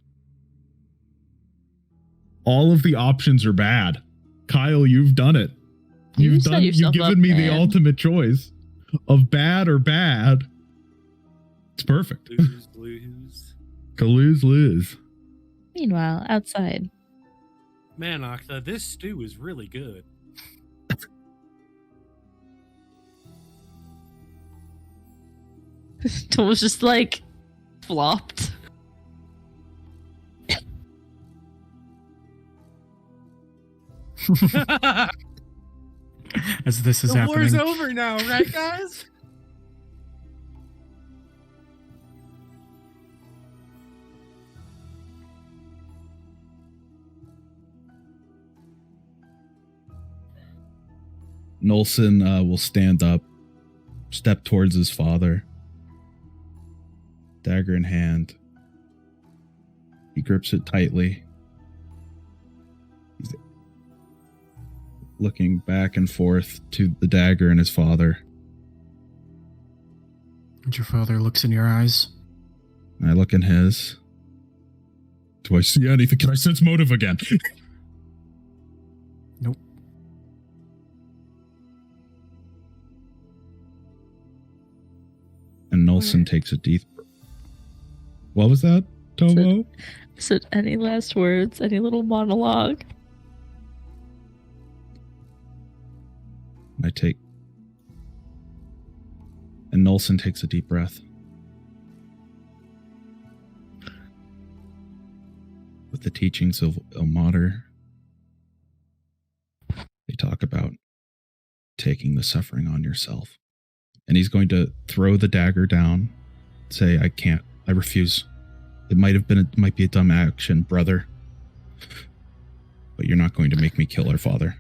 All of the options are bad. Kyle, you've done it. You've given me the ultimate choice of bad or bad. It's perfect. Lose. Lose. Meanwhile, outside. Man, Octa, this stew is really good. Tomo's just like flopped. As this is The happening. war's over now, right, guys? Nulson will stand up, step towards his father, dagger in hand. He grips it tightly. He's looking back and forth to the dagger and his father. And your father looks in your eyes. I look in his. Do I see anything? Can I sense motive again? Nope. And Nulson takes a deep. What was that, Tomo? So, any last words? Any little monologue? And Nulson takes a deep breath. With the teachings of Ilmater, they talk about taking the suffering on yourself. And he's going to throw the dagger down, say, I can't, I refuse. It might be a dumb action, brother. But you're not going to make me kill our father.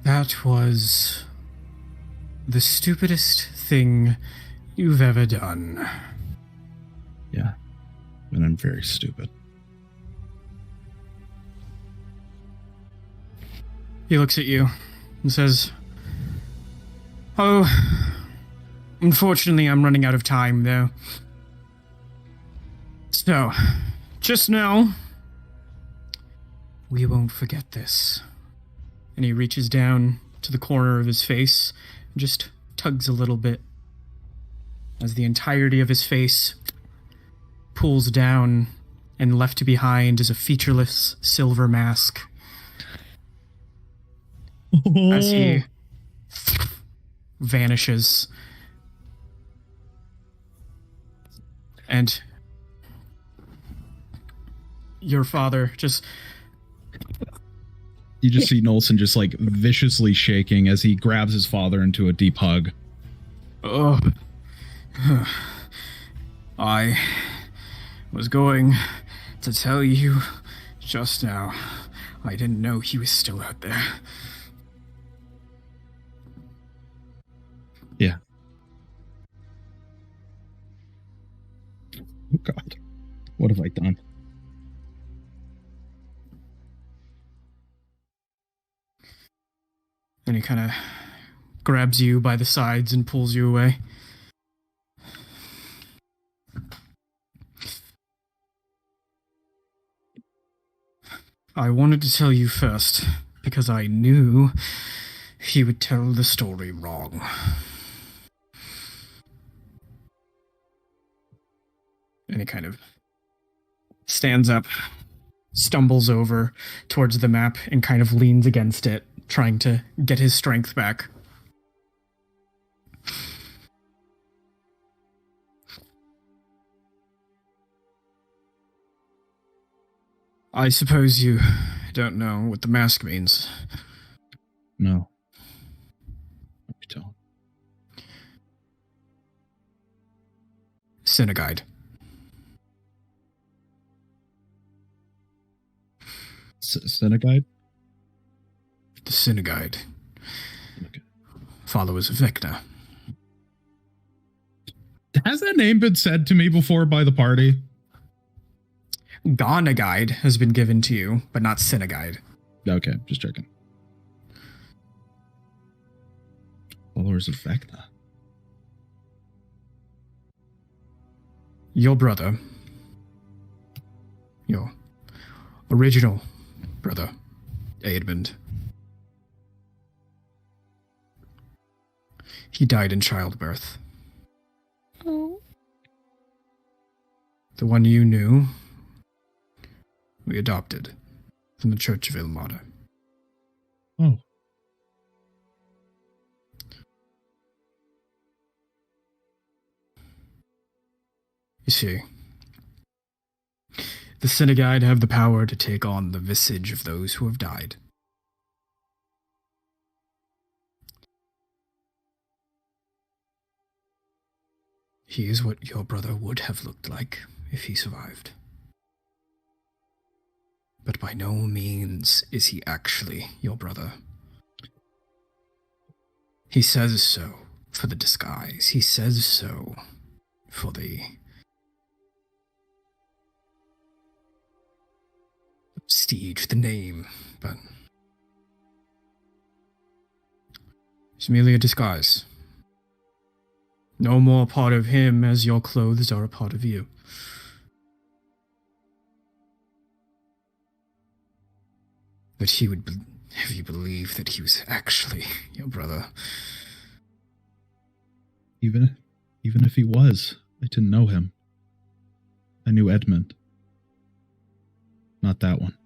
That was the stupidest thing you've ever done. Yeah, and I'm very stupid. He looks at you and says, "Oh, unfortunately, I'm running out of time, though. So, just know, we won't forget this." And he reaches down to the corner of his face and just tugs a little bit as the entirety of his face pulls down, and left behind is a featureless silver mask. As he vanishes. And your father just... You just see Nulson just like viciously shaking as he grabs his father into a deep hug. Oh. I was going to tell you just now. I didn't know he was still out there. Yeah. Oh God. What have I done? And he kind of grabs you by the sides and pulls you away. I wanted to tell you first, because I knew he would tell the story wrong. And he kind of stands up, stumbles over towards the map, and kind of leans against it, trying to get his strength back. I suppose you don't know what the mask means. No. Let me tell. Synagogue. Synagogue? The synagogue. Okay. Followers of Vecna. Has that name been said to me before by the party? Ghana Guide has been given to you, but not Synagogue. Okay, just checking. Followers of Vecna. Your brother, your original brother, Edmund, he died in childbirth. Oh. The one you knew, we adopted from the Church of Ilmata. Oh. You see, the synagogue have the power to take on the visage of those who have died. He is what your brother would have looked like if he survived. But by no means is he actually your brother. He says so for the disguise. He says so for the prestige, the name, but it's merely a disguise. No more part of him as your clothes are a part of you. But he would have you believe that he was actually your brother. Even if he was, I didn't know him. I knew Edmund. Not that one.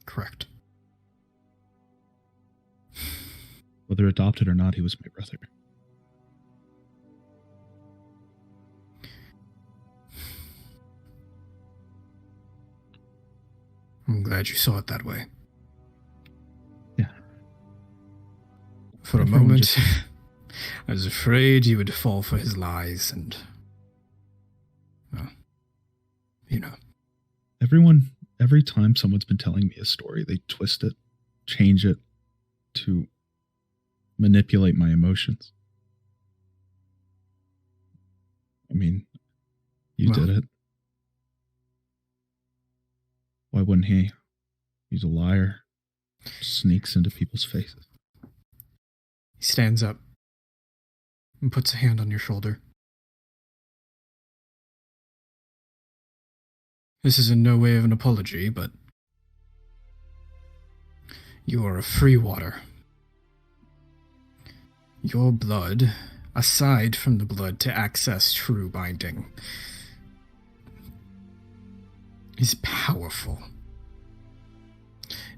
Correct. Whether adopted or not, he was my brother. I'm glad you saw it that way. Yeah. For a moment, I was afraid you would fall for his lies and Every time someone's been telling me a story, they twist it, change it to manipulate my emotions. I mean, you did it. Why wouldn't he? He's a liar. Sneaks into people's faces. He stands up and puts a hand on your shoulder. This is in no way of an apology, but you are a Freewater. Your blood, aside from the blood to access true binding, is powerful.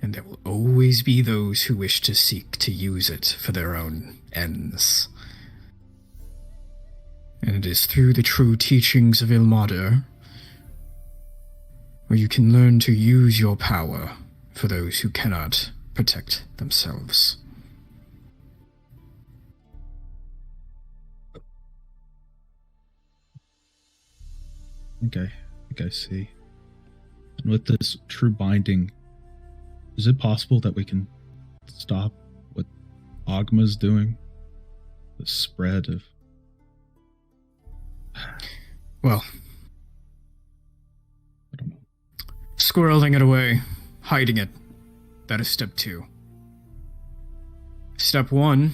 And there will always be those who wish to seek to use it for their own ends. And it is through the true teachings of Ilmater where you can learn to use your power for those who cannot protect themselves. I think I see. And with this true binding, is it possible that we can stop what Ogma's doing? The spread of... Well, I don't know. Squirreling it away, hiding it. That is step 2. Step 1,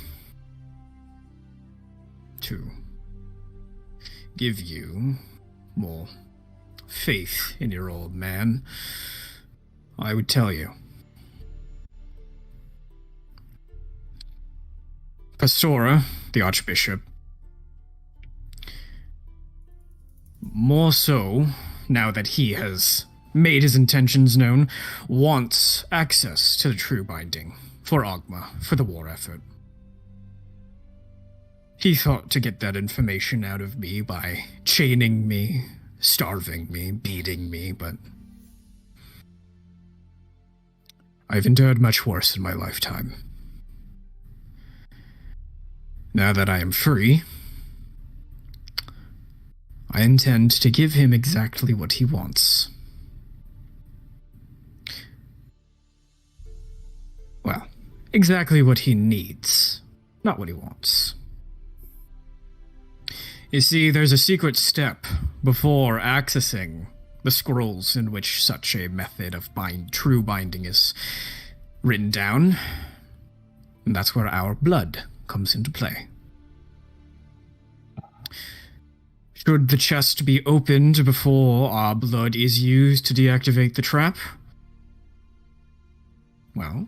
to give you more faith in your old man, I would tell you. Pastora, the Archbishop, more so, now that he has made his intentions known, wants access to the true binding for Ogma, for the war effort. He thought to get that information out of me by chaining me, starving me, beating me, but I've endured much worse in my lifetime. Now that I am free, I intend to give him exactly what he wants. Well, exactly what he needs, not what he wants. You see, there's a secret step before accessing the scrolls in which such a method of true binding is written down, and that's where our blood comes into play. Should the chest be opened before our blood is used to deactivate the trap? Well,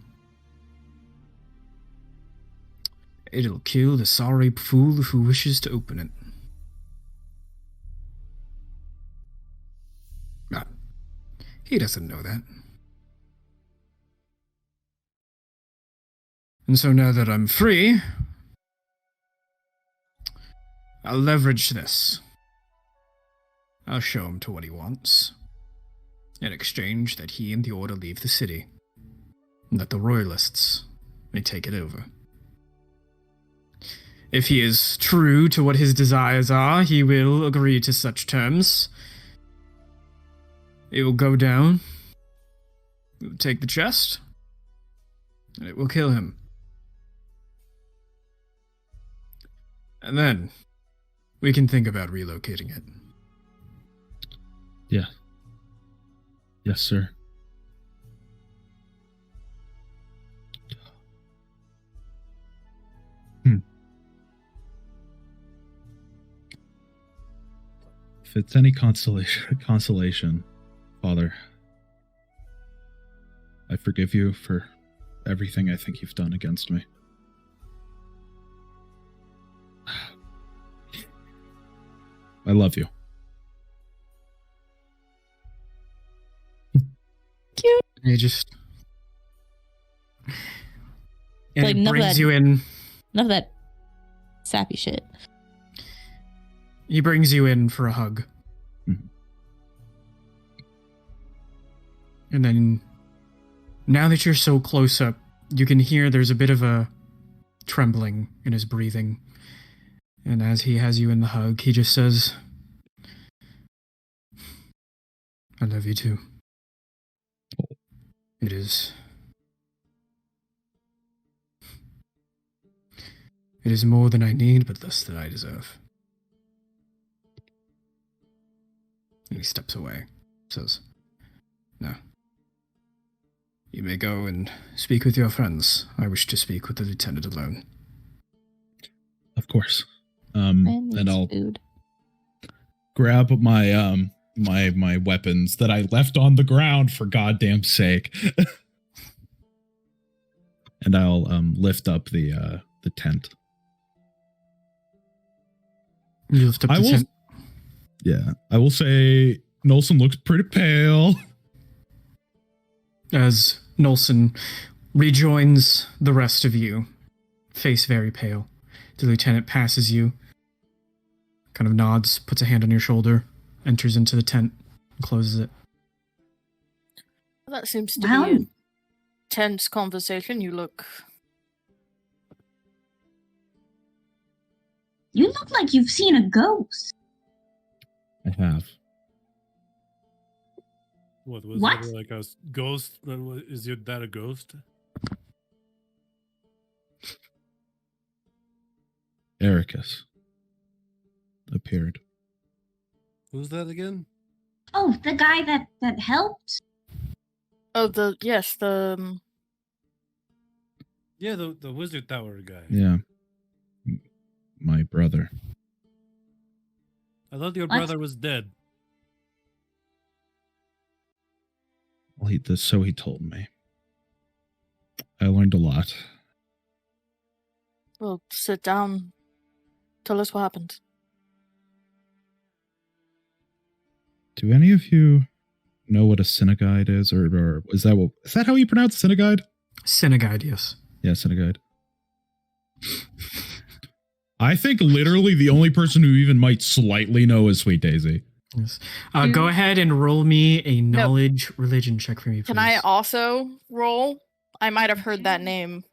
it'll kill the sorry fool who wishes to open it. But he doesn't know that. And so now that I'm free, I'll leverage this. I'll show him to what he wants. In exchange that he and the Order leave the city, and that the Royalists may take it over. If he is true to what his desires are, he will agree to such terms. It will go down, it will take the chest, and it will kill him. And then, we can think about relocating it. Yeah. Yes, sir. If it's any consolation, Father, I forgive you for everything I think you've done against me. I love you. Cute. He just... And like, he brings you in... Enough of that sappy shit. He brings you in for a hug. Mm-hmm. And then, now that you're so close up, you can hear there's a bit of a trembling in his breathing. And as he has you in the hug, he just says, I love you too. It is more than I need, but less than I deserve. And he steps away, says, "No. You may go and speak with your friends. I wish to speak with the lieutenant alone." Of course. And I'll grab my my weapons that I left on the ground for goddamn sake. And I'll lift up the tent. You lift up the tent. Yeah, I will say Nulson looks pretty pale. As Nulson rejoins the rest of you, face very pale, the lieutenant passes you, kind of nods, puts a hand on your shoulder, enters into the tent, and closes it. Well, that seems to be a tense conversation. You look like you've seen a ghost. I have. What was What? it, like a ghost? Is your dad a ghost? Ericus appeared. Who's that again? Oh, the guy that helped? Oh, the Yeah, the wizard tower guy. Yeah. My brother. I thought your What? brother was dead. Well, so he told me. I learned a lot. Well, sit down. Tell us what happened. Do any of you know what a synagogue is, or is that how you pronounce synagogue? Synagogue, yes. Yeah, synagogue. I think literally the only person who even might slightly know is Sweet Daisy. Yes. Go ahead and roll me a knowledge religion check for me, please. Can I also roll? I might have heard that name.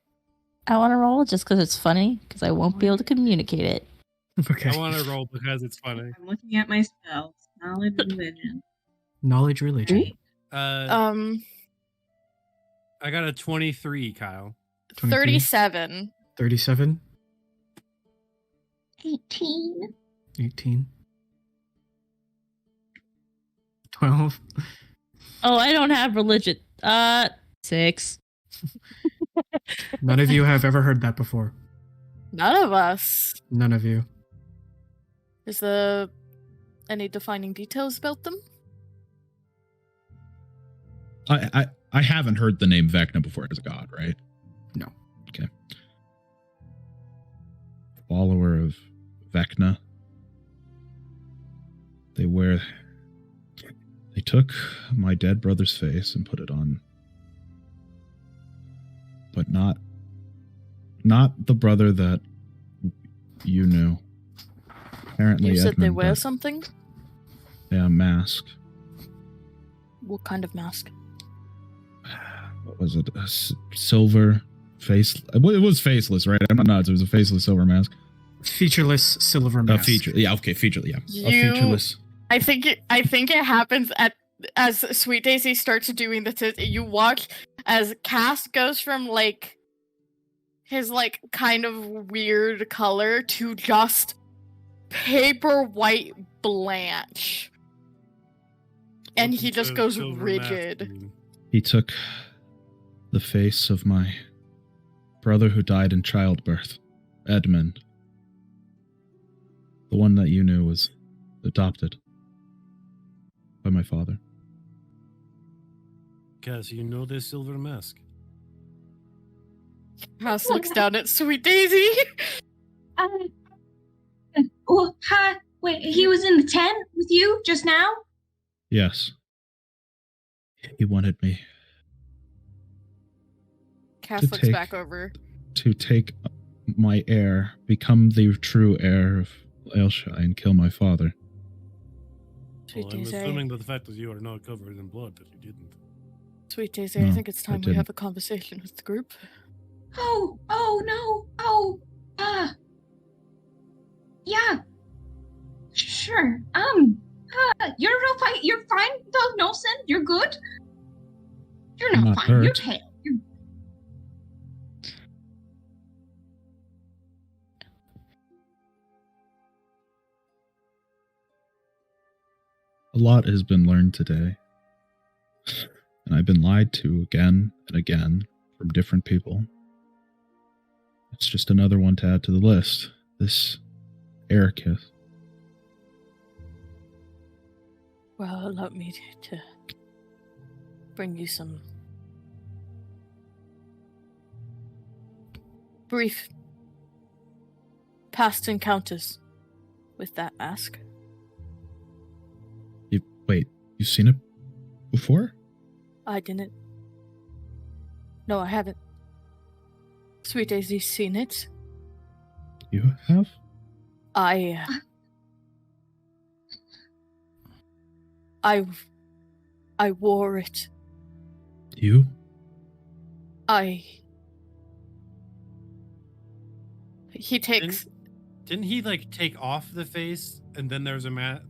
I want to roll just because it's funny, because I won't be able to communicate it. Okay. I want to roll because it's funny. I'm looking at my spells. Knowledge religion. Knowledge religion. I got a 23, Kyle. 23? 37. 37? 18. 18? 12? Oh, I don't have religion. 6. None of you have ever heard that before. None of us. None of you. Is there any defining details about them? I haven't heard the name Vecna before as a god, right? No. Okay. Follower of Vecna. They took my dead brother's face and put it on, but not the brother that you knew. Apparently, You said Edmund they wear something? Yeah, a mask. What kind of mask? What was it? A silver face? Well, it was faceless, right? I'm not nuts. It was a faceless silver mask. Featureless silver mask. Yeah, okay, featureless. Yeah, a featureless. I think it happens as Sweet Daisy starts doing this. You watch as Cass goes from like his like kind of weird color to just paper white blanche, and he just goes rigid. He took the face of my brother who died in childbirth, Edmund. The one that you knew was adopted by my father. Cass, you know this silver mask? Cass looks down at Sweet Daisy. Oh, hi. Wait, he was in the tent with you just now? Yes. He wanted me. Cass looks back over. To take my heir, become the true heir of Ailshire and kill my father. Well, I'm assuming that the fact that you are not covered in blood that you didn't. Sweet Daisy, I think it's time we have a conversation with the group. Oh no. Yeah. Sure. You're fine, though, Nulson? You're good? You're I'm not not fine. You're hurt. pale. A lot has been learned today. And I've been lied to again and again from different people. It's just another one to add to the list. This air kiss. Well, allow me to bring you some brief past encounters with that mask. Wait, you've seen it before? I didn't. No, I haven't. Sweet Daisy's seen it. You have? I wore it. You? He takes. Didn't he like take off the face and then there's a mask?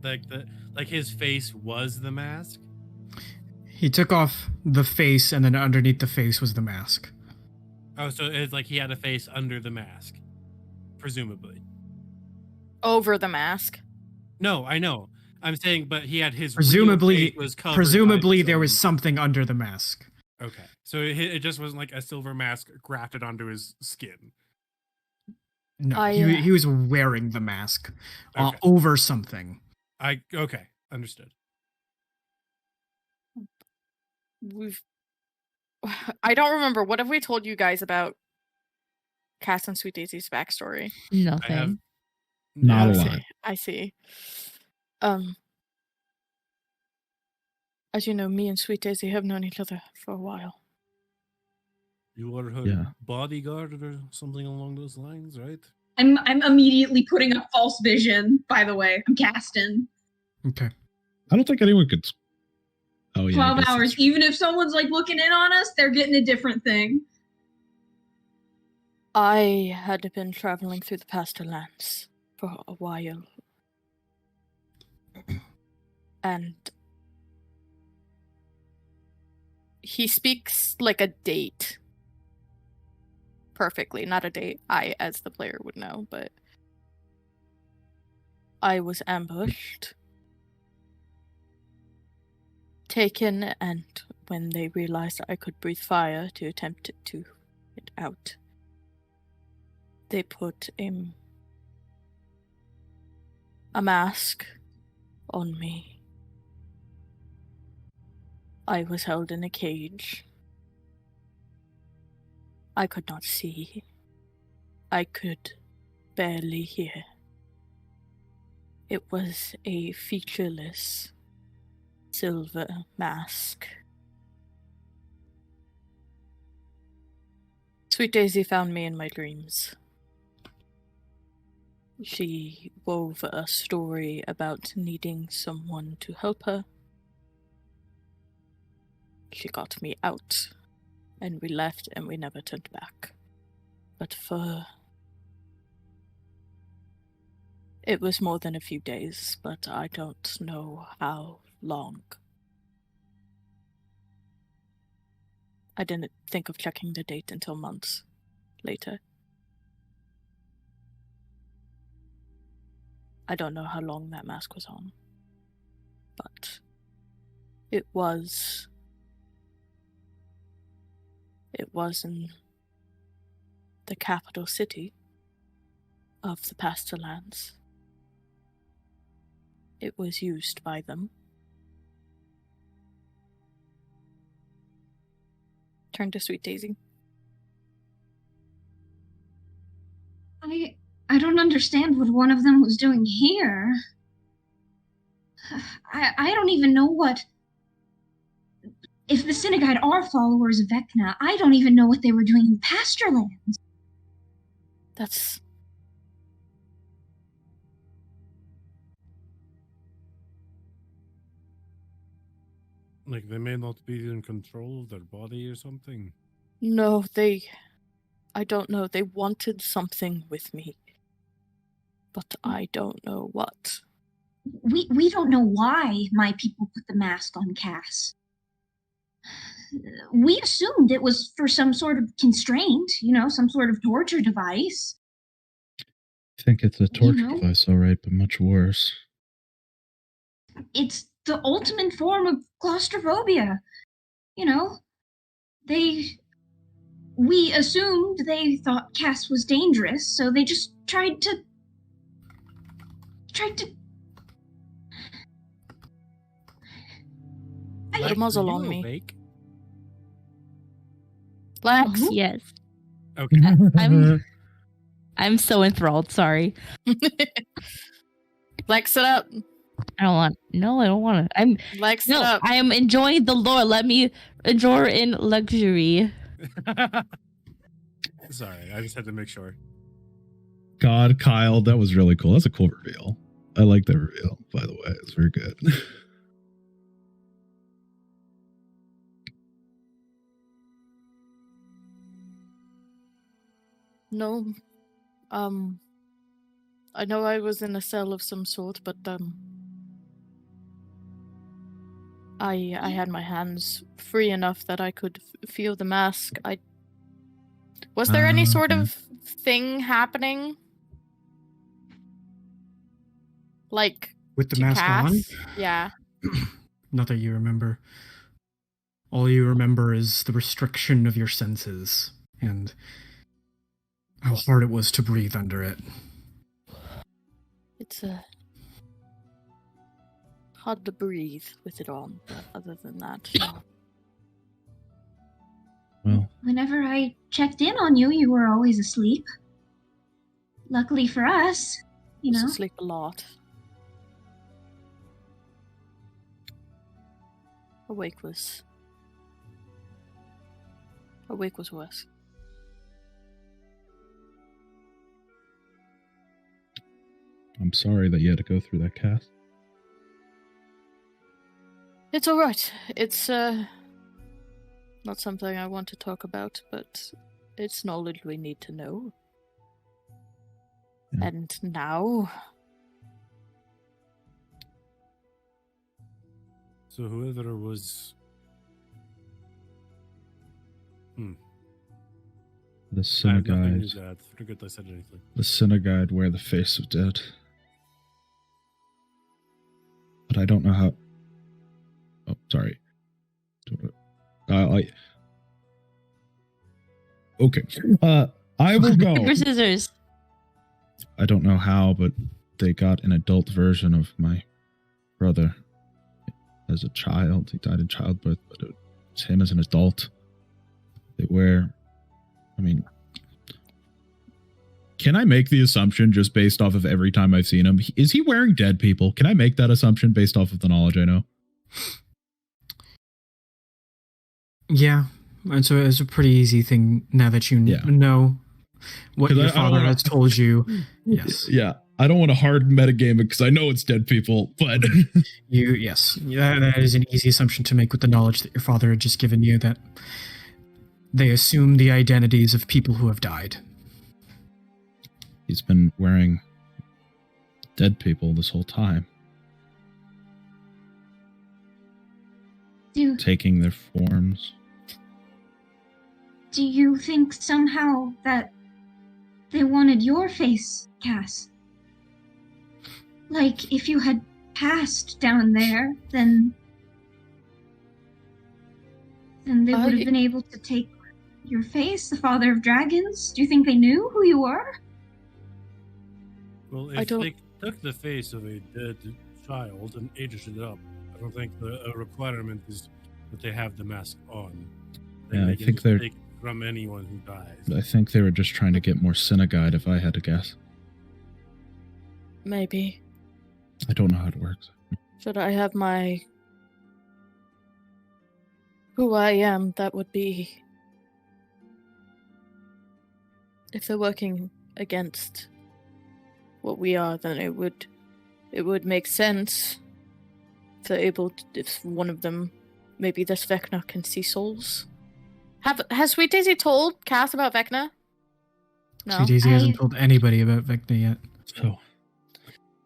Like his face was the mask. He took off the face, and then underneath the face was the mask. Oh, so it's like he had a face under the mask, presumably. Over the mask. No, I know. I'm saying, but he had his Presumably, real face was covered. presumably there was something under the mask. Okay, so it just wasn't like a silver mask grafted onto his skin. No, he was wearing the mask Okay. over something. Okay, understood. I don't remember. What have we told you guys about Cass and Sweet Daisy's backstory? Nothing. Not a I see. lot. I see. As you know, me and Sweet Daisy have known each other for a while. You are her bodyguard or something along those lines, right? I'm immediately putting up false vision, by the way. I'm casting. Okay. I don't think anyone could. Oh, yeah. 12 hours. Even if someone's like looking in on us, they're getting a different thing. I had been traveling through the pasture lands for a while. And He speaks like a date. Perfectly. Not a date I, as the player, would know, but I was ambushed, taken, and when they realized I could breathe fire to attempt to get out, they put a mask on me. I was held in a cage. I could not see. I could barely hear. It was a featureless silver mask. Sweet Daisy found me in my dreams. She wove a story about needing someone to help her. She got me out, and we left, and we never turned back. But it was more than a few days, but I don't know how long. I didn't think of checking the date until months later. I don't know how long that mask was on, but it was in the capital city of the pasture lands. It was used by them. Turn to Sweet Daisy. I don't understand what one of them was doing here. I don't even know what... If the Synagogue are followers of Vecna, I don't even know what they were doing in pasture lands. That's... Like, they may not be in control of their body or something? No, I don't know. They wanted something with me. But I don't know what. we don't know why my people put the mask on Cass. We assumed it was for some sort of constraint, some sort of torture device. I think it's a torture device, all right, but much worse. It's the ultimate form of claustrophobia. We assumed they thought Cass was dangerous, so they just tried to put a muzzle on me. Awake? Lex? Yes. Okay. I'm so enthralled, sorry. Lex it up. I don't want to. Lex it up. I am enjoying the lore. Let me enjoy in luxury. Sorry, I just had to make sure. God, Kyle, that was really cool. That's a cool reveal. I like that reveal, by the way. It's very good. No. I know I was in a cell of some sort, but I had my hands free enough that I could feel the mask. Was there any sort of thing happening? Like with the mask Cass? on? Yeah. Not that you remember. All you remember is the restriction of your senses and how hard it was to breathe under it. It's hard to breathe with it on, but other than that, no. Well, whenever I checked in on you, you were always asleep. Luckily for us, I was asleep a lot. Awake was worse. I'm sorry that you had to go through that, Cass. It's alright. It's not something I want to talk about, but it's knowledge we need to know. Yeah. And now... So whoever was... The synagogue. Forget I said anything. The synagogue where the face of dead. But I don't know how... Oh, sorry. Okay. I will go. Paper, scissors. I don't know how, but they got an adult version of my brother as a child. He died in childbirth, but it's him as an adult. Can I make the assumption just based off of every time I've seen him? Is he wearing dead people? Can I make that assumption based off of the knowledge I know? Yeah. And so it's a pretty easy thing now that you know what your father has told you. Yes. Yeah. I don't want to hard metagame it because I know it's dead people, but... Yes. That is an easy assumption to make with the knowledge that your father had just given you, that they assume the identities of people who have died. He's been wearing dead people this whole time. Taking their forms. Do you think somehow that they wanted your face, Cass? Like, if you had passed down there, then they would have been able to take your face, the Father of Dragons? Do you think they knew who you were? Well, if they took the face of a dead child and aged it up, I don't think the requirement is that they have the mask on. I think they're... Take from anyone who dies. I think they were just trying to get more synagogue, if I had to guess. Maybe. I don't know how it works. Should I have my... who I am, that would be... If they're working against what we are, then it would make sense if they're able to, if one of them, maybe this Vecna can see souls. Has Sweet Daisy told Cass about Vecna? No. Sweet Daisy hasn't told anybody about Vecna yet. So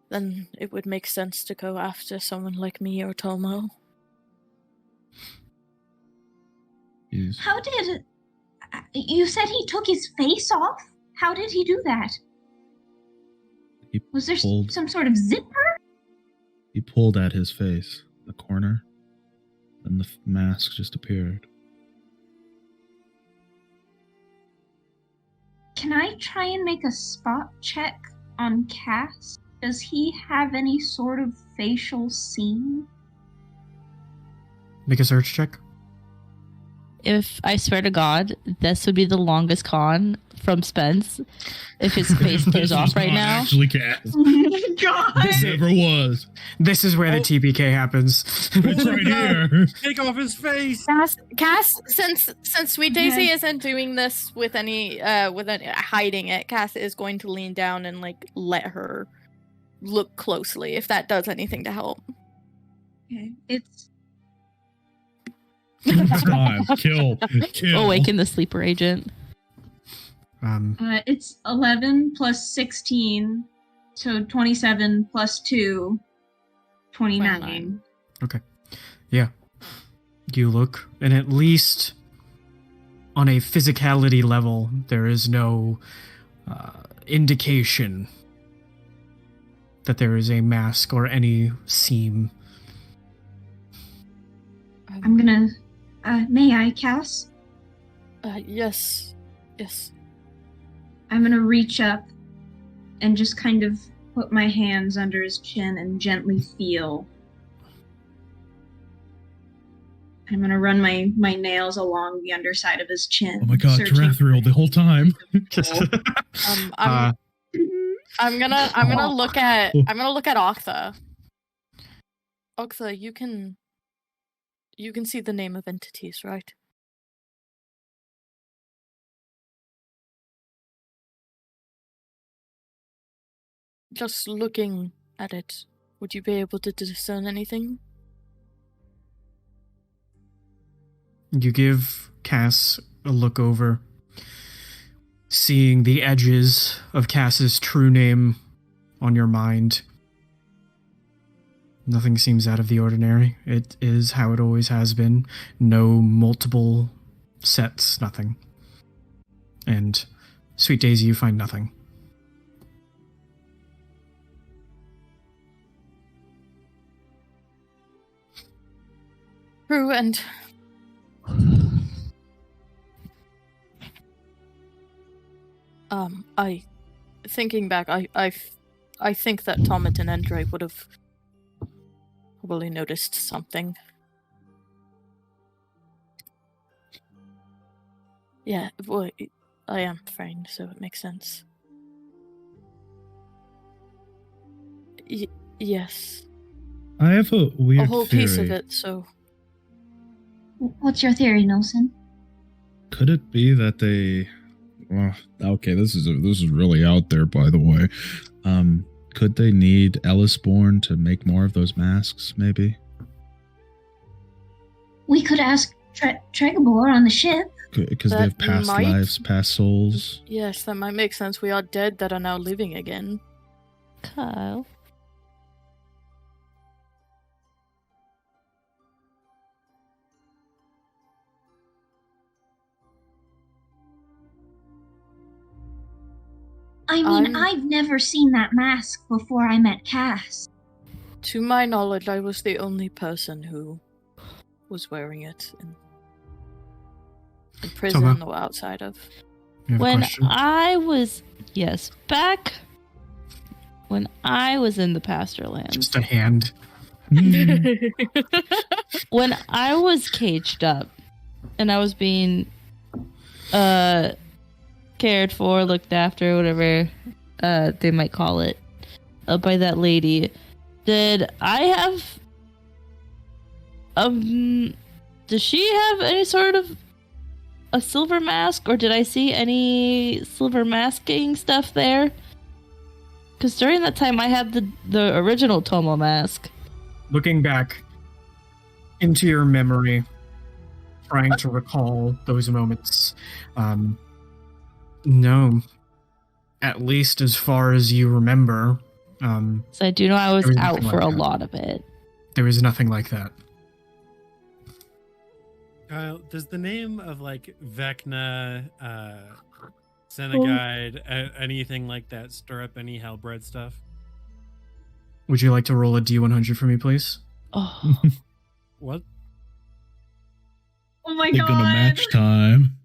then it would make sense to go after someone like me or Tomo. Yes. How did... You said he took his face off? How did he do that? Was there some sort of zipper? He pulled at his face, the corner, and the mask just appeared. Can I try and make a spot check on Cass? Does he have any sort of facial scene? Make a search check. If I swear to God, this would be the longest con from Spence if his face tears off right now. Actually, Cass. God! This never was. This is where the TPK happens. It's right here. Take off his face. Cass, since Sweet Daisy isn't doing this with any hiding it, Cass is going to lean down and like let her look closely if that does anything to help. Okay, it's Time. Kill. Awaken the sleeper agent. it's 11 plus 16, so 27 plus 2, 29. Okay. Yeah. You look, and at least on a physicality level, there is no indication that there is a mask or any seam. I'm gonna... may I, Cass? Yes. I'm gonna reach up and just kind of put my hands under his chin and gently feel. I'm gonna run my nails along the underside of his chin. Oh my God, Tarathril the whole time. I'm gonna look at Octha. Octha, you can see the name of entities, right? Just looking at it, would you be able to discern anything? You give Cass a look over, seeing the edges of Cass's true name on your mind. Nothing seems out of the ordinary. It is how it always has been. No multiple sets, nothing. And Sweet Daisy, you find nothing. True, and thinking back, I think that Tomet and Andre would have probably noticed something. Yeah, well, I am friend, so it makes sense. Yes. I have a weird A whole theory. piece of it, so... What's your theory, Nulson? Could it be that they... Well, okay, this is really out there, by the way. Could they need Ellisborn to make more of those masks, maybe? We could ask Tregabor on the ship. Because they have past lives, past souls. Yes, that might make sense. We are dead that are now living again. Kyle. I mean, I've never seen that mask before I met Cass. To my knowledge, I was the only person who was wearing it in prison or outside of. When I was when I was in the Pastorlands. Just a hand. When I was caged up and I was being cared for, looked after, whatever they might call it, by that lady, did I have does she have any sort of a silver mask, or did I see any silver masking stuff there? Because during that time I had the original Tomo mask. Looking back into your memory, trying to recall those moments, no. At least as far as you remember, So I do know I was there was out nothing for like a that. lot of it. There was nothing like that. Kyle, does the name of like Vecna, Senegide, anything like that stir up any Hellbred stuff? Would you like to roll a D100 for me, please? Oh, What? Oh my They're god. gonna match time.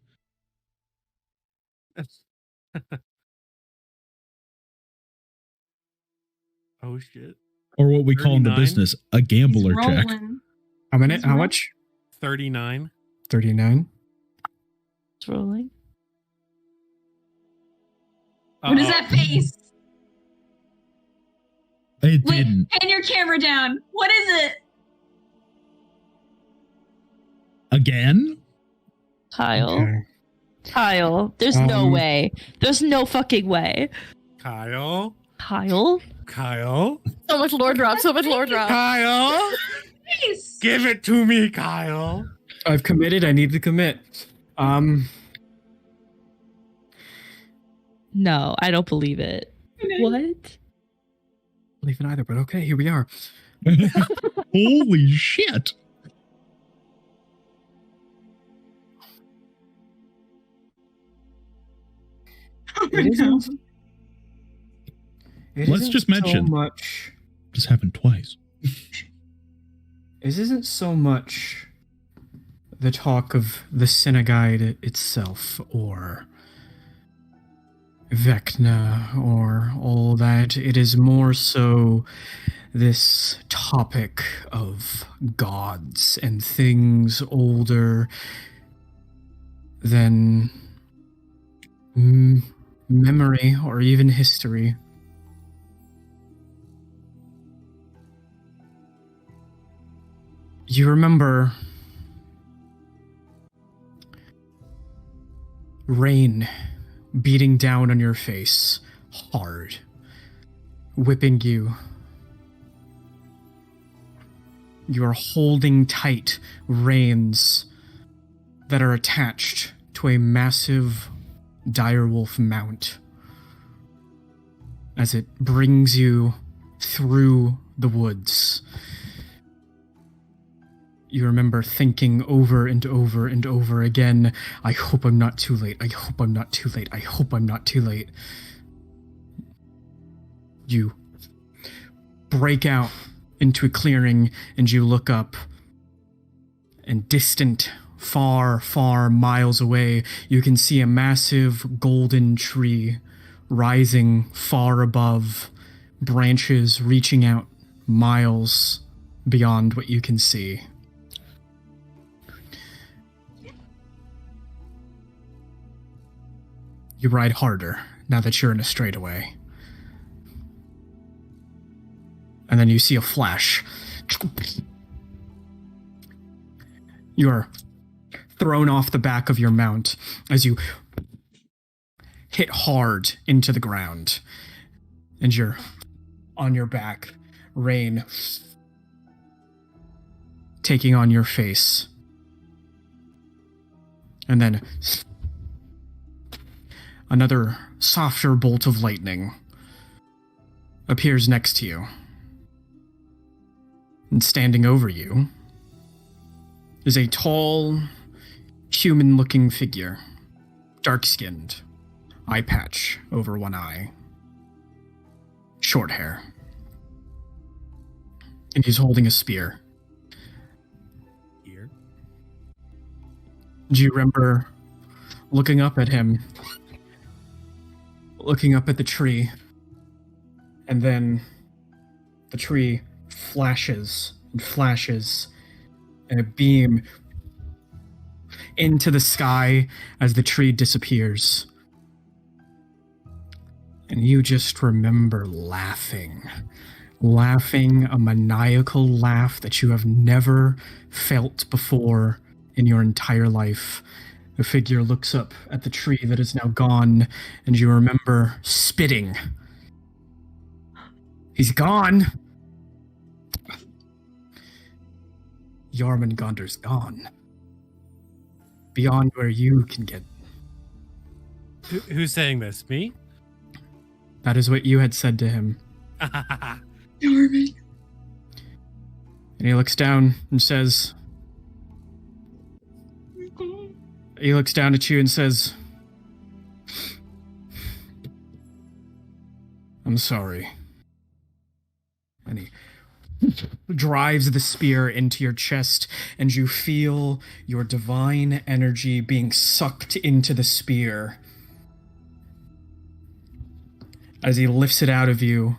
Oh shit. Or what we call in the 39? business, a He's gambler check. rolling. How many? He's How roll- much? 39. 39. it's rolling. What is that face? It Wait, didn't. hand your camera down. What is it? Again? Kyle. Kyle. There's no way. There's no fucking way. Kyle? Kyle? Kyle? So much lore drop. So much lore drop. Kyle? Face. Give it to me, Kyle. I've committed. I need to commit. No, I don't believe it. What? Believe it either, but okay, here we are. Holy shit. It isn't. It Let's isn't just mention- so much. This happened twice. This isn't so much the talk of the Senegide itself, or Vecna, or all that. It is more so this topic of gods and things older than memory or even history. You remember rain beating down on your face hard, whipping you. You are holding tight reins that are attached to a massive direwolf mount as it brings you through the woods. You remember thinking over and over and over again, I hope I'm not too late, I hope I'm not too late, I hope I'm not too late. You break out into a clearing and you look up, and distant, far, far miles away, you can see a massive golden tree rising far above, branches reaching out miles beyond what you can see. You ride harder now that you're in a straightaway. And then you see a flash. You're thrown off the back of your mount as you hit hard into the ground. And you're on your back, rain taking on your face. And then another softer bolt of lightning appears next to you. And standing over you is a tall, human-looking figure, dark-skinned, eye patch over one eye, short hair. And he's holding a spear. Here. Do you remember looking up at him, looking up at the tree, and then the tree flashes and flashes, and a beam into the sky as the tree disappears. And you just remember laughing a maniacal laugh that you have never felt before in your entire life. The figure looks up at the tree that is now gone, and you remember spitting. He's gone. Yarmangonder's gone. Beyond where you can get. Who's saying this? Me? That is what you had said to him. Norman. And he looks down and says, he looks down at you and says, I'm sorry. And he drives the spear into your chest, and you feel your divine energy being sucked into the spear. As he lifts it out of you,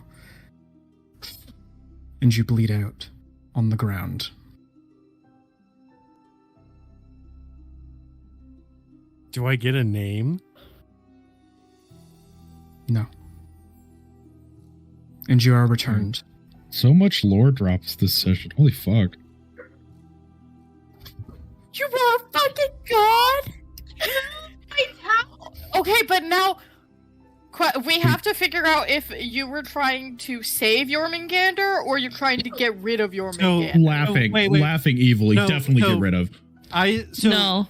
and you bleed out on the ground. Do I get a name? No. And you are returned. So much lore drops this session. Holy fuck. You were a fucking god! Okay, but now we have to figure out if you were trying to save Jormungandr or you're trying to get rid of Jormungandr. Laughing, laughing evilly, definitely get rid of. I said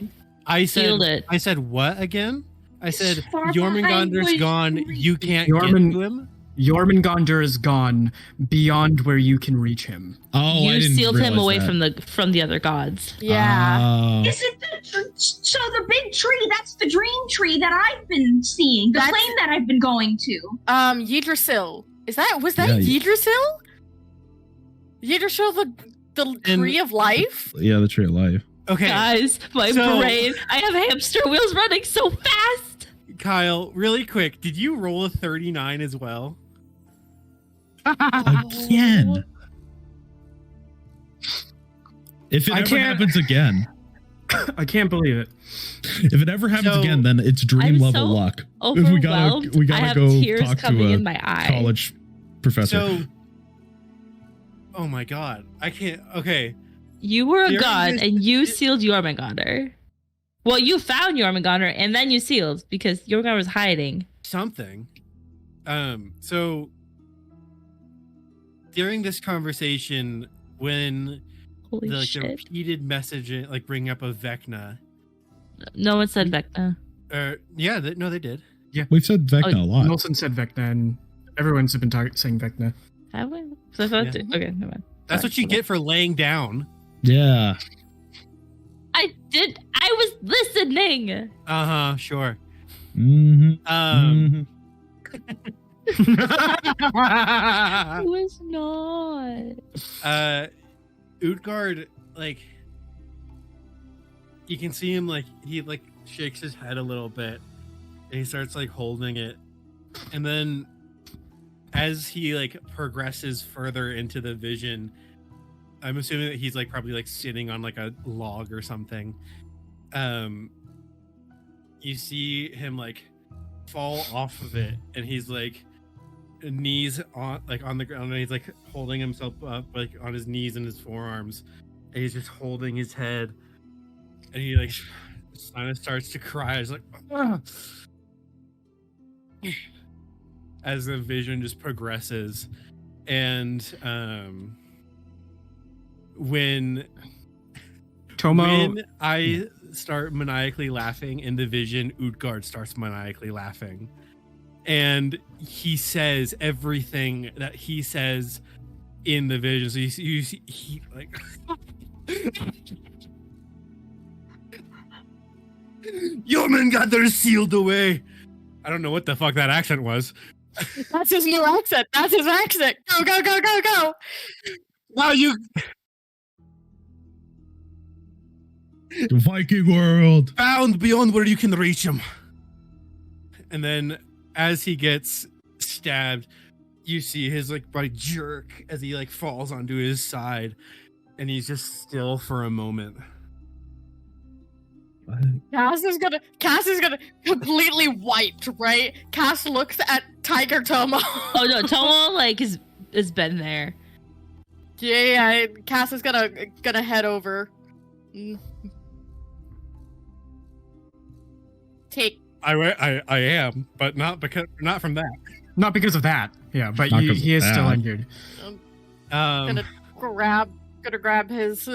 it. I said what again? I said Jormungandr's gone. You can't get to him. Jormungandr is gone beyond where you can reach him. Oh, you I didn't sealed him away that. from the other gods. Yeah. Is it so the big tree? That's the dream tree that I've been seeing. The plane that I've been going to. Yggdrasil. Was that Yggdrasil? Yggdrasil, the tree of life? Yeah, the tree of life. Okay, guys, my brain. I have hamster wheels running so fast. Kyle, really quick, did you roll a 39 as well? Again. If it ever happens again. I can't believe it. If it ever happens again, then it's dream level luck. If we gotta go talk to a college professor. So, oh my god, I can't. Okay, you were a god and you sealed Jormungandr. Well, you found Jormungandr and then you sealed because Jormungandr was hiding something. So during this conversation, when the repeated messaging, like bringing up of Vecna. No one said Vecna. Yeah, they did. Yeah, we've said Vecna a lot. Nulson said Vecna, and everyone's been saying Vecna. Have we? So okay, never mind. That's what you get for laying down. Yeah. I was listening. Sure. Mm-hmm. I was not. Utgard, like, you can see him, like, he, like, shakes his head a little bit, and he starts, like, holding it. And then, as he, like, progresses further into the vision, I'm assuming that he's, like, probably, like, sitting on, like, a log or something. You see him, like, fall off of it, and he's, like, knees on the ground, and he's like holding himself up like on his knees and his forearms, and he's just holding his head, and he like kind of starts to cry. He's like, ah! As the vision just progresses, and when I start maniacally laughing in the vision, Utgard starts maniacally laughing. And he says everything that he says in the vision. So you see, he like, Jormungandr sealed away. I don't know what the fuck that accent was. That's his new accent. That's his accent. Go, go, go, go, go. Now you. The Viking world. Found beyond where you can reach him. And then, as he gets stabbed, you see his like body jerk as he like falls onto his side, and he's just still for a moment. Cass is gonna completely white, right? Cass looks at Tiger Tomo. Oh no, Tomo like has been there. Yeah. Cass is gonna head over. Take. I am, but not from that. Not because of that. Yeah, but he is still injured. Gonna grab his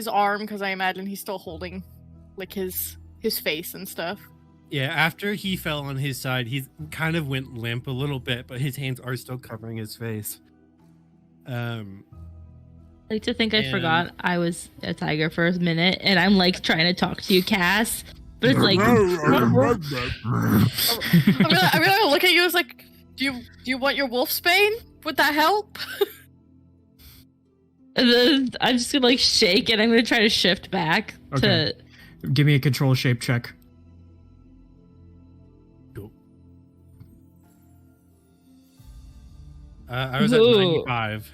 arm because I imagine he's still holding like his face and stuff. Yeah, after he fell on his side, he kind of went limp a little bit, but his hands are still covering his face. I like to think I forgot I was a tiger for a minute, and I'm like trying to talk to you, Cass, but it's like I'm gonna look at you as like, do you want your wolfsbane? Would that help? and then I'm just gonna like shake, and I'm gonna try to shift back to. Give me a control shape check. Cool. I was at 95.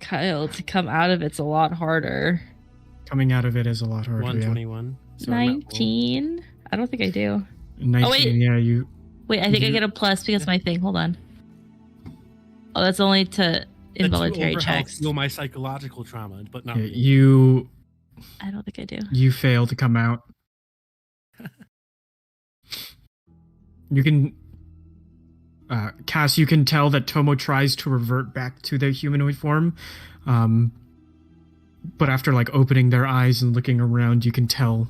Kyle, to come out of it's a lot harder. Coming out of it is a lot harder. 121. Yeah. So 19? I don't think I do. 19, wait. Yeah, you... Wait, I think I get a plus because of my thing. Hold on. Oh, that's only to involuntary checks. Feel my psychological trauma, but not you... I don't think I do. You fail to come out. You can... Cass, you can tell that Tomo tries to revert back to their humanoid form, but after like opening their eyes and looking around, you can tell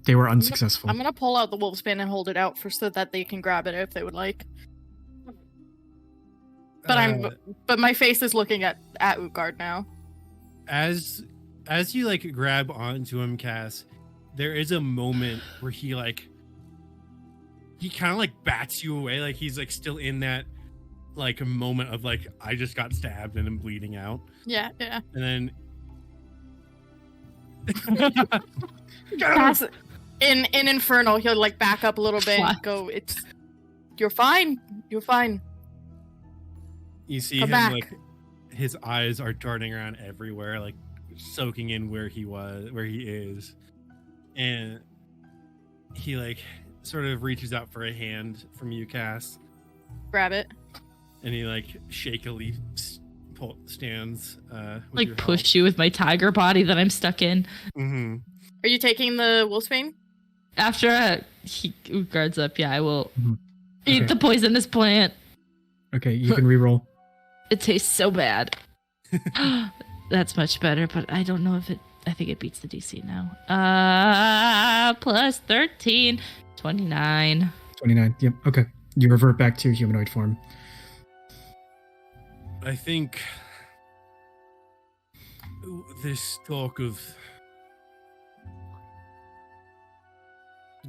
they were unsuccessful. I'm gonna pull out the wolfsbane and hold it out so that they can grab it if they would like. But but my face is looking at Utgard now. As you like grab onto him, Cass, there is a moment where he kind of like bats you away, like he's like still in that like a moment of like, I just got stabbed and I'm bleeding out. Yeah. And then Cass, in Infernal, he'll like back up a little bit and go, you're fine. You see Come him back. like his eyes are darting around everywhere, like soaking in where he is. And he like sort of reaches out for a hand from you, Cass. Grab it. And he like shakily stands. Like push you with my tiger body that I'm stuck in. Mm-hmm. Are you taking the wolfsbane? After he guards up, yeah, I will eat the poisonous plant. Okay, you can reroll. It tastes so bad. That's much better, but I don't know if it... I think it beats the DC now. Plus 13. 29. 29, yep, okay. You revert back to your humanoid form. I think this talk of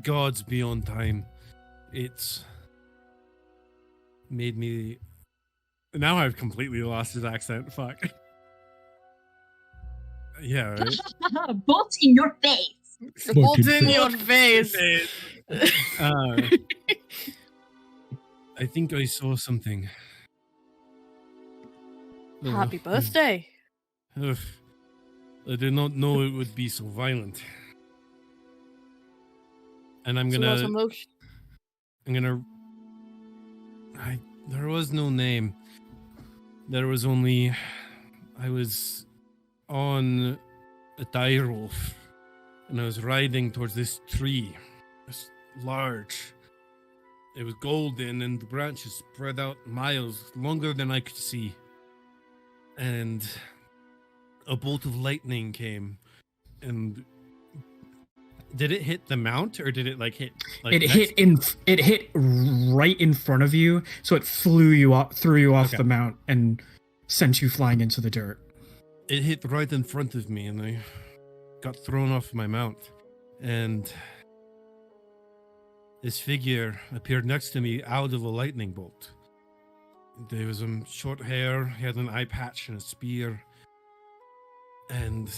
gods beyond time, it's made me... Now I've completely lost his accent, fuck. Yeah, right? Bolts in your face. Bolts in your face. I think I saw something. Happy birthday. I did not know it would be so violent. And there was no name. There was only... I was on a dire wolf, and I was riding towards this tree. It's large. It was golden, and the branches spread out miles, longer than I could see. And a bolt of lightning came, and did it hit the mount, or did it like hit? Like, it hit right in front of you, so it threw you off the mount and sent you flying into the dirt. It hit right in front of me, and I got thrown off my mount. And this figure appeared next to me out of a lightning bolt. There was short hair, he had an eye patch and a spear. And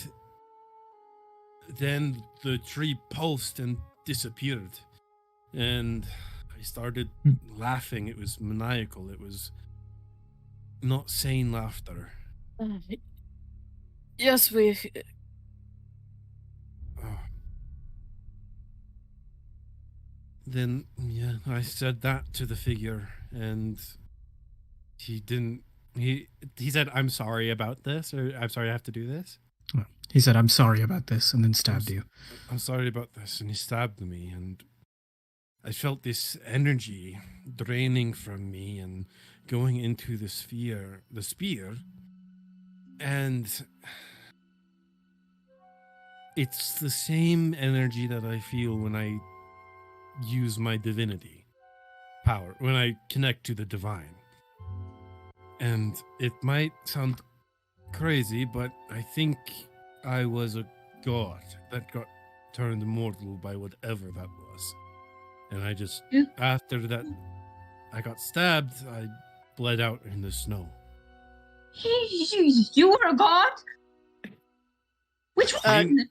then the tree pulsed and disappeared. And I started laughing. It was maniacal. It was not sane laughter. Yes, we... Then, yeah, I said that to the figure, and he didn't... He said, I'm sorry about this, or I'm sorry I have to do this. He said, I'm sorry about this, and then stabbed you. I'm sorry about this, and he stabbed me, and I felt this energy draining from me and going into the spear, and it's the same energy that I feel when I use my divinity power, when I connect to the divine. And it might sound crazy, but I think I was a god that got turned mortal by whatever that was. And I just, after that, I got stabbed, I bled out in the snow. You were a god? Which one?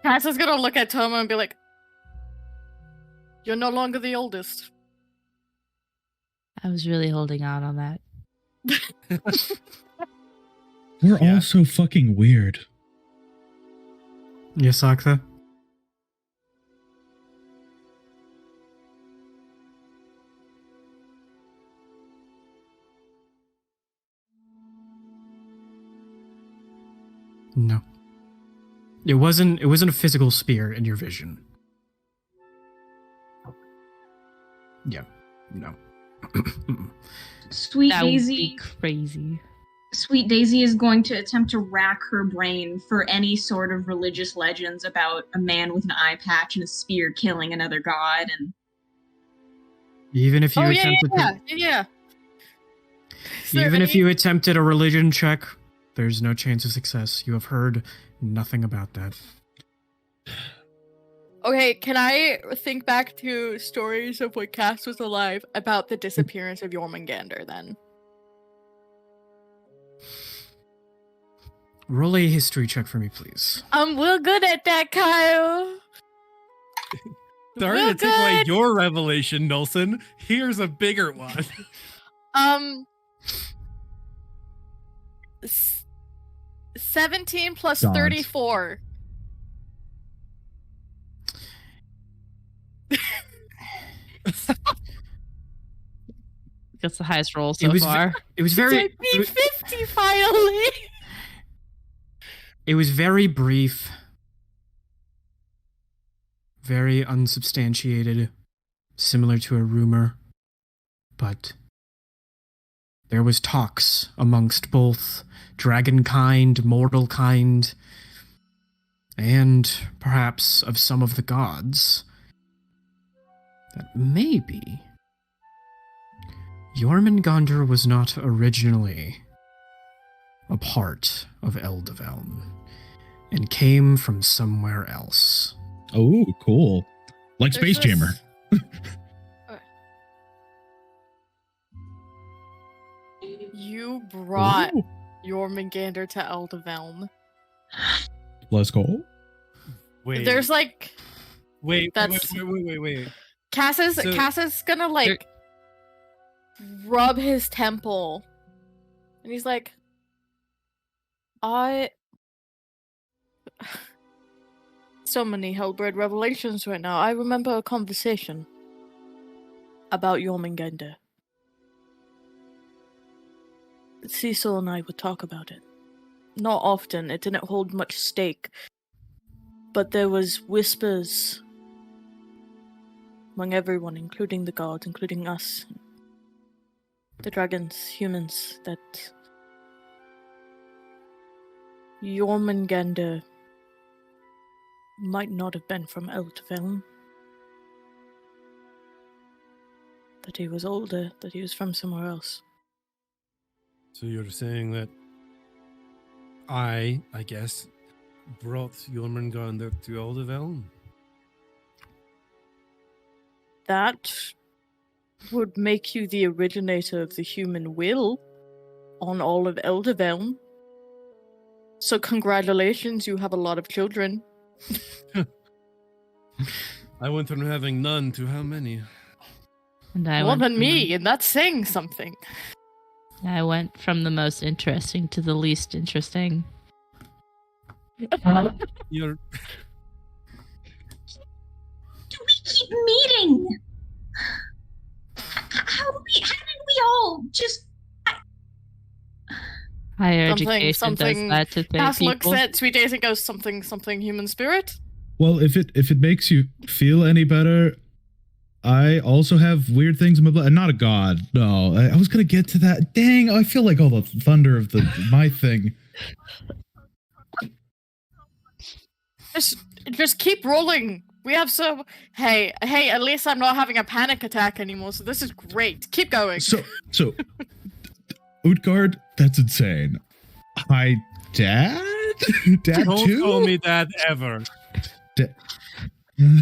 Cass is gonna look at Toma and be like, "You're no longer the oldest." I was really holding out on that. We're all so fucking weird. Yes, Aktha? No. It wasn't a physical spear in your vision. Yeah. No. Sweet That would Daisy. be crazy. Sweet Daisy is going to attempt to rack her brain for any sort of religious legends about a man with an eye patch and a spear killing another god, and Even if you Even if you attempted a religion check, there's no chance of success. You have heard nothing about that. Okay, can I think back to stories of when Cass was alive about the disappearance of Jormungandr then? Roll a history check for me, please. We're good at that, Kyle. Sorry to take away your revelation, Nulson. Here's a bigger one. 17 plus Gods. 34. That's the highest roll so far. It was very. It beat 50 finally. It was very brief, very unsubstantiated, similar to a rumor, but there was talks amongst both dragonkind, mortal kind, and perhaps of some of the gods that maybe Jormungandr was not originally a part of Eldeveln and came from somewhere else. Oh, cool. Like Space Jammer. You brought Jormungandr to Eldeveln. Let's go. Wait. There's like... Wait. Cass is gonna like rub his temple. And he's like, so many Hellbred revelations right now. I remember a conversation about Jormungandr. Cecil and I would talk about it. Not often, it didn't hold much stake. But there was whispers among everyone, including the gods, including us. The dragons, humans, that Jormungandr might not have been from Eldeveln. That he was older, that he was from somewhere else. So you're saying that I guess, brought Jormungandr to Eldeveln? That would make you the originator of the human will on all of Eldeveln. So congratulations, you have a lot of children. I went from having none to how many? And I More went than from me, and that's saying something. I went from the most interesting to the least interesting. You're... Do we keep meeting? How did we all just... Higher education does that to Cass people. looks at Sweet Daisy and goes, something human spirit? Well, if it makes you feel any better, I also have weird things in my blood. I'm not a god. No, I was gonna get to that. Dang, I feel like all the thunder of my thing. Just keep rolling. We have so... Hey, at least I'm not having a panic attack anymore, so this is great. Keep going. So, Utgard, that's insane. Hi, Dad? Dad Don't too? call me that ever.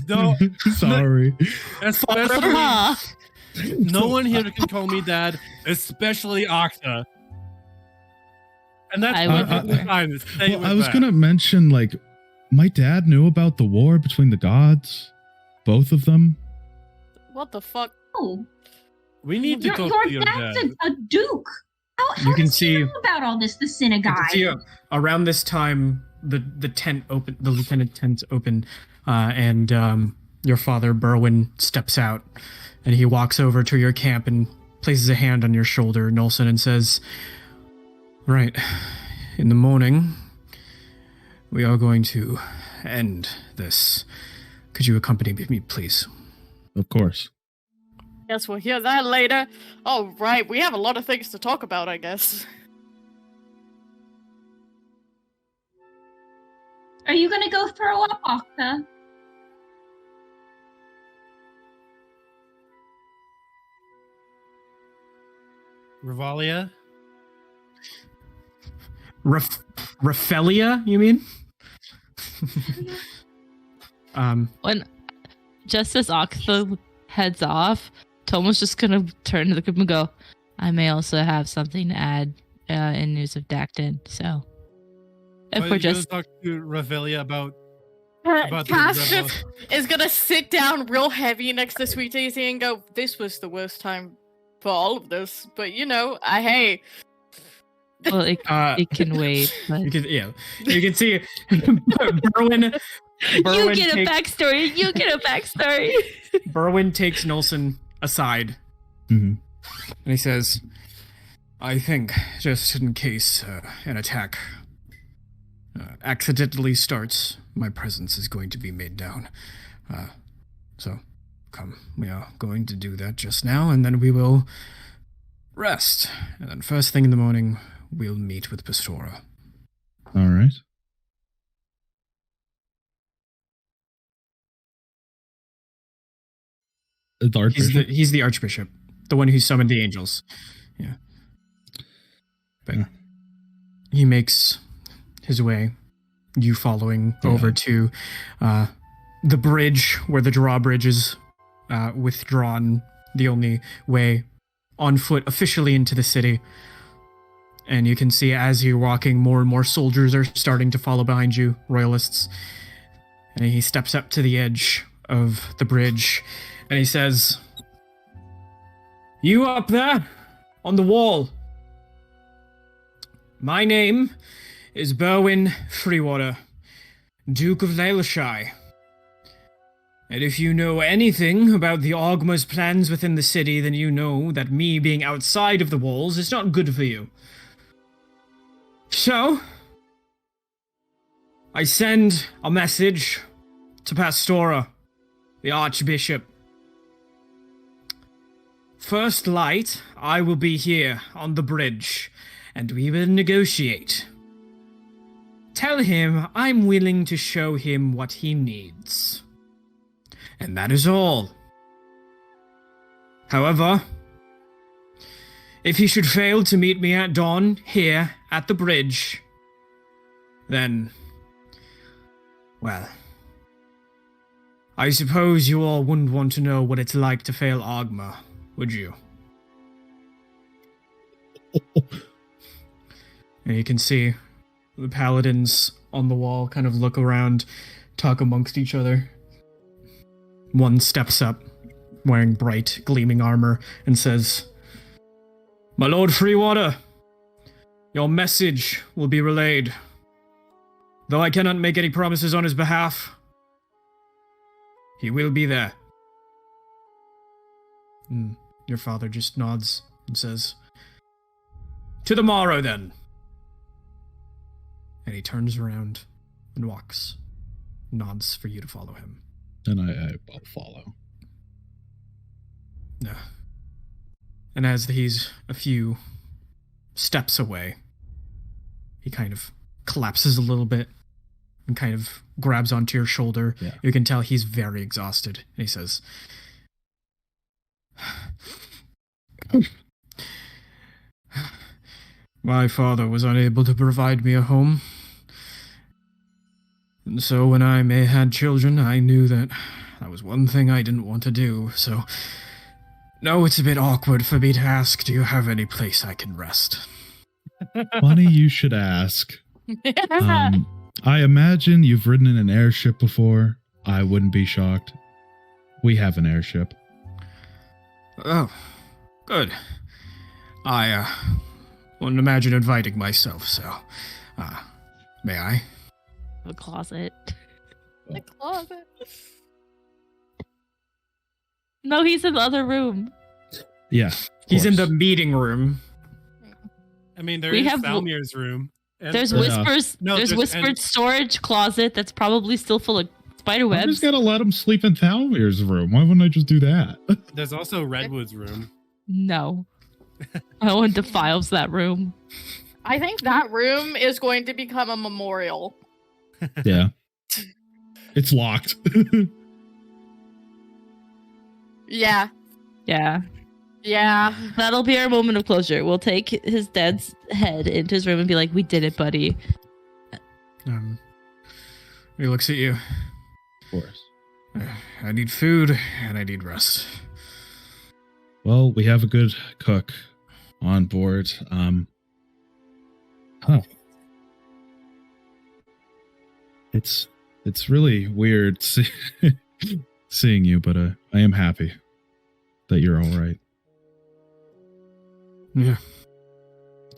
No. Sorry. Especially... No one here can call me dad, especially Octa. And that's fine. I was going to mention, like, my dad knew about the war between the gods. Both of them. What the fuck? Oh. We need to talk to your dad. Your dad's a duke. How does he know about all this, the synagogue? You can see, around this time, the tent open, the lieutenant tent's open, and your father, Berwin, steps out, and he walks over to your camp and places a hand on your shoulder, Nulson, and says, "Right, in the morning, we are going to end this. Could you accompany me, please?" Of course. Guess we'll hear that later. Oh, right, we have a lot of things to talk about, I guess. Are you gonna go throw up, Octa? Revalia? Raphelia, you mean? When just as Octa heads off, Tomo's just gonna turn to the group and go, "I may also have something to add in news of Dacton." So, if we're just talk to Revalia about Cass is gonna sit down real heavy next to Sweet Daisy and go, "This was the worst time for all of this, but you know, hey." Well, it can wait. But... You can see Berwin. You get a backstory. You get a backstory. Berwin takes Nulson aside, and he says, "I think, just in case an attack accidentally starts, my presence is going to be made known. So, come, we are going to do that just now, and then we will rest. And then first thing in the morning, we'll meet with Pastora." All right. He's the Archbishop, the one who summoned the angels. Yeah. But he makes his way, you following, over to the bridge where the drawbridge is withdrawn, the only way on foot officially into the city. And you can see as you're walking, more and more soldiers are starting to follow behind you, royalists. And he steps up to the edge of the bridge, and he says, "You up there, on the wall. My name is Berwin Freewater, Duke of Lalashai. And if you know anything about the Ogma's plans within the city, then you know that me being outside of the walls is not good for you. So, I send a message to Pastora, the Archbishop. First light, I will be here on the bridge, and we will negotiate. Tell him I'm willing to show him what he needs. And that is all. However, if he should fail to meet me at dawn here at the bridge, then, well, I suppose you all wouldn't want to know what it's like to fail Ogma, would you?" And you can see the paladins on the wall kind of look around, talk amongst each other. One steps up, wearing bright, gleaming armor, and says, "My Lord Freewater, your message will be relayed. Though I cannot make any promises on his behalf, he will be there." And your father just nods and says, "To the morrow, then." And he turns around and walks, nods for you to follow him. And I'll follow. No. And as he's a few steps away, he kind of collapses a little bit, and kind of grabs onto your shoulder. Yeah. You can tell he's very exhausted. And he says, my father was unable to provide me a home. And so when I had children, I knew that was one thing I didn't want to do. So, no, it's a bit awkward for me to ask, do you have any place I can rest? Funny you should ask. I imagine you've ridden in an airship before. I wouldn't be shocked. We have an airship. Oh, good. I wouldn't imagine inviting myself, so may I? The closet. The closet. No, he's in the other room. Yeah. He's in the meeting room. I mean, there is Falmir's room. There's Whispers. There's Whispered storage closet that's probably still full of spider webs. I'm just gonna let him sleep in Falmir's room. Why wouldn't I just do that? There's also Redwood's room. No. No one defiles that room. I think that room is going to become a memorial. Yeah. It's locked. Yeah. Yeah. Yeah. That'll be our moment of closure. We'll take his dad's head into his room and be like, we did it, buddy. He looks at you. Of course. I need food and I need rest. Well, we have a good cook on board. It's really weird seeing you, but I am happy that you're all right. Yeah.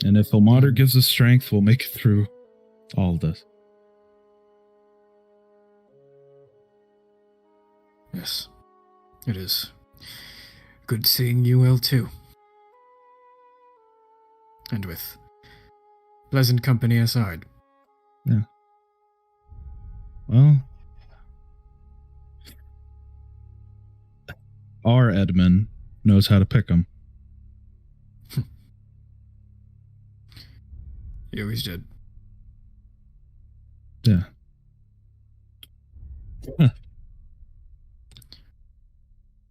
And if Ilmater gives us strength, we'll make it through all of this. Yes. It is. Good seeing you well too. And with pleasant company aside. Yeah. Well, our Edmund knows how to pick them. He always did. Yeah. Huh.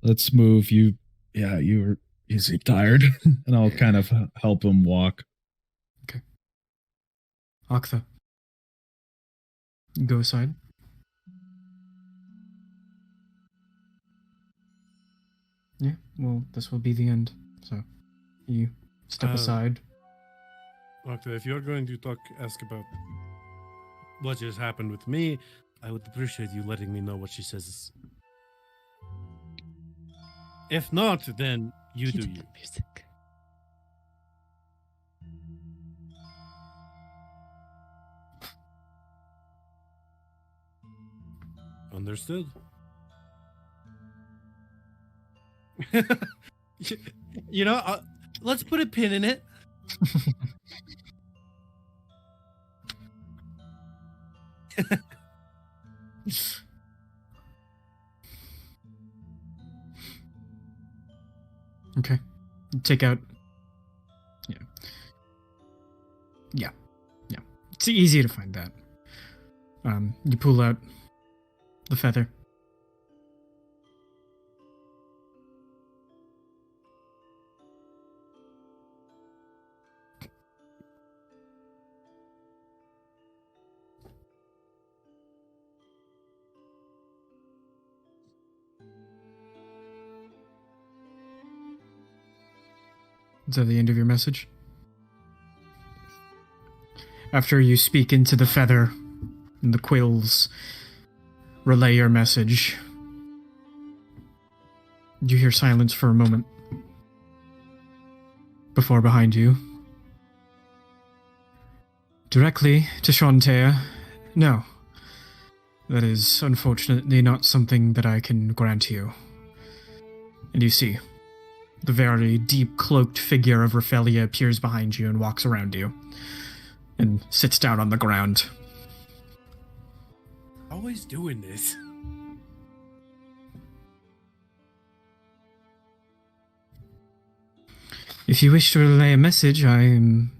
Let's move. You were easy tired, and I'll kind of help him walk. Okay. Aktha, go aside. Yeah, well, this will be the end. So, you step aside. Okay, if you're going to ask about what just happened with me, I would appreciate you letting me know what she says. If not, then you do you. Music. Understood. You know, let's put a pin in it. Okay. Take out. Yeah. It's easy to find that. You pull out the feather. Is that the end of your message? After you speak into the feather and the quills relay your message, you hear silence for a moment. Before behind you. Directly to Shantea, no. That is unfortunately not something that I can grant you. And you see, the very deep cloaked figure of Raphaelia appears behind you and walks around you, and sits down on the ground. Always doing this. If you wish to relay a message, I am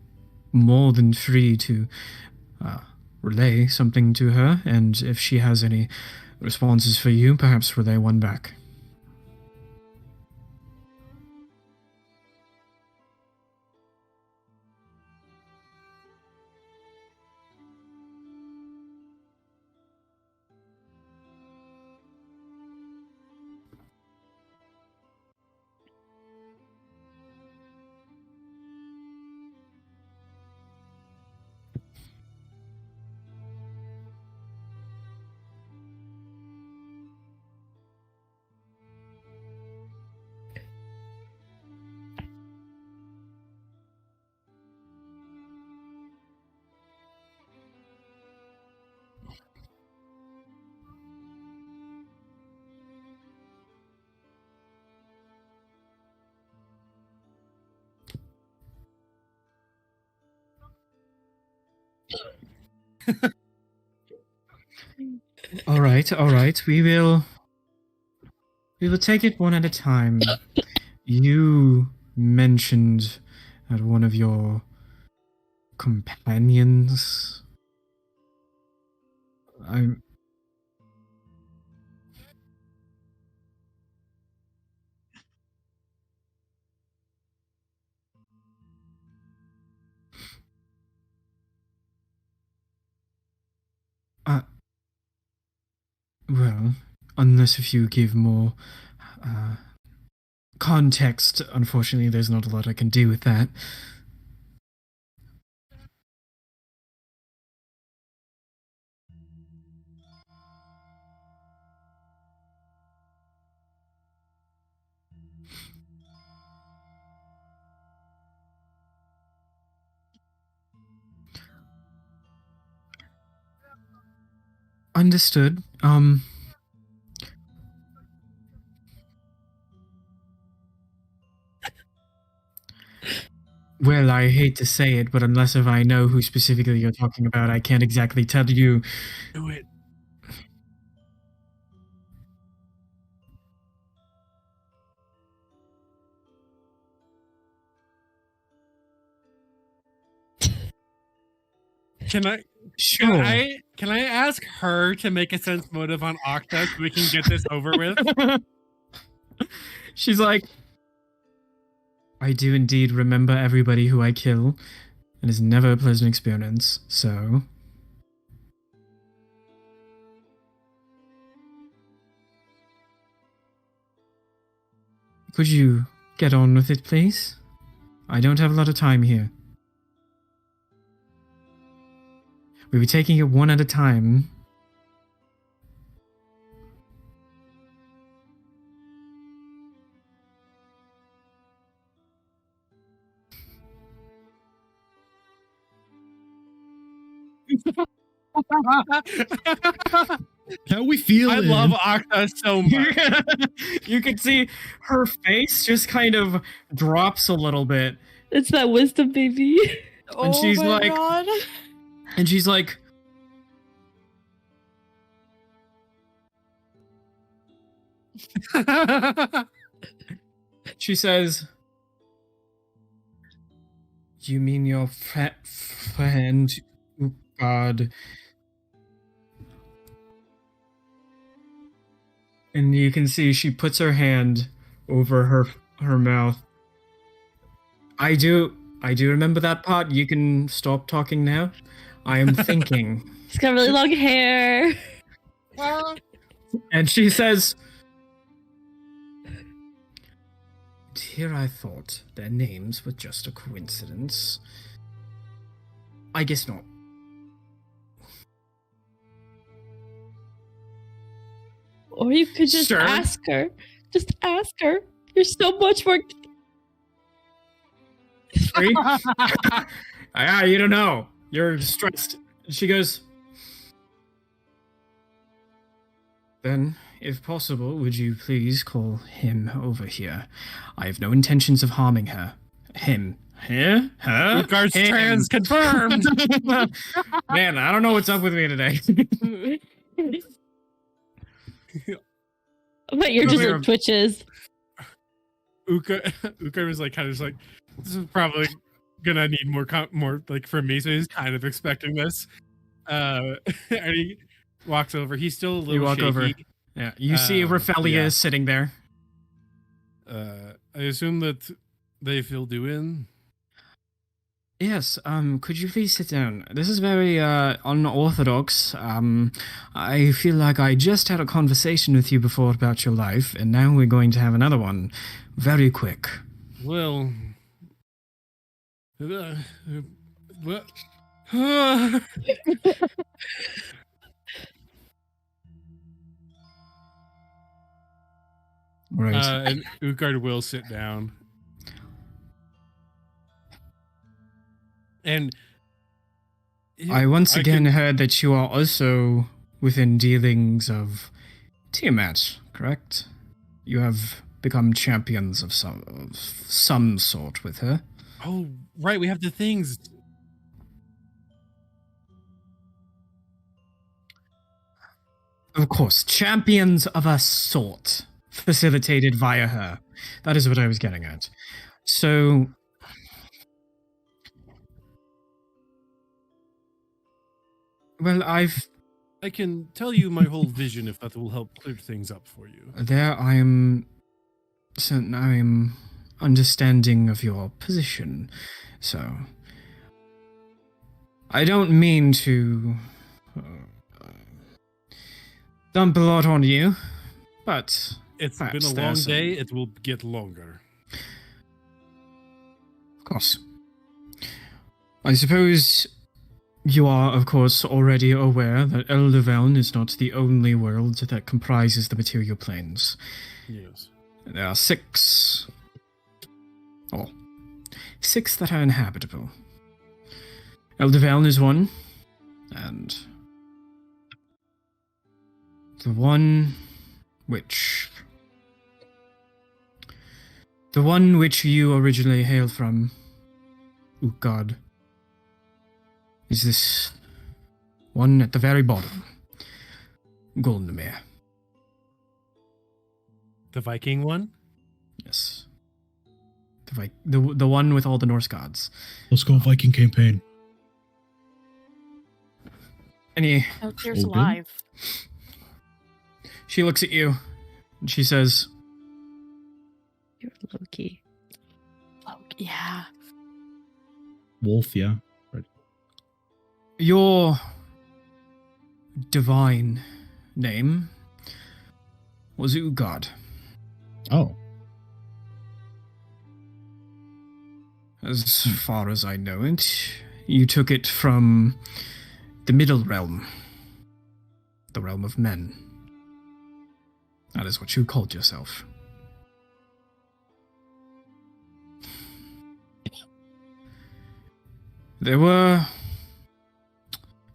more than free to relay something to her, and if she has any responses for you, perhaps relay one back. All right. We will take it one at a time. You mentioned that one of your companions. I'm. Well, unless if you give more context, unfortunately, there's not a lot I can do with that. Understood. Well, I hate to say it, but unless if I know who specifically you're talking about, I can't exactly tell you. Do it. Can I? Sure. Can I ask her to make a sense motive on Octa so we can get this over with? She's like, I do indeed remember everybody who I kill, and it's never a pleasant experience, so... Could you get on with it, please? I don't have a lot of time here. We'll be taking it one at a time. How we feel? I love Octa so much. You can see her face just kind of drops a little bit. It's that wisdom, baby. And she's like, God. And she's like, she says, you mean your friend? Oh, God. And you can see she puts her hand over her mouth. I do remember that part. You can stop talking now. I am thinking. He's got really long hair. And she says, here I thought their names were just a coincidence. I guess not. Or you could just Sure. ask her. Just ask her. You're so much more... Free? You don't know. You're stressed. And she goes, then, if possible, would you please call him over here? I have no intentions of harming her. Him. Her? Her? Ukar's Him. trans confirmed. Man, I don't know what's up with me today. But you're just like twitches. Uka was like kind of just like, this is probably gonna need more like for me, so he's kind of expecting this. And he walks over. He's still a little You walk shaky. over. Yeah, you see Raphaelia sitting there. I assume that they filled you in. Yes, could you please sit down? This is very, unorthodox. I feel like I just had a conversation with you before about your life, and now we're going to have another one. Very quick. Well... Right. And Utgard will sit down. And I once again heard that you are also within dealings of Tiamat, correct? You have become champions of some sort with her. Oh, right, we have the things. Of course, champions of a sort, facilitated via her. That is what I was getting at. So... Well, I can tell you my whole vision if that will help clear things up for you. There I am understanding of your position, so... I don't mean to dump a lot on you, but... It's been a long day, it will get longer. Of course. I suppose... You are, of course, already aware that Elderveln is not the only world that comprises the material planes. Yes. There are 6 that are inhabitable. Elderveln is one, and the one which you originally hailed from, Utgard, is this one at the very bottom, Goldenmere. The Viking one? Yes. The one with all the Norse gods. Let's go Viking campaign. There's alive. She looks at you, and she says, You're Loki. Yeah. Wolf, yeah. Your divine name was Utgard. Oh. As far as I know it, you took it from the Middle Realm, the realm of men. That is what you called yourself. There were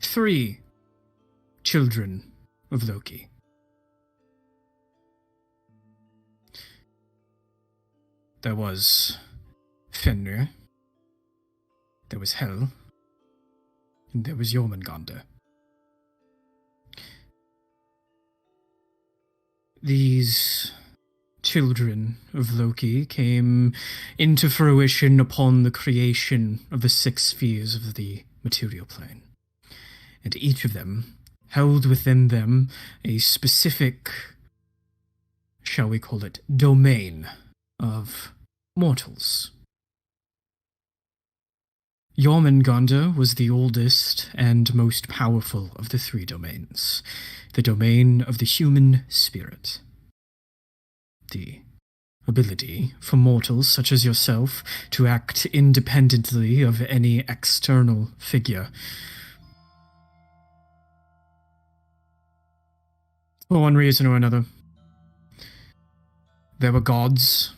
3 children of Loki. There was Fenrir, there was Hel, and there was Jormungandr. These children of Loki came into fruition upon the creation of the 6 spheres of the material plane. And each of them held within them a specific, shall we call it, domain of mortals. Jormungandr was the oldest and most powerful of the 3 domains, the domain of the human spirit. The ability for mortals such as yourself to act independently of any external figure. For one reason or another. There were gods,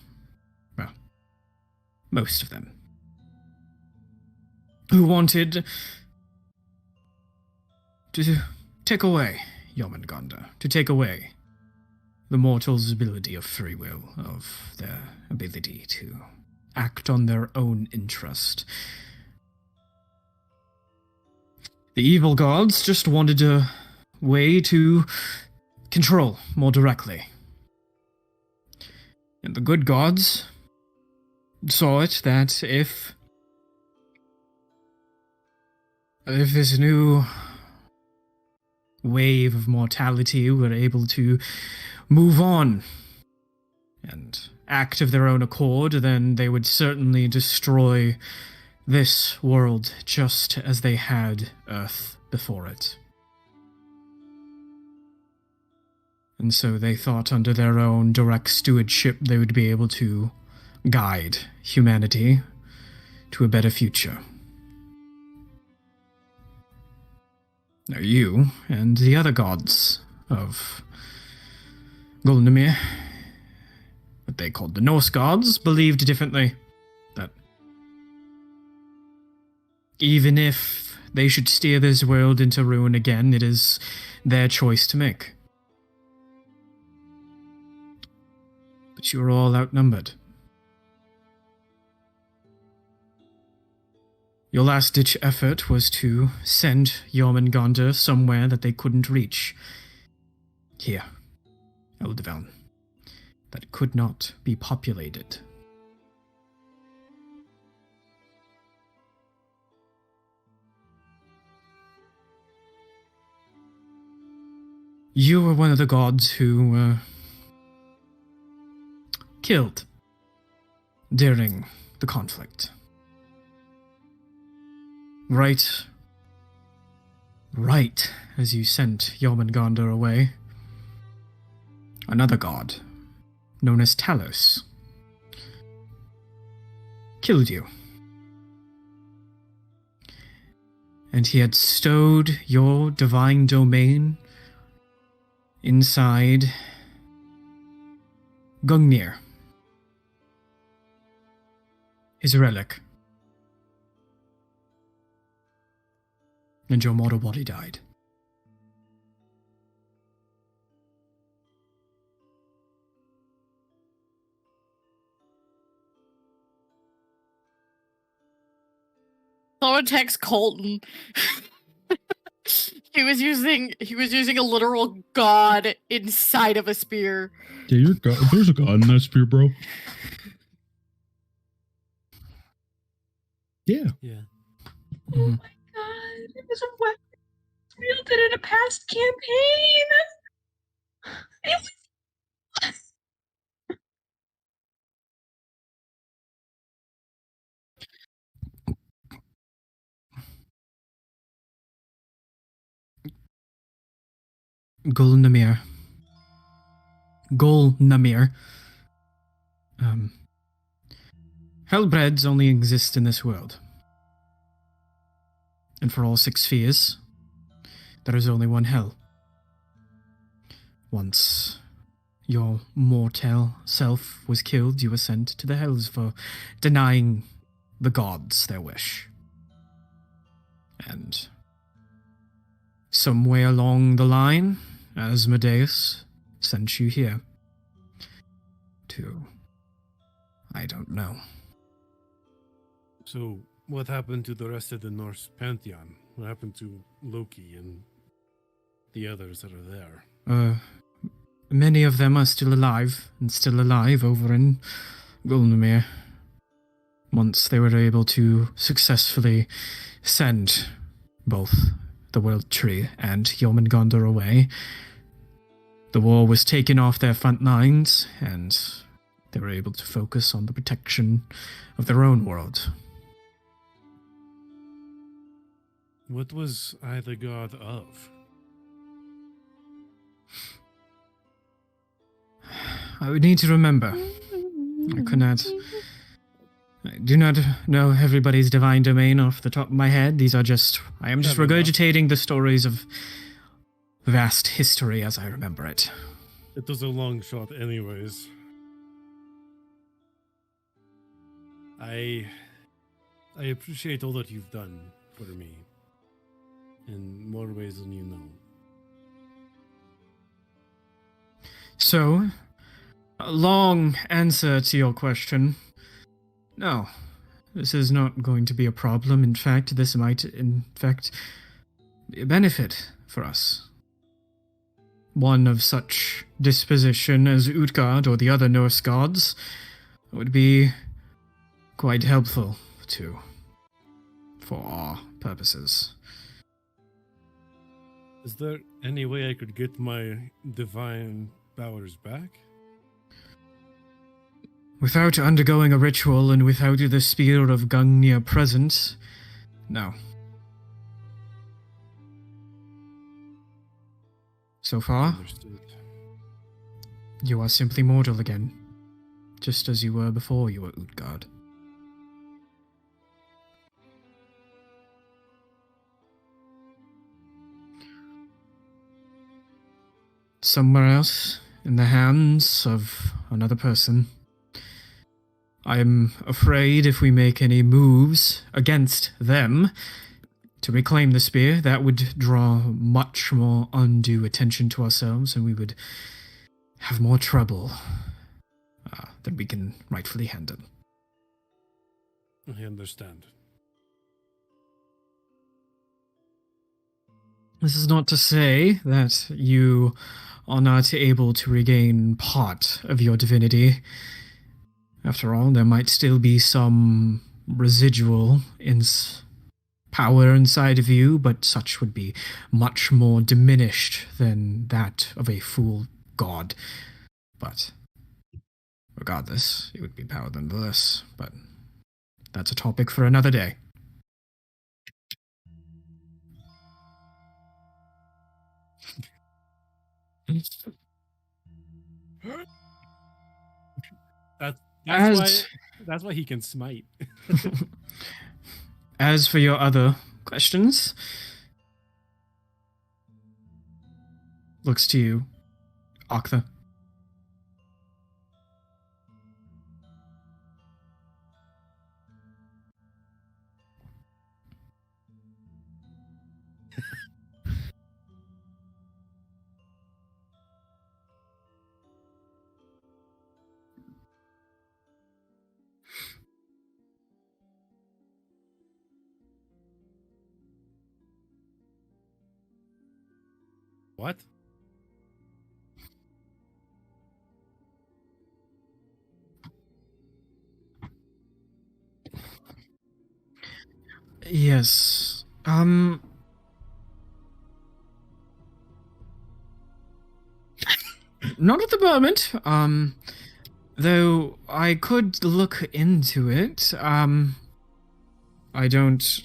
well, most of them, who wanted to take away Jormungandr, to take away the mortal's ability of free will, of their ability to act on their own interest. The evil gods just wanted a way to control more directly. And the good gods saw it that if this new wave of mortality were able to move on and act of their own accord, then they would certainly destroy this world just as they had Earth before it. And so they thought under their own direct stewardship they would be able to guide humanity to a better future. Now you and the other gods of Gulnamir, what they called the Norse gods, believed differently. That even if they should steer this world into ruin again, it is their choice to make. But you are all outnumbered. Your last-ditch effort was to send Jormungandr somewhere that they couldn't reach. Here, Elderveln. That could not be populated. You were one of the gods who killed during the conflict. Right as you sent Jormungandr away, another god, known as Talos, killed you. And he had stowed your divine domain inside Gungnir, his relic. And your mortal body died. Someone text Colton. He was using a literal god inside of a spear. Yeah, there's a god in that spear, bro. Yeah. Oh my god, it was a weapon wielded in a past campaign. It was... Gulnamir. Hellbreds only exist in this world. And for all 6 spheres, there is only one hell. Once your mortal self was killed, you were sent to the hells for denying the gods their wish. And somewhere along the line, Asmodeus sent you here. To... I don't know. So, what happened to the rest of the Norse pantheon? What happened to Loki and the others that are there? Many of them are still alive over in Gulnamir. Once they were able to successfully send both the World Tree and Jormungandr away, the war was taken off their front lines, and they were able to focus on the protection of their own world. What was I the god of? I would need to remember. I do not know everybody's divine domain off the top of my head. I am just regurgitating the stories of vast history as I remember it. It was a long shot anyways. I appreciate all that you've done for me. In more ways than you know. So, a long answer to your question. No, this is not going to be a problem. In fact, this might, be a benefit for us. One of such disposition as Utgard or the other Norse gods would be quite helpful for our purposes. Is there any way I could get my divine powers back? Without undergoing a ritual and without the spear of Gungnir present, no. So far, Understood. you are simply mortal again, just as you were before you were Utgard. Somewhere else, in the hands of another person. I am afraid if we make any moves against them to reclaim the spear, that would draw much more undue attention to ourselves, and we would have more trouble than we can rightfully handle. I understand. This is not to say that you are not able to regain part of your divinity. After all, there might still be some residual power inside of you, but such would be much more diminished than that of a full god. But regardless, it would be power nonetheless. But that's a topic for another day. That's why he can smite. As for your other questions, looks to you, Octha. What? Yes. Not at the moment. Though I could look into it. I don't.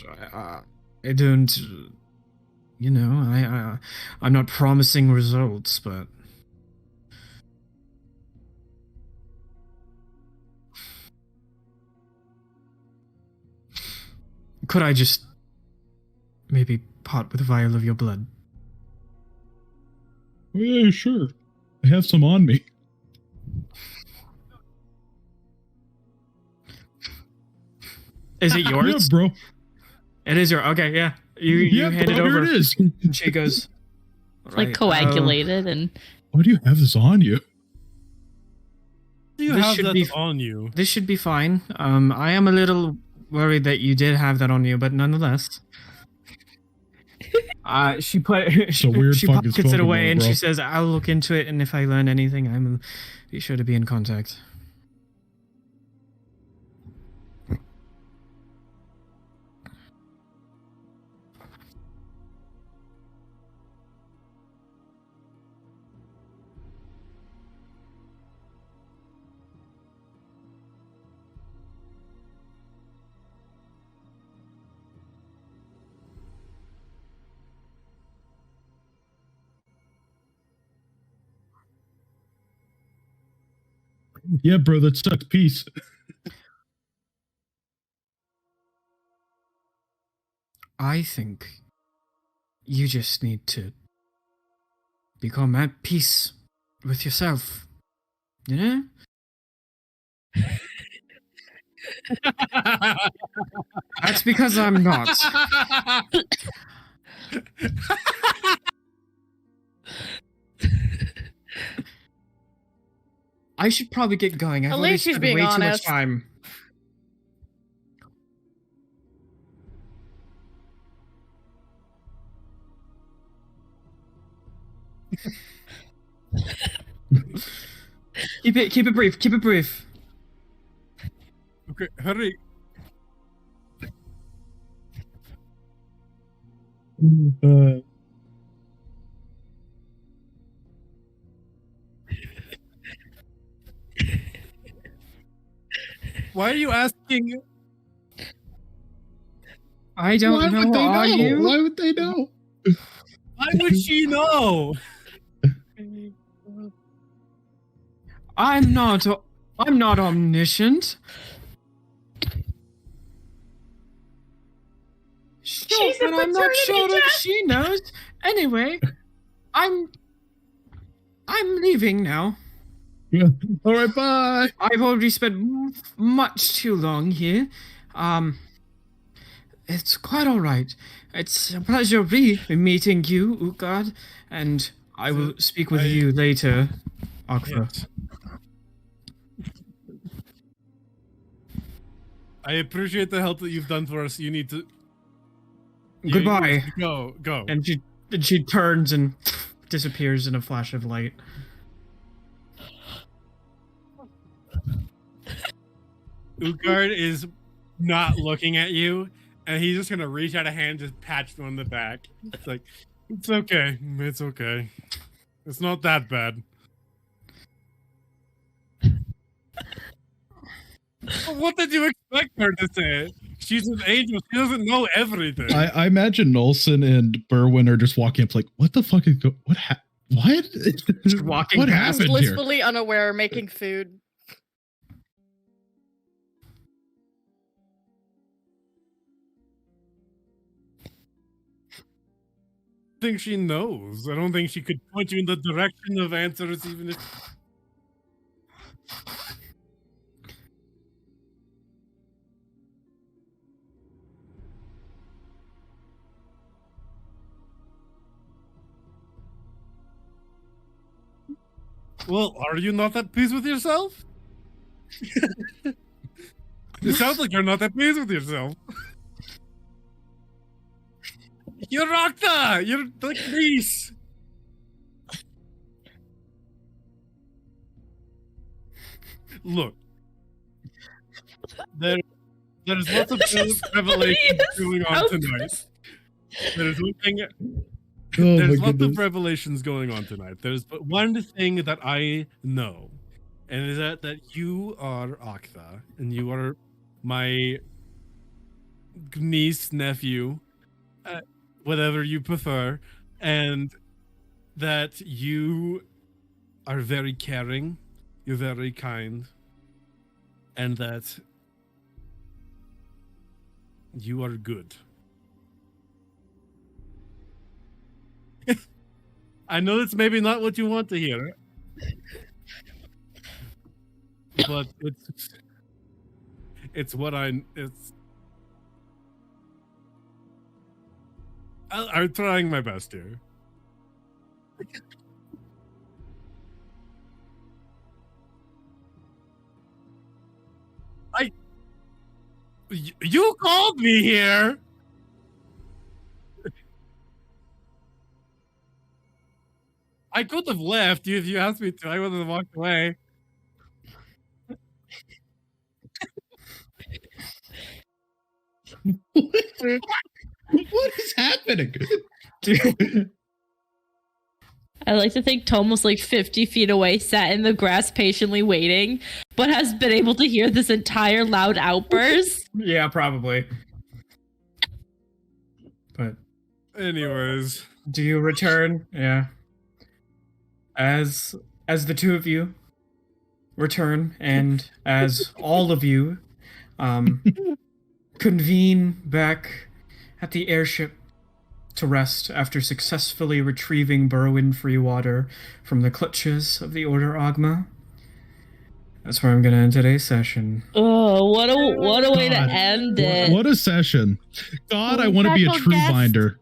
You know, I'm not promising results, but could I just maybe part with a vial of your blood? Oh, yeah, sure. I have some on me. Is it yours? Yeah, bro. It is your. Okay, yeah. You hand bro, it over. Here it is. And she goes. It's like coagulated and. Why do you have this on you? Do you have that on you? This should be fine. I am a little worried that you did have that on you, but nonetheless. She pockets it away and she says, "I'll look into it, and if I learn anything, I'll be sure to be in contact." Yeah, bro, that sucks. Peace. I think you just need to become at peace with yourself. You know? That's because I'm not. I should probably get going. I've already spent way too much time. Keep it brief. Keep it brief. Okay, hurry. Why are you asking? I don't know. Are you? Why would they know? Why would she know? I'm not omniscient. Sure, but I'm not sure if she knows. Anyway, I'm leaving now. Yeah. All right, bye. I've already spent much too long here. It's quite all right. It's a pleasure meeting you, Utgard, and I will speak with you later, Akra. Yes. I appreciate the help that you've done for us. You need to... Goodbye. Go. And she turns and disappears in a flash of light. Utgard is not looking at you, and he's just gonna reach out a hand, just patch you on the back. It's like, it's okay. It's okay. It's not that bad. What did you expect her to say? She's an angel. She doesn't know everything. I imagine Nulson and Berwin are just walking up like, what the fuck is what? What? Just walking what past, happened here? Blissfully unaware, making food. I think she knows. I don't think she could point you in the direction of answers, even if... Well, are you not at peace with yourself? It sounds like you're not at peace with yourself. You're Rakta! You're like peace! Look. There's lots of revelations going on tonight. There's one thing... There's lots of revelations going on tonight. There's but one thing that I know, and is that you are Aktha, and you are my niece, nephew, whatever you prefer, and that you are very caring, you're very kind, and that you are good. I know it's maybe not what you want to hear, but it's what I'm trying my best here. You called me here. I could have left if you asked me to. I would have walked away. What is happening? I like to think Tom was like 50 feet away, sat in the grass patiently waiting, but has been able to hear this entire loud outburst. Yeah, probably. But anyways, do you return? Yeah. As the two of you return, and as all of you convene back at the airship to rest after successfully retrieving Berwin Freewater from the clutches of the Order Ogma. That's where I'm going to end today's session. Oh, what a way to end it. What a session. God, I want to be a true binder.